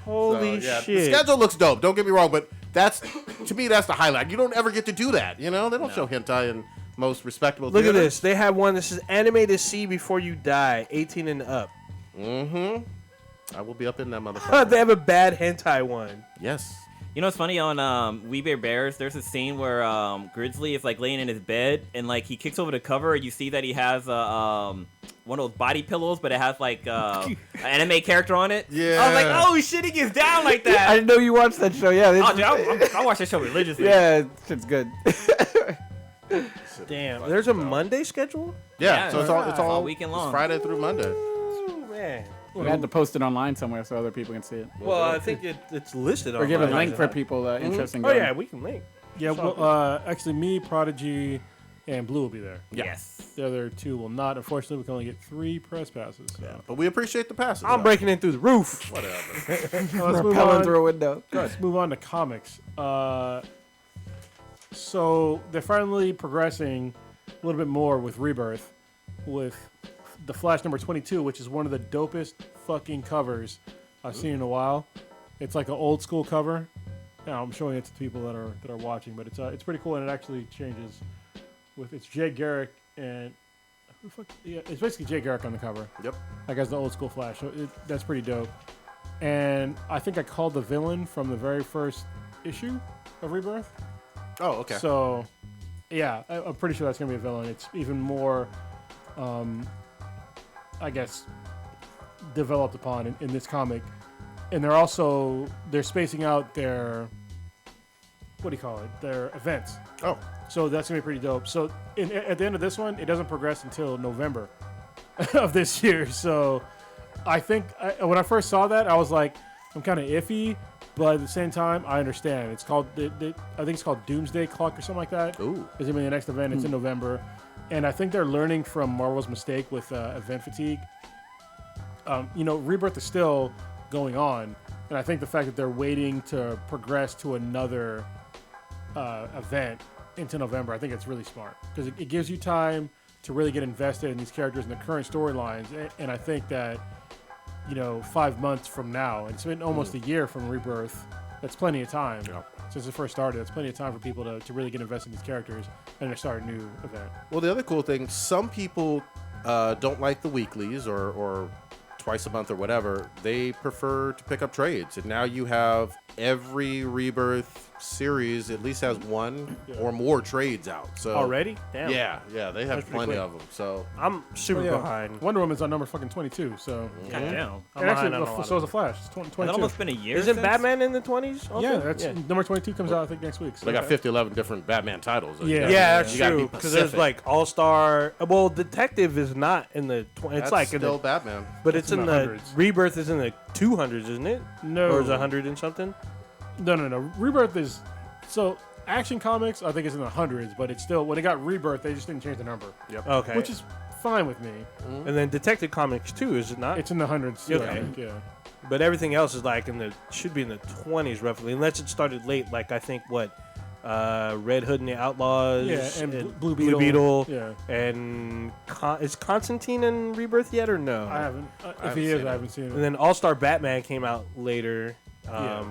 Holy
So, yeah,
shit!
The schedule looks dope. Don't get me wrong, but that's to me that's the highlight. You don't ever get to do that. You know, they don't show hentai in most respectable.
Look at
theaters.
this. They have one that says "Anime to see before you die," 18 and up.
Mm-hmm. I will be up in that motherfucker.
They have a bad hentai one.
Yes.
You know what's funny on We Bear Bears? There's a scene where Grizzly is like laying in his bed and like he kicks over the cover and you see that he has one of those body pillows, but it has like an anime character on it.
Yeah.
I was like, oh shit, he gets down like
I
that.
didn't know you watched that show. Yeah,
Oh, dude, I watch that show religiously.
yeah, shit's good.
Damn. There's a Monday schedule.
Yeah.
Yeah,
So it's all
weekend
it's
long.
Friday through Monday.
Oh man.
We had to post it online somewhere so other people can see it,
Well, I think it's listed.
or give a
online.
link for people interested. in
Oh
going.
yeah, we can link.
Yeah, well, actually, me, Prodigy, and Blue will be there.
Yes.
The other two will not. Unfortunately, we can only get 3 press passes. So.
But we appreciate the passes.
I'm breaking in through the roof.
Whatever.
Let's move
Rappelling
on.
through a window.
Let's move on to comics. So they're finally progressing a little bit more with Rebirth, with the Flash number 22, which is one of the dopest fucking covers I've seen in a while. It's like an old school cover. Now I'm showing it to people that are watching, but it's pretty cool and it actually changes. With it's Jay Garrick and who the fuck? Yeah, it's basically Jay Garrick on the cover.
Yep.
Like as the old school Flash. So that's pretty dope. And I think I called the villain from the very first issue of Rebirth.
Oh, okay.
So, yeah, I'm pretty sure that's going to be a villain. It's even more, I guess, developed upon in this comic. And they're spacing out their, what do you call it? Their events.
Oh.
So that's going to be pretty dope. So at the end of this one, it doesn't progress until November of this year. So I think when I first saw that, I was like, I'm kind of iffy. But at the same time, I understand. It's called, I think it's called Doomsday Clock or something like that.
Ooh.
It's going to be the next event. It's in November. And I think they're learning from Marvel's mistake with event fatigue. Rebirth is still going on. And I think the fact that they're waiting to progress to another event into November, I think it's really smart. Because it gives you time to really get invested in these characters and the current storylines. And I think that 5 months from now, and it's been almost a year from Rebirth, that's plenty of time.
Yeah.
Since it first started, that's plenty of time for people to really get invested in these characters and to start a new event.
Well, the other cool thing, some people don't like the weeklies or twice a month or whatever. They prefer to pick up trades. And now you have every Rebirth series at least has one or more trades out. So
Already? Damn.
Yeah, they have
That's pretty
plenty
quick.
of them. So
I'm super behind.
Wonder Woman's on number fucking 22. So
God damn.
I'm
and actually,
behind on a lot
so is
of
the Flash. It's 22.
Has it almost been a year?
Isn't
since?
Batman in the 20s? Also?
Yeah, that's number 22 comes out I think next week. So
they got 50, 11 different Batman titles.
Yeah.
Yeah, that's
You gotta be
true. Because there's
Pacific.
like All Star. Well, Detective is not in the. It's
That's
like in
still
the,
Batman.
but it's
in
in
the
the
hundreds.
Rebirth is in the 200s, isn't it?
No.
Or is it 100 and something?
No. Rebirth is so Action Comics. I think is in the hundreds, but it's still when it got Rebirth, they just didn't change the number. Yep.
Okay.
Which is fine with me.
And then Detective Comics too, is it not?
It's in the hundreds.
Okay.
I think, yeah.
But everything else is like should be in the 20s roughly, unless it started late. Like I think Red Hood and the Outlaws.
Yeah, and Blue Beetle. Yeah.
And is Constantine in Rebirth yet or no?
I haven't. If
haven't
he
seen
is,
it.
I haven't seen
And
it.
then All Star Batman came out later.
Yeah.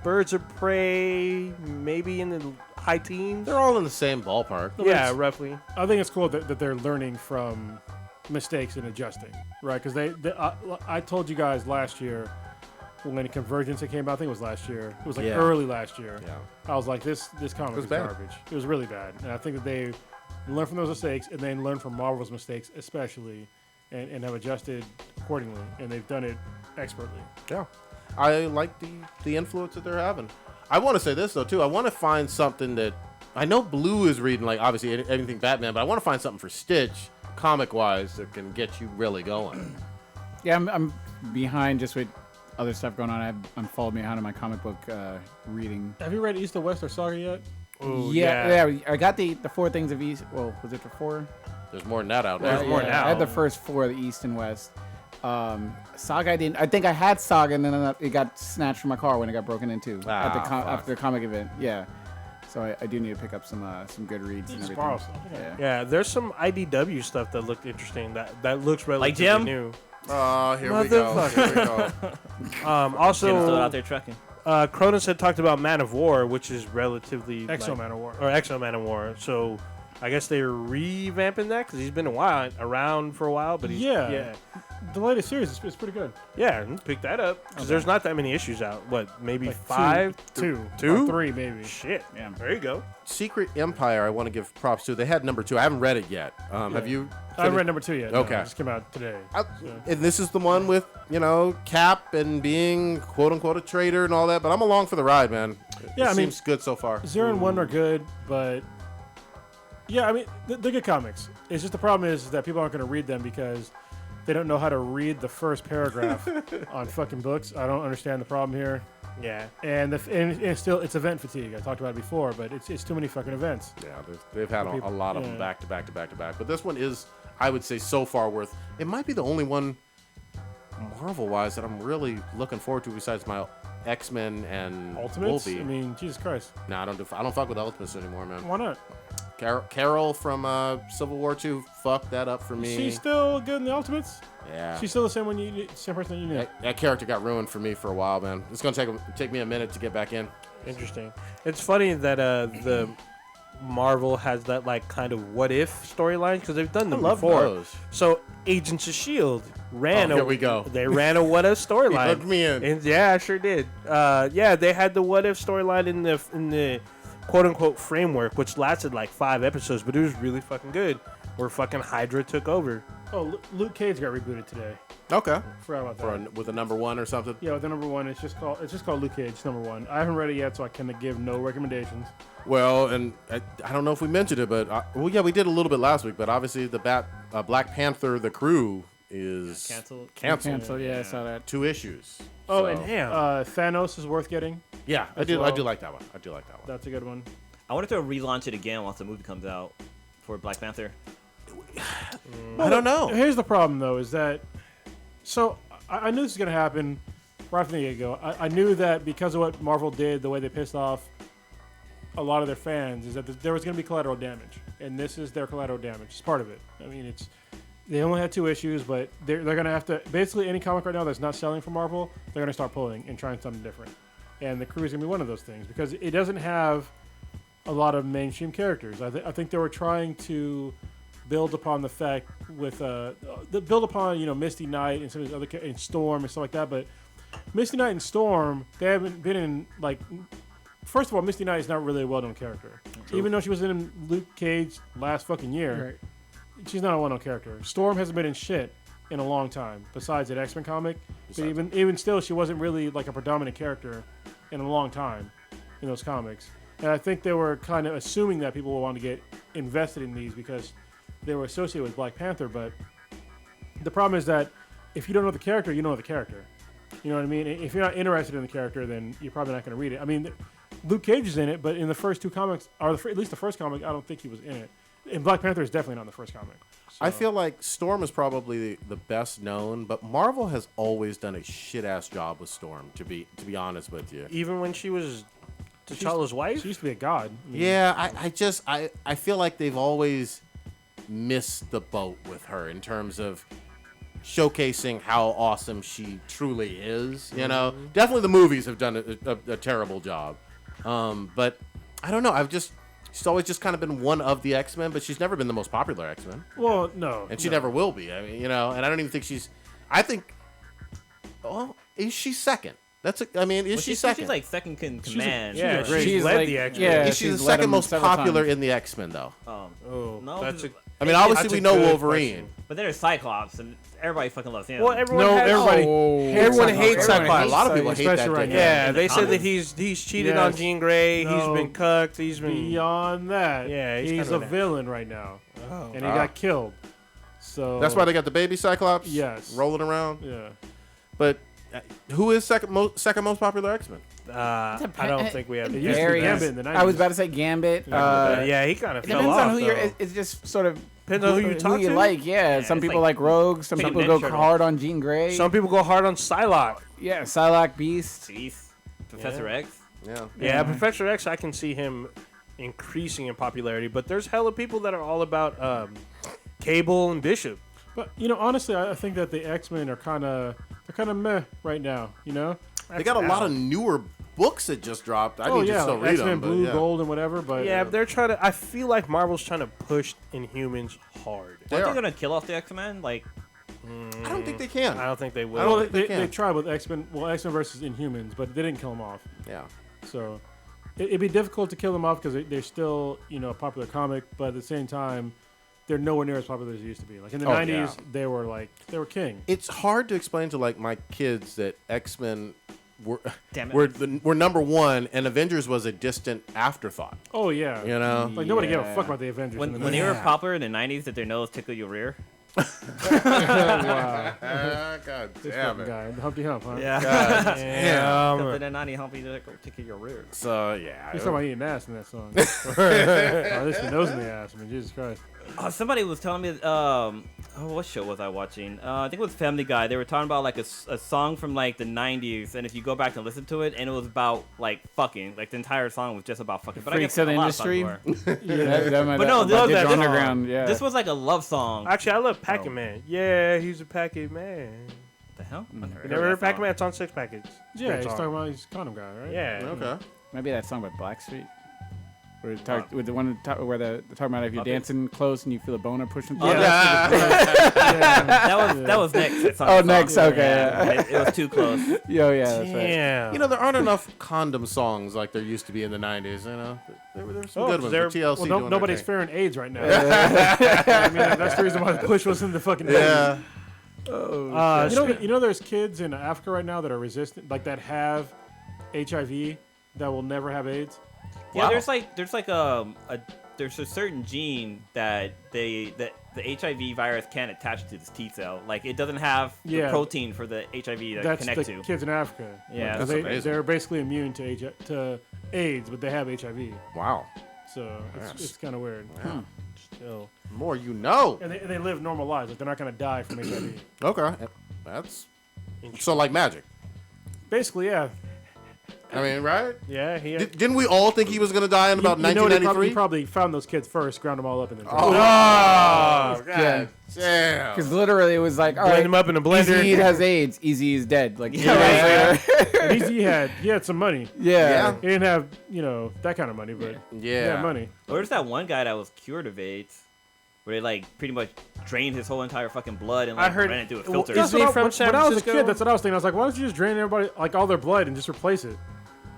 Birds of Prey, maybe in the high teens.
They're all in the same ballpark.
Yeah, roughly.
I think it's cool that they're learning from mistakes and adjusting, right? Because I told you guys last year when Convergence came out. I think it was last year. It was like early last year.
Yeah.
I was like, this comic is
bad.
garbage. It was really bad, and I think that they learn from those mistakes and then learn from Marvel's mistakes, especially, and have adjusted accordingly. And they've done it expertly.
Yeah. I like the influence that they're having. I want to say this, though, too. I want to find something that... I know Blue is reading, like, obviously, anything Batman, but I want to find something for Stitch, comic-wise, that can get you really going.
Yeah, I'm behind just with other stuff going on. I'm falling behind on my comic book reading.
Have you read East or West or Saga yet?
Ooh,
Yeah, I got the 4 things of East. Well, was it the 4?
There's more than that out there.
There's more now.
I had the first 4 of the East and West. Saga, I didn't. I think I had Saga, and then it got snatched from my car when it got broken into after the comic event. Yeah, so I do need to pick up some good reads and everything.
Borrow stuff.
Yeah.
Yeah, there's some IDW stuff that looked interesting. That looks relatively
Jim?
new.
Oh, here we go. Here we go.
Jim's still
Also,
out there trucking.
Cronus had talked about Man of War, which is relatively
Exo Man of War.
or Exo Man of War. So I guess they're revamping that because he's been around for a while. But
Yeah. The latest series is pretty good.
yeah, pick that up because there's not that many issues out. What, maybe
Like
5?
two,
Two?
or 3 maybe.
Shit.
Yeah.
There you go.
Secret Empire, I want to give props to. They had number 2. I haven't read it yet. Have you?
I haven't read number 2 yet.
Okay.
No, it just came out today.
And this is the one with, Cap and being, quote-unquote, a traitor and all that. But I'm along for the ride, man.
Yeah,
it
I mean,
seems good so far.
0 and 1 are good, but yeah, I mean they're good comics. It's just the problem is that people aren't going to read them because they don't know how to read the first paragraph on fucking books. I don't understand the problem here.
Yeah.
And it's still it's event fatigue. I talked about it before, but it's too many fucking events.
Yeah, they've had a lot of them back to back to back to back. But this one is, I would say, so far worth. It might be the only one, Marvel-wise, that I'm really looking forward to besides my X-Men and
Ultimates.
Wolverine.
I mean, Jesus Christ.
Nah, I don't fuck with Ultimates anymore, man.
Why not?
Carol from Civil War 2 fucked that up for me.
She's still good in the Ultimates.
Yeah.
She's still the same same person that you knew.
That character got ruined for me for a while, man. It's gonna take me a minute to get back in.
Interesting. It's funny that the Marvel has that like kind of what if storyline because they've done them before.
those.
So Agents of Shield ran.
Here we go.
They ran a what if storyline.
Hooked me in.
And yeah, I sure did. Yeah, they had the what if storyline in the quote unquote framework, which lasted like 5 episodes, but it was really fucking good. Where fucking Hydra took over.
Oh, Luke Cage got rebooted today.
Okay.
Forgot about that.
With a number 1 or something.
Yeah, with the number 1, it's just called Luke Cage number 1. I haven't read it yet, so I can give no recommendations.
Well, and I don't know if we mentioned it, but we did a little bit last week. But obviously, the Black Panther, the crew is
Canceled.
Cancel. Yeah, I saw that.
2 issues.
Oh,
So-
and
Damn.
Thanos is worth getting.
yeah, I
as
do
well.
like that one. I do like that one.
That's a good one.
I wanted to relaunch it again once the movie comes out for Black Panther.
I don't know.
Here's the problem, though, is that so I knew this was gonna happen right from the get-go. I knew that because of what Marvel did, the way they pissed off a lot of their fans, is that there was gonna be collateral damage, and this is their collateral damage. It's part of it. I mean, they only had 2 issues, but they're gonna have to basically any comic right now that's not selling for Marvel, they're gonna start pulling and trying something different. And the crew is gonna be one of those things because it doesn't have a lot of mainstream characters. I think they were trying to build upon the fact with build upon Misty Knight and some of these other and Storm and stuff like that. But Misty Knight and Storm, they haven't been in like first of all, Misty Knight is not really a well-known character. True. Even though she was in Luke Cage last fucking year, she's not a well-known character. Storm hasn't been in shit in a long time, besides that X-Men comic. But even still, she wasn't really like a predominant character in a long time in those comics. And I think they were kind of assuming that people would want to get invested in these because they were associated with Black Panther. But the problem is that if you don't know the character, you don't know the character. You know what I mean? If you're not interested in the character, then you're probably not going to read it. I mean, Luke Cage is in it, but in the first two comics, or at least the first comic, I don't think he was in it. And Black Panther is definitely not in the first comic. So.
I feel like Storm is probably the best known, but Marvel has always done a shit-ass job with Storm, to be honest with you.
Even when she was T'Challa's wife?
She used to be a god. I mean,
yeah, I feel like they've always missed the boat with her in terms of showcasing how awesome she truly is. You know, definitely the movies have done a terrible job. But I don't know. She's always just kind of been one of the X-Men, but she's never been the most popular X-Men.
Well, no.
And she never will be. I mean, you know, and I don't even think is she second? Is she second?
She's like second in command.
She's led the X-Men.
Yeah, is she the second most popular in the X-Men, though?
No.
Obviously we know Wolverine.
Question.
But there's Cyclops, and everybody fucking loves him.
Well, everyone hates Cyclops.
A lot of people hate that.
Right now.
Yeah, they said that he's cheated on Jean Grey.
No.
He's been cucked. He's been
beyond that.
Yeah,
he's a villain right now, and he got killed. So
that's why they got the baby Cyclops.
Yes,
rolling around.
Yeah,
but who is second most popular X-Men?
I don't think we have.
It used to be Gambit in the 90s.
I was about to say Gambit.
Yeah, he kind of fell
depends
off.
on who it's just sort of
depends on who you
like. Yeah, some people like Rogue. Some people go hard on Jean Grey.
Some people go hard on Psylocke.
Yeah, Psylocke, Beast,
Professor X.
Yeah, Professor X. I can see him increasing in popularity, but there's hella people that are all about Cable and Bishop.
But honestly, I think that the X-Men are kind of meh right now. You know,
they got a lot of newer books that just dropped. I need to still read
X-Men
them.
Blue, Gold, and whatever. But
they're trying to. I feel like Marvel's trying to push Inhumans hard.
Are they gonna kill off the X-Men? Like,
I don't think they can.
I don't think they will.
Well, they tried with X-Men. Well, X-Men versus Inhumans, but they didn't kill them off.
Yeah.
So it'd be difficult to kill them off because they're still a popular comic, but at the same time, they're nowhere near as popular as they used to be. Like in the 90s, they were king.
It's hard to explain to like my kids that X-Men were number one, and Avengers was a distant afterthought.
Oh yeah, like nobody gave a fuck about the Avengers.
When they were popular in the 90s, did their nose tickle your rear?
Wow.
God damn it.
Guy, Humpty Hump, huh?
Yeah.
God damn.
Something that 90 Humpty tickle your rear.
So yeah.
He's talking about eating ass in that song. At least the nose in the ass. I mean, Jesus Christ.
Somebody was telling me, what show was I watching? I think it was Family Guy. They were talking about like a song from like the 90s, and if you go back and listen to it, and it was about like fucking, like the entire song was just about fucking. But
Freaks
I
of the
guess
Industry.
But no,
Underground. Yeah.
This was like a love song.
Actually, I love Pac-Man. Yeah, he's a Pac-Man.
The hell?
You never heard Pac-Man? It's on 6 packets.
Yeah, he's talking about he's condom guy, right?
Yeah.
Okay.
Maybe that song by Blackstreet. With the one where they're talking about if you're dancing close and you feel a boner pushing through.
That was next.
Next. Okay.
It was too close.
Yeah, that's right.
Damn.
There aren't enough condom songs like there used to be in the 90s. There were some good ones. TLC doing
nobody's
their thing.
fearing AIDS right now. I mean, that's the reason why the push was in the fucking 90s.
Yeah.
There's kids in Africa right now that are resistant, like that have HIV that will never have AIDS.
Yeah, there's a certain gene that the HIV virus can't attach to this T cell. Like it doesn't have the protein for the HIV to connect to.
That's the kids in Africa.
Yeah,
they're basically immune to AIDS, but they have HIV.
Wow.
So it's kind of weird.
Yeah. Still, more you know.
And they live normal lives. Like they're not gonna die from HIV.
Okay, that's so like magic.
Basically, yeah.
I mean, right?
Yeah.
Didn't we all think he was going to die in about 1993?
He probably found those kids first, ground them all up, and then.
God
Yeah.
Damn.
Because literally it was like, all right,
blend them up in a blender.
Easy has AIDS. Easy is dead. Like,
And Easy had some money.
Yeah.
He didn't have that kind of money, but he had money.
Or there's that one guy that was cured of AIDS, where they like pretty much drained his whole entire fucking blood and like ran it through a filter.
When I was a kid, that's what I was thinking. I was like, why don't you just drain everybody, like all their blood, and just replace it?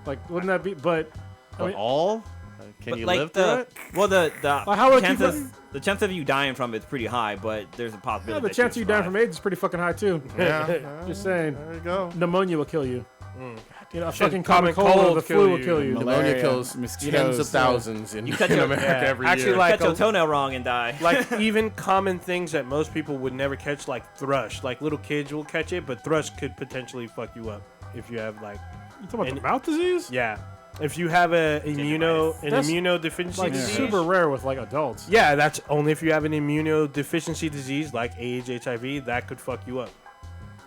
Like, wouldn't that be? But
But all? Can you live through it?
Well, the
how would
the chance of you dying from it's pretty high, but there's a possibility.
Yeah, the
that
chance of you dying
survive.
from AIDS is pretty fucking high too.
Yeah.
Just saying.
There you go.
Pneumonia will kill you. You know, a
Shit,
fucking common cold or the flu will kill you.
Pneumonia
Malaria,
kills
mosquitoes,
tens of thousands in,
cut
in
your-
America
yeah.
every
Actually,
year.
like
Cut your toenail wrong and die.
like even common things that most people would never catch, like thrush. Like little kids will catch it, but thrush could potentially fuck you up if you have like,
You talking about the mouth disease?
yeah, if you have an
That's
immunodeficiency
Like
disease.
super rare with like adults.
Yeah, that's only if you have an immunodeficiency disease like AIDS, HIV, that could fuck you up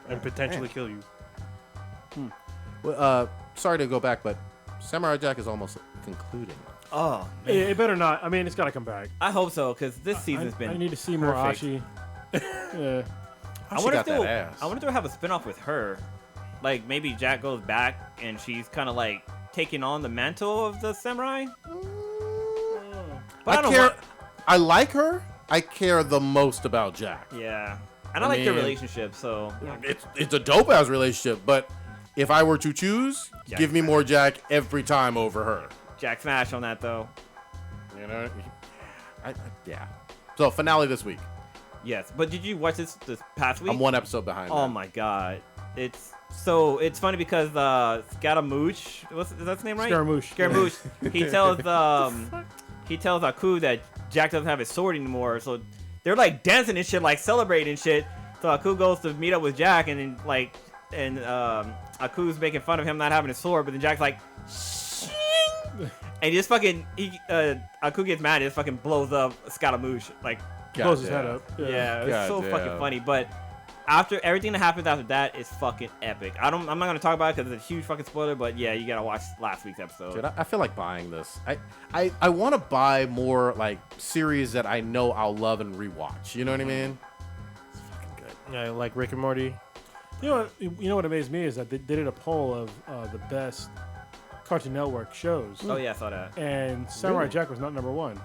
and potentially kill you.
Well, sorry to go back, but Samurai Jack is almost concluding.
Oh,
It better not. I mean, it's got to come back.
I hope so because this season's been.
I need to see more
perfect.
Ashi. Yeah.
I
She
wonder
got
if they'll.
that ass.
I wonder if they'll have a spinoff with her. Like maybe Jack goes back and she's kind of like taking on the mantle of the samurai. But I don't
care.
want-
I like her. I care the most about Jack.
Yeah, and I like their
mean-
relationship. So
It's a dope ass relationship, but if I were to choose,
Jack
give me more Jack every time over her.
Jack smash on that though.
You know, yeah. So finale this week.
Yes, but did you watch this past week?
I'm one episode behind.
Oh
that.
my god, it's funny because Scaramouche, is that his name right?
Scaramouche.
Scaramouche. He tells Aku that Jack doesn't have his sword anymore, so they're like dancing and shit, like celebrating and shit. So Aku goes to meet up with Jack, and then Aku's making fun of him not having his sword, but then Jack's like, "Shing!" and he just fucking Aku gets mad and just fucking blows up Scaramouche, like.
Blows his head
Goddamn.
up.
Yeah, it's so
Goddamn.
fucking funny. But after everything that happens after that is fucking epic. I'm not gonna talk about it because it's a huge fucking spoiler. But yeah, you gotta watch last week's episode.
Dude, I feel like buying this. I want to buy more like series that I know I'll love and rewatch. You know what I mean? It's fucking good.
Yeah, like Rick and Morty.
You know what amazed me is that they did a poll of the best Cartoon Network shows.
Oh yeah, I saw that.
And Samurai Jack was not number one.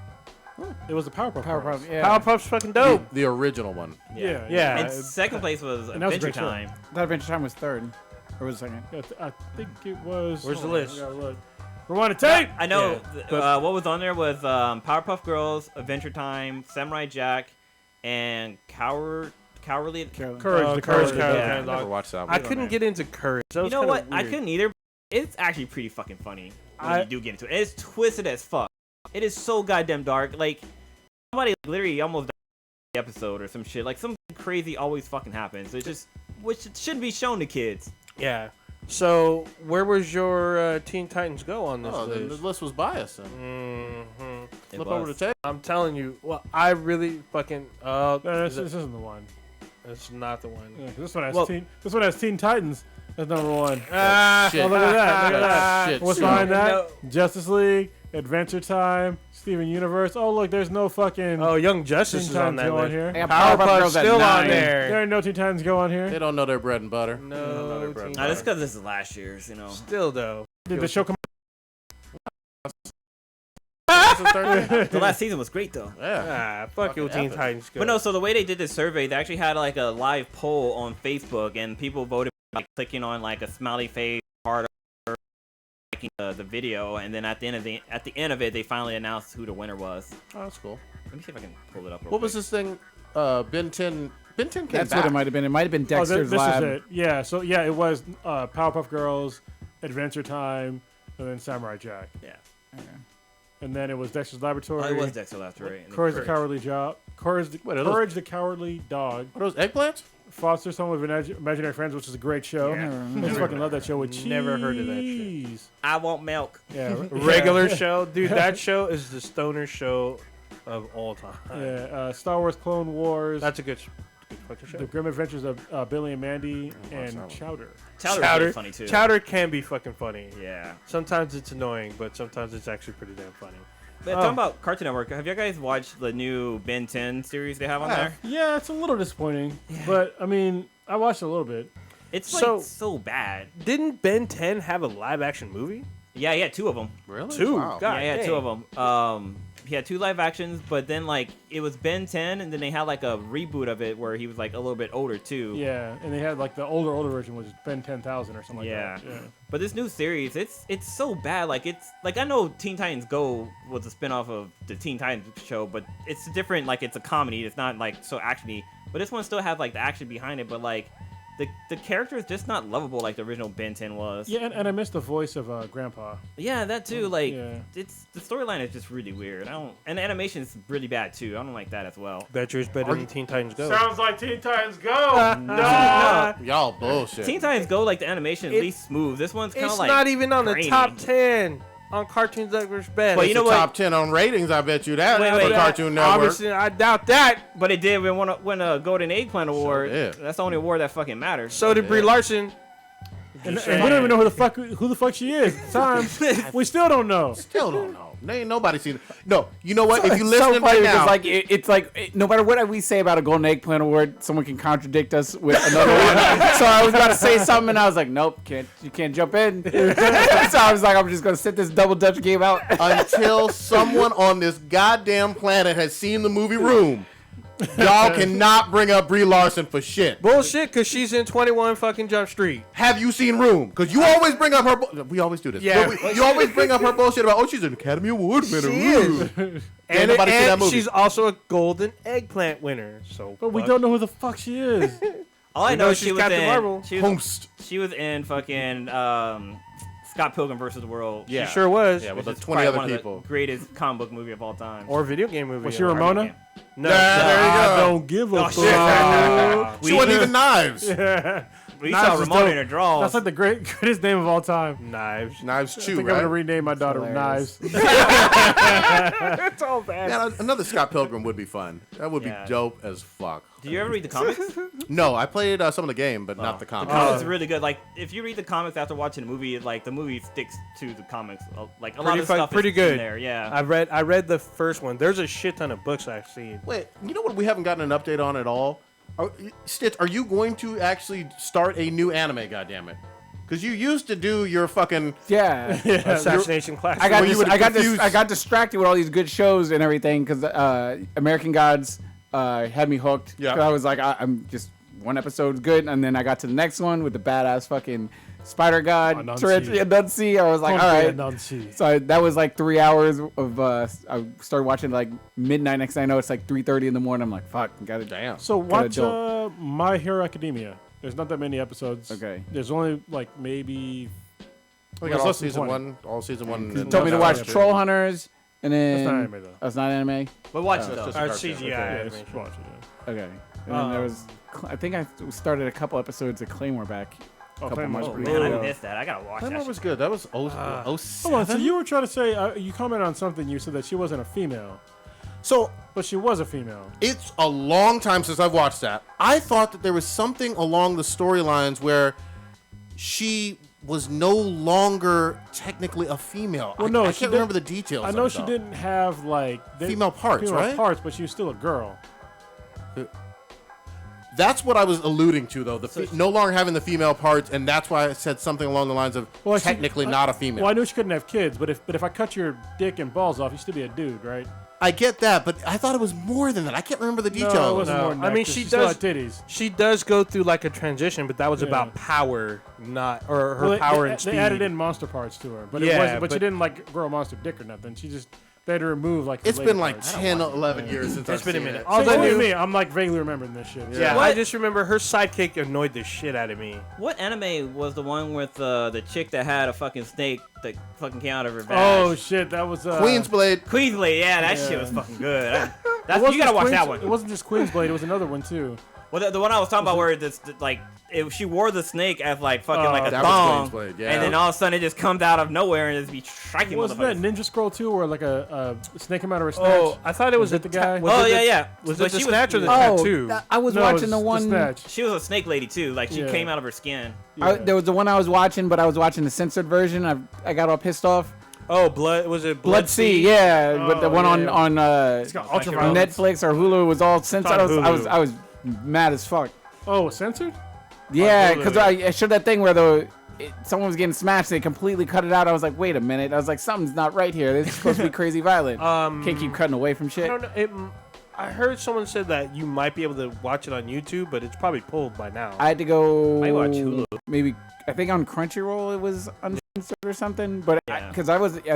It was the Powerpuff Girls.
Yeah.
Powerpuff's fucking dope.
The original one.
Yeah.
Yeah.
And second place was
And that was a
Adventure
great show.
Time.
That Adventure Time was third. Or was it second?
Yeah, I think it was.
Where's the
hold on,
list?
I gotta look. Rewind the tape.
I know.
Yeah.
What was on there was Powerpuff Girls, Adventure Time, Samurai Jack, and Cowardly.
Courage, the
Courage,
Cowardly
Courage,
Dog.
yeah.
I never watched that one.
I couldn't get into Courage. That
You
was
know
kinda
what? I
weird.
couldn't either. It's actually pretty fucking funny when you do get into it. It's twisted as fuck. It is so goddamn dark. Like somebody literally almost died in the episode or some shit. Like something crazy always fucking happens. It's just which shouldn't be shown to kids.
Yeah. So where was your Teen Titans Go on this
Oh, the
list?
list was biased. Then.
Mm-hmm.
It
Flip
was.
over the tape.
I'm telling you. Well, I really fucking.
No, this isn't the one.
It's not the one.
Yeah, 'cause this one has
Well-
This one has Teen Titans as number one.
Shit.
Oh, look at that! Look at that!
Shit.
What's
Shit.
behind that?
No.
Justice League, Adventure Time, Steven Universe. Oh, look, there's no fucking
Oh, Young Justice
Teen
is on
Titans
that
go on
list.
here.
I got
Powerpuff's
Girls at
still on
9.
there.
There ain't no Teen Titans go on
They
here.
don't know their bread and butter.
No, Teen
Nah, that's
Titans.
because this is last year's. You know.
Still though.
Did the show come?
The last season was great though.
Yeah.
Fuck you, Teen
epic.
Titans Go.
But no, so the way they did this survey, they actually had like a live poll on Facebook, and people voted by clicking on like a smiley face part or liking the video, and then at the end of it, they finally announced who the winner was.
Oh, that's cool.
Let me see if I can pull it up. Real
What was
quick.
this thing? Ben 10. Ben 10 came
That's
back.
what it might have been. It might have been
Oh,
Dexter's
this
Lab.
is it. Yeah. So yeah, it was Powerpuff Girls, Adventure Time, and then Samurai Jack,
Yeah.
and then it was Dexter's Laboratory.
Oh, it was Dexter Laboratory.
Courage the Cowardly Dog. Courage
Wait, are those-
Courage the Cowardly Dog.
What are those eggplants?
Foster's Home with Imaginary Friends, which is a great show. I just fucking love that show with cheese.
Never heard of that shit.
Cheese.
I want milk.
Yeah.
Regular show, dude. That show is the stoner show of all time.
Yeah. Star Wars Clone Wars.
That's a good fucking show.
The Grim Adventures of Billy and Mandy and
that one.
Chowder.
Chowder was really funny too.
Chowder can be fucking funny.
Yeah.
Sometimes it's annoying, but sometimes it's actually pretty damn funny.
But talking about Cartoon Network, have you guys watched the new Ben 10 series they have on there?
Yeah, it's a little disappointing, but I mean, I watched a little bit.
It's
So-
like so bad.
Didn't Ben 10 have a live action movie?
Yeah, two of them.
Really?
Two.
Wow.
God
yeah,
dang.
two of them. he had 2 live actions, but then like it was Ben 10, and then they had like a reboot of it where he was like a little bit older too.
Yeah, and they had like the older version was Ben 10,000 or something like that. Yeah.
But this new series, it's so bad. Like it's like I know Teen Titans Go was a spinoff of the Teen Titans show, but it's different. Like it's a comedy. It's not like so actiony. But this one still has like the action behind it. But like the character is just not lovable like the original Ben 10 was.
Yeah, and I missed the voice of Grandpa.
Yeah, that too. Like
it's
the storyline is just really weird. And the animation is really bad too. I don't like that as well.
Bet you it's better than Teen Titans Go.
Sounds like Teen Titans Go. No.
Y'all bullshit.
Teen Titans Go, like the animation is at least smooth. This one's kind of like
it's not even on
grainy.
the top 10 on Cartoon Network's best.
But you know what?
Top 10 on ratings, I bet you that.
Wait,
for Cartoon Network.
Obviously, I doubt that.
But it did win a Golden Eggplant Award.
did.
That's the only award that fucking matters.
So did Brie Larson.
And we don't even know who the fuck she is. At the time, we still don't know.
Still don't know. Ain't nobody seen it. No, you know what?
So
If you
it's so
listen
funny
right now,
because it's like no matter what we say about a Golden Eggplant Award, someone can contradict us with another one. So I was about to say something, and I was like, nope, you can't jump in. So I was like, I'm just gonna sit this double Dutch game out
until someone on this goddamn planet has seen the movie Room, y'all cannot bring up Brie Larson for shit.
Bullshit, because she's in 21 fucking Jump Street.
Have you seen Room? Because you always bring up her. We always do this.
Yeah.
You always bring up her bullshit about, she's an Academy Award winner.
She is.
And nobody seen that movie.
She's also a Golden Eggplant winner. So,
But we don't know who the fuck she is.
All I know is
she's
she was
Captain
in
Marvel.
She was in fucking Scott Pilgrim versus the World.
She sure was.
Yeah, with
Which
the
is
20
probably
other
one of
people.
the greatest comic book movie of all time.
Or video game movie.
Was she Ramona?
No.
There you
I
go.
don't give a
shit.
fuck.
She wasn't even Knives.
We
Knives
saw
is
Ramona
dope.
in her draws.
That's like the greatest name of all time.
Knives.
Knives
I
Chew,
think I'm gonna
right?
rename my daughter
Hilarious.
Knives.
That's all bad.
Yeah, another Scott Pilgrim would be fun. That would be
Yeah.
dope as fuck.
Do you ever read the comics?
No, I played some of the game, but not the
The
comic.
comics are really good. Like if you read the comics after watching the movie, like the movie sticks to the comics. Like a lot of stuff
pretty
is
good.
in there. Yeah.
I read the first one. There's a shit ton of books I've seen.
Wait, you know what we haven't gotten an update on at all? Stitch, are you going to actually start a new anime, goddammit? Because you used to do your fucking...
Yeah.
Assassination Class.
I got
Well, you would confuse-
I got distracted with all these good shows and everything because American Gods had me hooked.
Yeah.
'Cause I was like, I'm just one episode's good, and then I got to the next one with the badass fucking Spider God, Nuncy. I was like, all right. So that was like 3 hours of. I started watching like midnight. Next thing I know, it's like 3:30 in the morning. I'm like, fuck, got it.
Damn.
So
Gotta
watch
adult.
My Hero Academia. There's not that many episodes.
Okay.
There's only like maybe.
We
It's
got all
less than
season
20.
one. All season one.
You
and
told me to
that's
watch
all.
Troll Hunters, and then
That's not anime though.
That's not anime.
But watch it
That's
though.
just-
Our
cartoon.
CGI
Yeah,
animation.
just watch it. Yeah.
Okay. And then there was. I think I started a couple episodes of Claymore back.
Oh,
Couple months
Oh
Claymore.
ago.
man, I
Yeah.
missed that. I gotta watch
That
that.
one was
shit.
good. That was 07.
Hold on. So you were trying to say you commented on something. You said that she wasn't a female,
So
but she was a female.
it's a long time since I've watched that. I thought that there was something along the storylines where she was no longer technically a female.
Well, no,
I
she
can't
did-
remember the details.
I know
of it,
she
though.
didn't have like
Female parts, right?
Parts, but she was still a girl.
That's what I was alluding to, though. No longer having the female parts, and that's why I said something along the lines of
Well, she-
technically not a female.
Well, I knew she couldn't have kids, but if I cut your dick and balls off, you still be a dude, right?
I get that, but I thought it was more than that. I can't remember the details.
No, it wasn't
No,
more than
I
that,
mean,
'cause
she
still
does-
had titties.
She does go through like a transition, but that was
Yeah.
about power, not or her
Well,
power
they,
and speed.
They added in monster parts to her, but it
Yeah,
wasn't. But she
but-
didn't like grow a monster dick or nothing. She just they had to remove like. her
It's
later
been like
parts.
10, 11 years since
It's
I've
been a
seen
minute.
it.
All
Same
I
with
knew-
me. I'm like vaguely remembering this shit.
Yeah.
I just remember her sidekick annoyed the shit out of me.
What anime was the one with the chick that had a fucking snake that fucking came out of her vag?
Oh shit, that was
Queen's Blade.
Queensblade, yeah, that
Yeah.
shit was fucking good.
It
That's,
wasn't
you gotta
just
watch that
Queen's-
one.
It wasn't just Queen's Blade. It was another one too.
Well, the one I was talking about where this like she wore the snake as like fucking like a
That was
thong,
Queen's Blade, yeah.
and then all of a sudden it just comes out of nowhere and just be striking
Wasn't that
motherfuckers.
Ninja Scroll 2 where like a snake came out of her snatch?
Oh, I thought it was
Was it the guy?
was
Oh
it
yeah,
the-
yeah.
Was
But
it the
she
snatch or the
Oh,
tattoo?
I was
No, it was
watching the one.
snatch.
She was a snake lady too. Like she
Yeah.
came out of her skin.
There was the one I was watching, but I was watching the censored version. I got all pissed off.
Oh, blood. Was it
Blood Sea, yeah, but the
Oh,
one
yeah.
on
It's got
Like
ultra
your
on
violence.
Netflix or Hulu was all censored.
on Hulu.
I was mad as fuck.
Oh, censored?
Yeah,
Hulu,
because
yeah.
I showed that thing where the someone was getting smashed. They completely cut it out. I was like, wait a minute. I was like, something's not right here. This is supposed to be crazy violent. Can't keep cutting away from shit.
I don't know. I heard someone said that you might be able to watch it on YouTube, but it's probably pulled by now.
I had to go.
I watch Hulu.
Maybe I think on Crunchyroll it was uncensored or something. But because I wasn't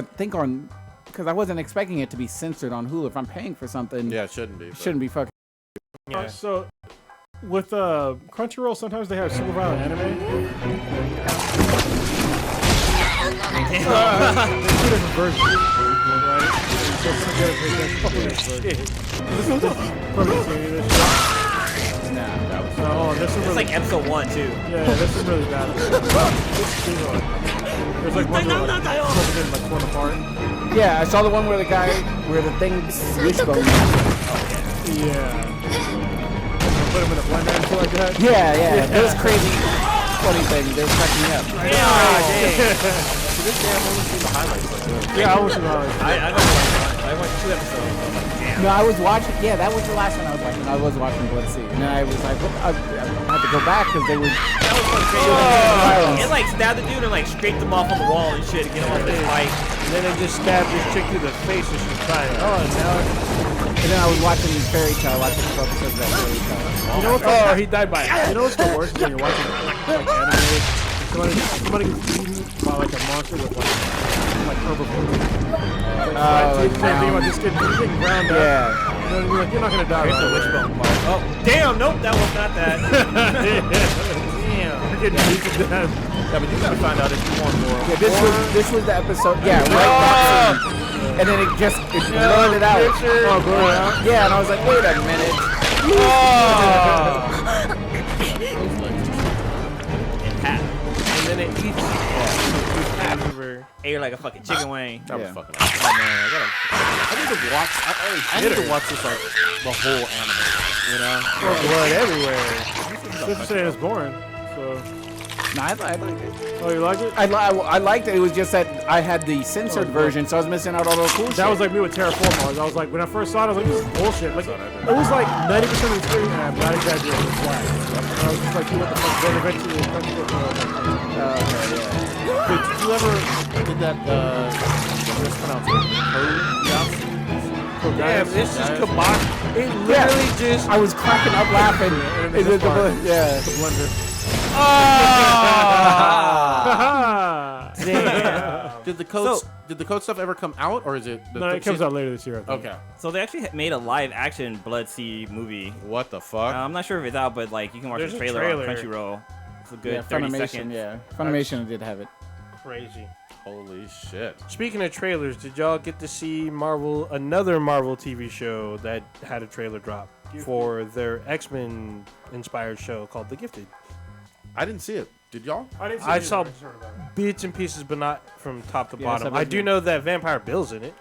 expecting it to be censored on Hulu. If I'm paying for something,
Yeah, it shouldn't be.
it shouldn't be fucking.
Yeah.
So, with Crunchyroll, sometimes they have super violent anime. There's two different versions, right? So some get it,
Holy shit.
This is probably seen this shit. No, this is
It's
really,
like episode 1 too.
yeah, this is really bad. There's like one where like getting like torn apart.
Yeah, I saw the one where the thing's wishbone.
Yeah. Put them in a blender and shit like that.
Yeah. It was crazy. Funny thing. They were cracking me up.
Yeah, I was about
I watched 2 episodes.
No, I was watching. Yeah, that was the last one I was watching. I was watching Blood Sea, and then I was like, I had to go back because they were.
That was fun crazy. It like stabbed the dude and like scraped him off on the wall and shit to get him off this fight.
And then it just stabbed this chick through the face and she's crying.
And then I was watching Fairy Tale. Watching the episodes of that Fairy Tale.
You know what's
He died by
You know what's the worst when you're watching like anime? Somebody gets eaten by like a monster with like herbivore. Same thing about this kid. He's getting ground up.
Yeah.
You know, you're not gonna die.
Here's the wishbone part. Oh, damn! Nope, that was not that.
You're getting beat to death.
Yeah, but you gotta find out if you want more.
Yeah, this was the episode. Yeah, right back in. And then it blurred it out.
Oh, blur it out.
Yeah, and I was like, wait a minute.
And then it eats half of her.
Ate her like a fucking chicken wing.
That was
Yeah.
fucking awesome. Oh, man, I need to watch. I need to watch this like the whole anime. You know?
Blood everywhere.
Just saying it's boring. So,
No, I liked it.
oh, you like it?
I liked it. It was just that I had the censored version, so I was missing out on all the cool shit.
That was like me with Terraformers. I was like, when I first saw it, I was like, this is bullshit. Like, it was like 90% of the screen, and I'm not exaggerating. It's black. And I was just like, what the fuck? Then eventually, it comes to
Did you ever did that? Mispronounce it.
Damn, this is kibosh. It literally just.
I was cracking up laughing.
Is it the
blender?
Damn.
Did the code stuff ever come out, or is it?
No, it comes out later this year, I think.
Okay.
So they actually made a live action Blood Sea movie.
What the fuck?
I'm not sure if it's out, but like you can watch
There's
the
a
trailer on
trailer.
Crunchyroll. It's a good
Yeah,
30
Funimation.
seconds.
Yeah, Funimation did have it.
Crazy.
Holy shit.
Speaking of trailers, did y'all get to see another Marvel TV show that had a trailer drop for their X-Men inspired show called The Gifted?
I didn't see it. Did y'all?
I didn't see
I
it
saw
either. I just heard about it.
bits and pieces, but not from top to
Yeah,
bottom.
some
I
of
do
it.
know that Vampire Bill's in it.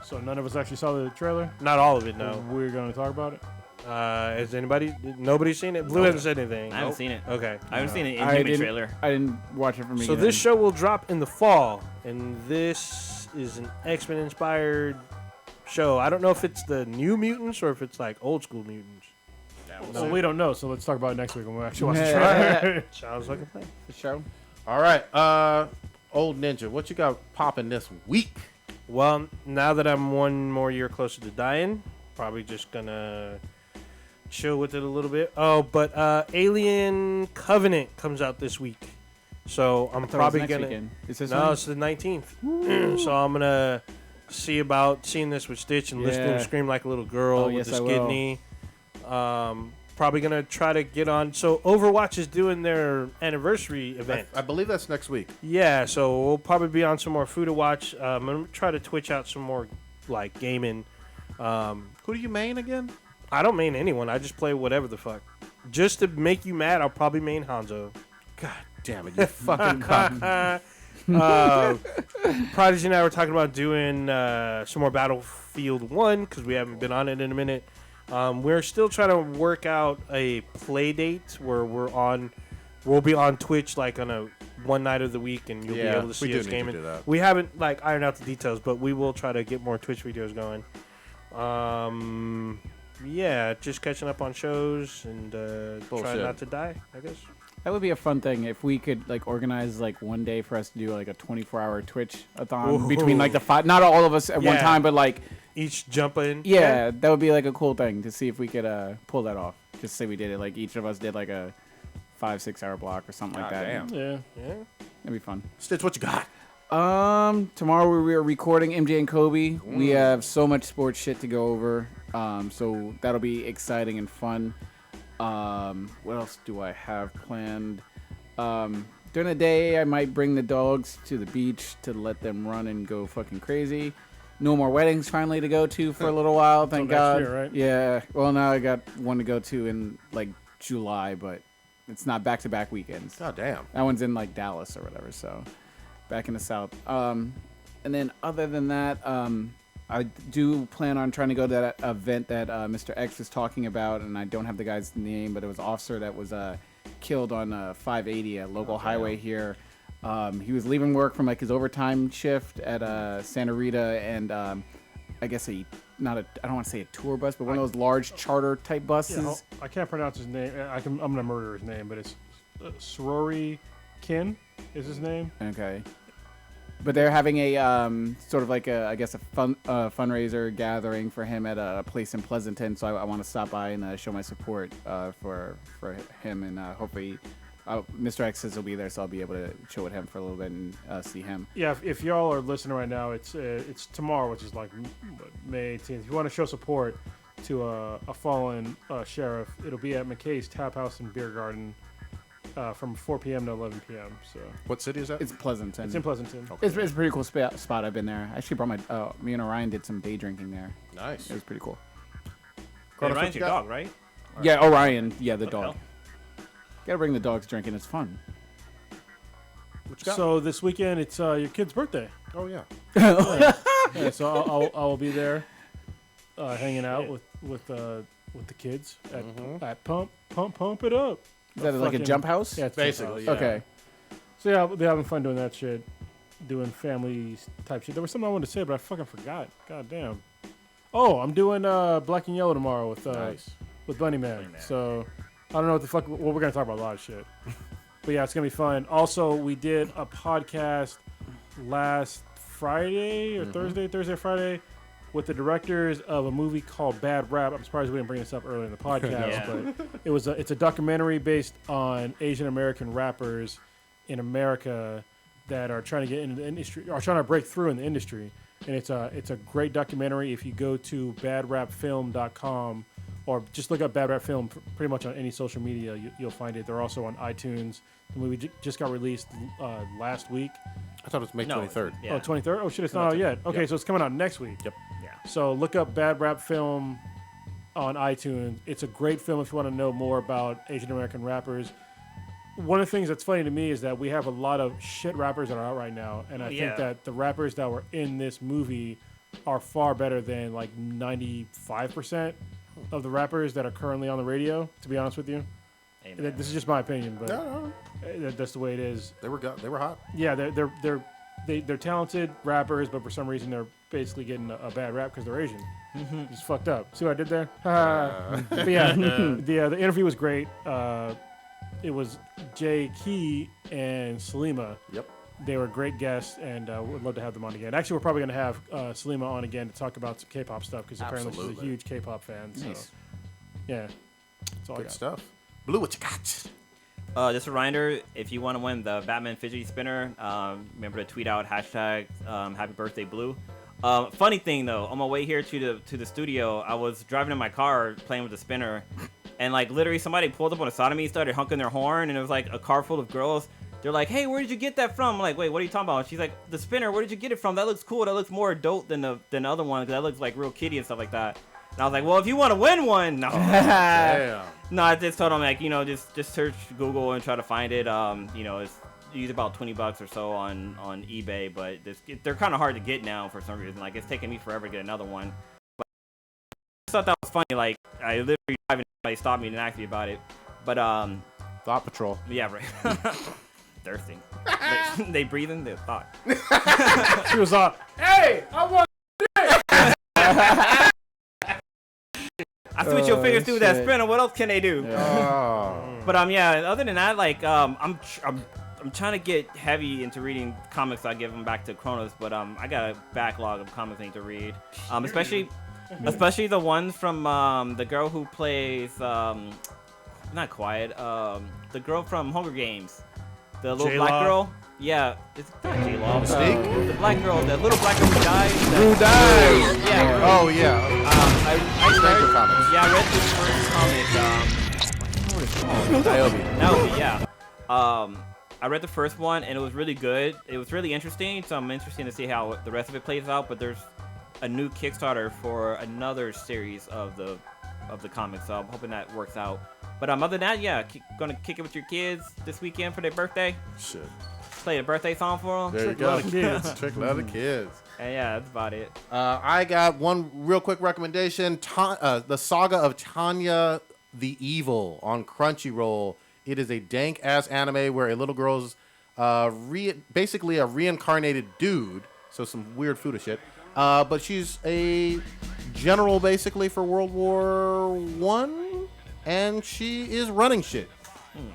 So none of us actually saw the trailer.
Not all of it, no.
We're going to talk about it.
Has anybody? Nobody's seen it. Blue hasn't said anything.
I haven't seen it.
Okay.
I haven't seen an
I
Inhuman trailer.
didn't watch it from
So this show will drop in the fall, and this is an X-Men inspired show. I don't know if it's the New Mutants or if it's like old school mutants.
Well, we don't know, so let's talk about it next week when we actually watch the trailer.
Sounds like a plan.
the show.
All right. Old Ninja, what you got popping this week?
Well, now that I'm one more year closer to dying, probably just gonna chill with it a little bit. Oh, but Alien Covenant comes out this week, so I'm probably gonna.
Is this
No,
one?
it's the 19th. So I'm gonna see about seeing this with Stitch and listening to him
Yeah.
scream like a little girl
Oh,
with
yes,
the
I
skid
will.
knee. Probably gonna try to get on. So Overwatch is doing their anniversary event.
I believe that's next week.
Yeah, so we'll probably be on some more Food to Watch. I'm gonna try to Twitch out some more like gaming.
Who do you main again?
I don't main anyone. I just play whatever the fuck. Just to make you mad, I'll probably main Hanzo.
God damn it, you fucking cunt.
Prodigy and I were talking about doing some more Battlefield 1 because we haven't been on it in a minute. We're still trying to work out a play date where we'll be on Twitch like on a one night of the week, and you'll be able to see us gaming.
Do that.
We haven't like ironed out the details, but we will try to get more Twitch videos going. Yeah, just catching up on shows and trying not to die, I guess.
That would be a fun thing if we could like organize like one day for us to do like a 24-hour Twitch-a-thon between like the 5, not all of us at one time, but like
each jump in.
Yeah, that would be like a cool thing to see if we could pull that off. Just say we did it, like each of us did like a 5-6 hour block or something like that.
Damn.
Yeah.
That'd be fun.
Stitch, what you got?
Tomorrow we are recording MJ and Kobe. We have so much sports shit to go over. So that'll be exciting and fun. What else do I have planned? During the day, I might bring the dogs to the beach to let them run and go fucking crazy. No more weddings finally to go to for a little while, thank God.
Year, right?
Yeah. Well, now I got one to go to in like July, but it's not back-to-back weekends.
God damn.
That one's in like Dallas or whatever, so back in the South. And then other than that, I do plan on trying to go to that event that Mr. X is talking about, and I don't have the guy's name, but it was an officer that was killed on 580, a local highway here. He was leaving work from like his overtime shift at Santa Rita, and I guess I don't want to say a tour bus, but one of those large charter type buses.
Yeah, I can't pronounce his name. I'm gonna murder his name, but it's Sorori Kin is his name.
Okay. But they're having a sort of like a fundraiser gathering for him at a place in Pleasanton. So I want to stop by and show my support for him, and hopefully Mr. X says he'll be there, so I'll be able to chill with him for a little bit and see him.
Yeah, if y'all are listening right now, it's tomorrow, which is like May 18th. If you want to show support to a fallen sheriff, it'll be at McKay's Tap House and Beer Garden. From 4 p.m. to 11 p.m. So
what city is that?
It's Pleasanton.
It's in Pleasanton.
Okay. It's a pretty cool spot. I've been there. I actually brought me and Orion did some day drinking there.
Nice.
It was pretty cool.
Orion's your dog, right?
Yeah, Orion. Yeah, the dog. Gotta bring the dogs drinking. It's fun.
So this weekend, it's your kid's birthday.
Oh yeah.
Yeah, so I'll be there, hanging out with the kids at Pump It Up.
Is that like a jump house?
Yeah, it's
basically.
Yeah.
Okay.
So yeah, they're having fun doing that shit, doing family type shit. There was something I wanted to say, but I fucking forgot. God damn. Oh, I'm doing Black and Yellow tomorrow with Bunny Man. So I don't know what the fuck. Well, we're gonna talk about a lot of shit. But yeah, it's gonna be fun. Also, we did a podcast last Friday or Thursday or Friday with the directors of a movie called Bad Rap. I'm surprised we didn't bring this up earlier in the podcast, but it's a documentary based on Asian American rappers in America that are trying to get into the industry or trying to break through in the industry. And it's a great documentary. If you go to badrapfilm.com or just look up Bad Rap Film pretty much on any social media, you'll find it. They're also on iTunes. The movie just got released last week.
I thought it was May 23rd.
Yeah.
Oh, 23rd? Oh, shit, it's not out yet. Okay, so it's coming out next week.
Yep.
Yeah.
So look up Bad Rap Film on iTunes. It's a great film if you want to know more about Asian American rappers. One of the things that's funny to me is that we have a lot of shit rappers that are out right now, and I think that the rappers that were in this movie are far better than like 95% of the rappers that are currently on the radio, to be honest with you.
Amen.
This is just my opinion, but
No.
that's the way it is.
They were hot.
Yeah, they're talented rappers, but for some reason they're basically getting a bad rap because they're Asian. It's fucked up. See what I did there? But yeah, the interview was great. It was Jay Key and Salima.
Yep.
They were great guests, and would love to have them on again. Actually, we're probably going to have Salima on again to talk about some K-pop stuff because apparently she's a huge K-pop fan.
Nice.
So, yeah, that's all I
Good
got.
stuff. Blue, what you got?
Just a reminder, if you want to win the Batman fidget spinner, remember to tweet out hashtag Happy Birthday Blue. Funny thing though, on my way here to the studio, I was driving in my car playing with the spinner, and like literally somebody pulled up on the side of me, started honking their horn, and it was like a car full of girls. They're like, "Hey, where did you get that from?" I'm like, "Wait, what are you talking about?" And she's like, "The spinner. Where did you get it from? That looks cool. That looks more adult than the other one. Cause that looks like real kitty and stuff like that." And I was like, "Well, if you want to win one, no."
Damn.
No, I just told them like, just search Google and try to find it. It's use about $20 or so on eBay, but they're kind of hard to get now for some reason. Like it's taking me forever to get another one. But I thought that was funny. Like I literally driving, somebody stopped me and asked me about it. But
Thought Patrol.
yeah, right. Thirsting. They breathing their thought.
She was hey, I want.
switch your fingers through that
shit.
spinner. What else can they do?
Oh.
But yeah. Other than that, like I'm trying to get heavy into reading comics. I give them back to Kronos, but I got a backlog of comics I need to read. Especially the ones from the girl who plays not Quiet. The girl from Hunger Games, the little
J-Law?
black girl. Yeah, it's not J-Law.
Mystique?
The black girl, the little black girl who died.
Who dies?
Yeah.
Oh, yeah.
I
Stranger
read,
Comics.
yeah, I read the first comic.
Niobe.
No, yeah. I read the first one and it was really good. It was really interesting, so I'm interested to see how the rest of it plays out. But there's a new Kickstarter for another series of the comics, so I'm hoping that works out. But other than that, yeah, gonna kick it with your kids this weekend for their birthday.
Shit.
Play a birthday song for them.
There you
Trick a lot
go.
of kids.
Trick a lot of kids.
And yeah, that's about it.
I got one real quick recommendation. The Saga of Tanya the Evil on Crunchyroll. It is a dank-ass anime where a little girl's basically a reincarnated dude, so some weird Fuda shit. But she's a general basically for World War I, and she is running shit.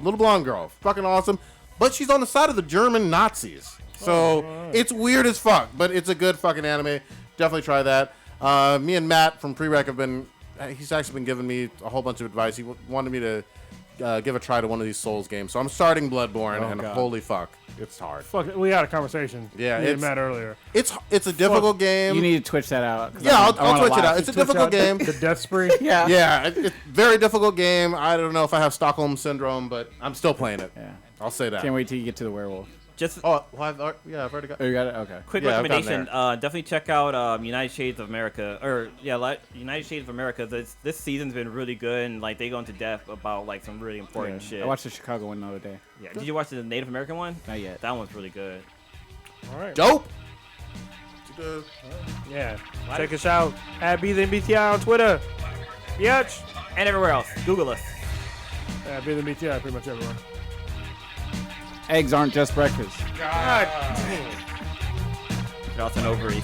Little blonde girl. Fucking awesome. But she's on the side of the German Nazis. So it's weird as fuck, but it's a good fucking anime. Definitely try that. Me and Matt from Prereq have been, he's actually been giving me a whole bunch of advice. He wanted me to give a try to one of these Souls games. So I'm starting Bloodborne, and
God.
holy fuck, it's hard.
Fuck it, we had a conversation.
Yeah,
me and
it's-
Matt earlier.
It's a difficult game.
You need to twitch that out. 'cause
Yeah,
I
I'll
wanna
twitch it
watch
out. It's a difficult game.
The Death Spree.
Yeah.
Yeah, it's very difficult game. I don't know if I have Stockholm Syndrome, but I'm still playing it.
Yeah.
I'll say that.
Can't wait till you get to the werewolf.
Just
Oh, well, I've already got.
Oh, you got it? Okay.
quick
Yeah, I've gotten
recommendation. Definitely check out United Shades of America. United Shades of America. This season's been really good, and like they go into depth about like some really important
Yeah.
shit.
I watched the Chicago one the other day.
Yeah. Did you watch the Native American one?
Not yet.
That one's really good.
All right.
Dope.
Yeah. Check us out at BThenBTI on Twitter. Yatch.
And everywhere else. Google us.
Be the BTI pretty much everyone.
Eggs aren't just breakfast.
God.
Johnson ovaries.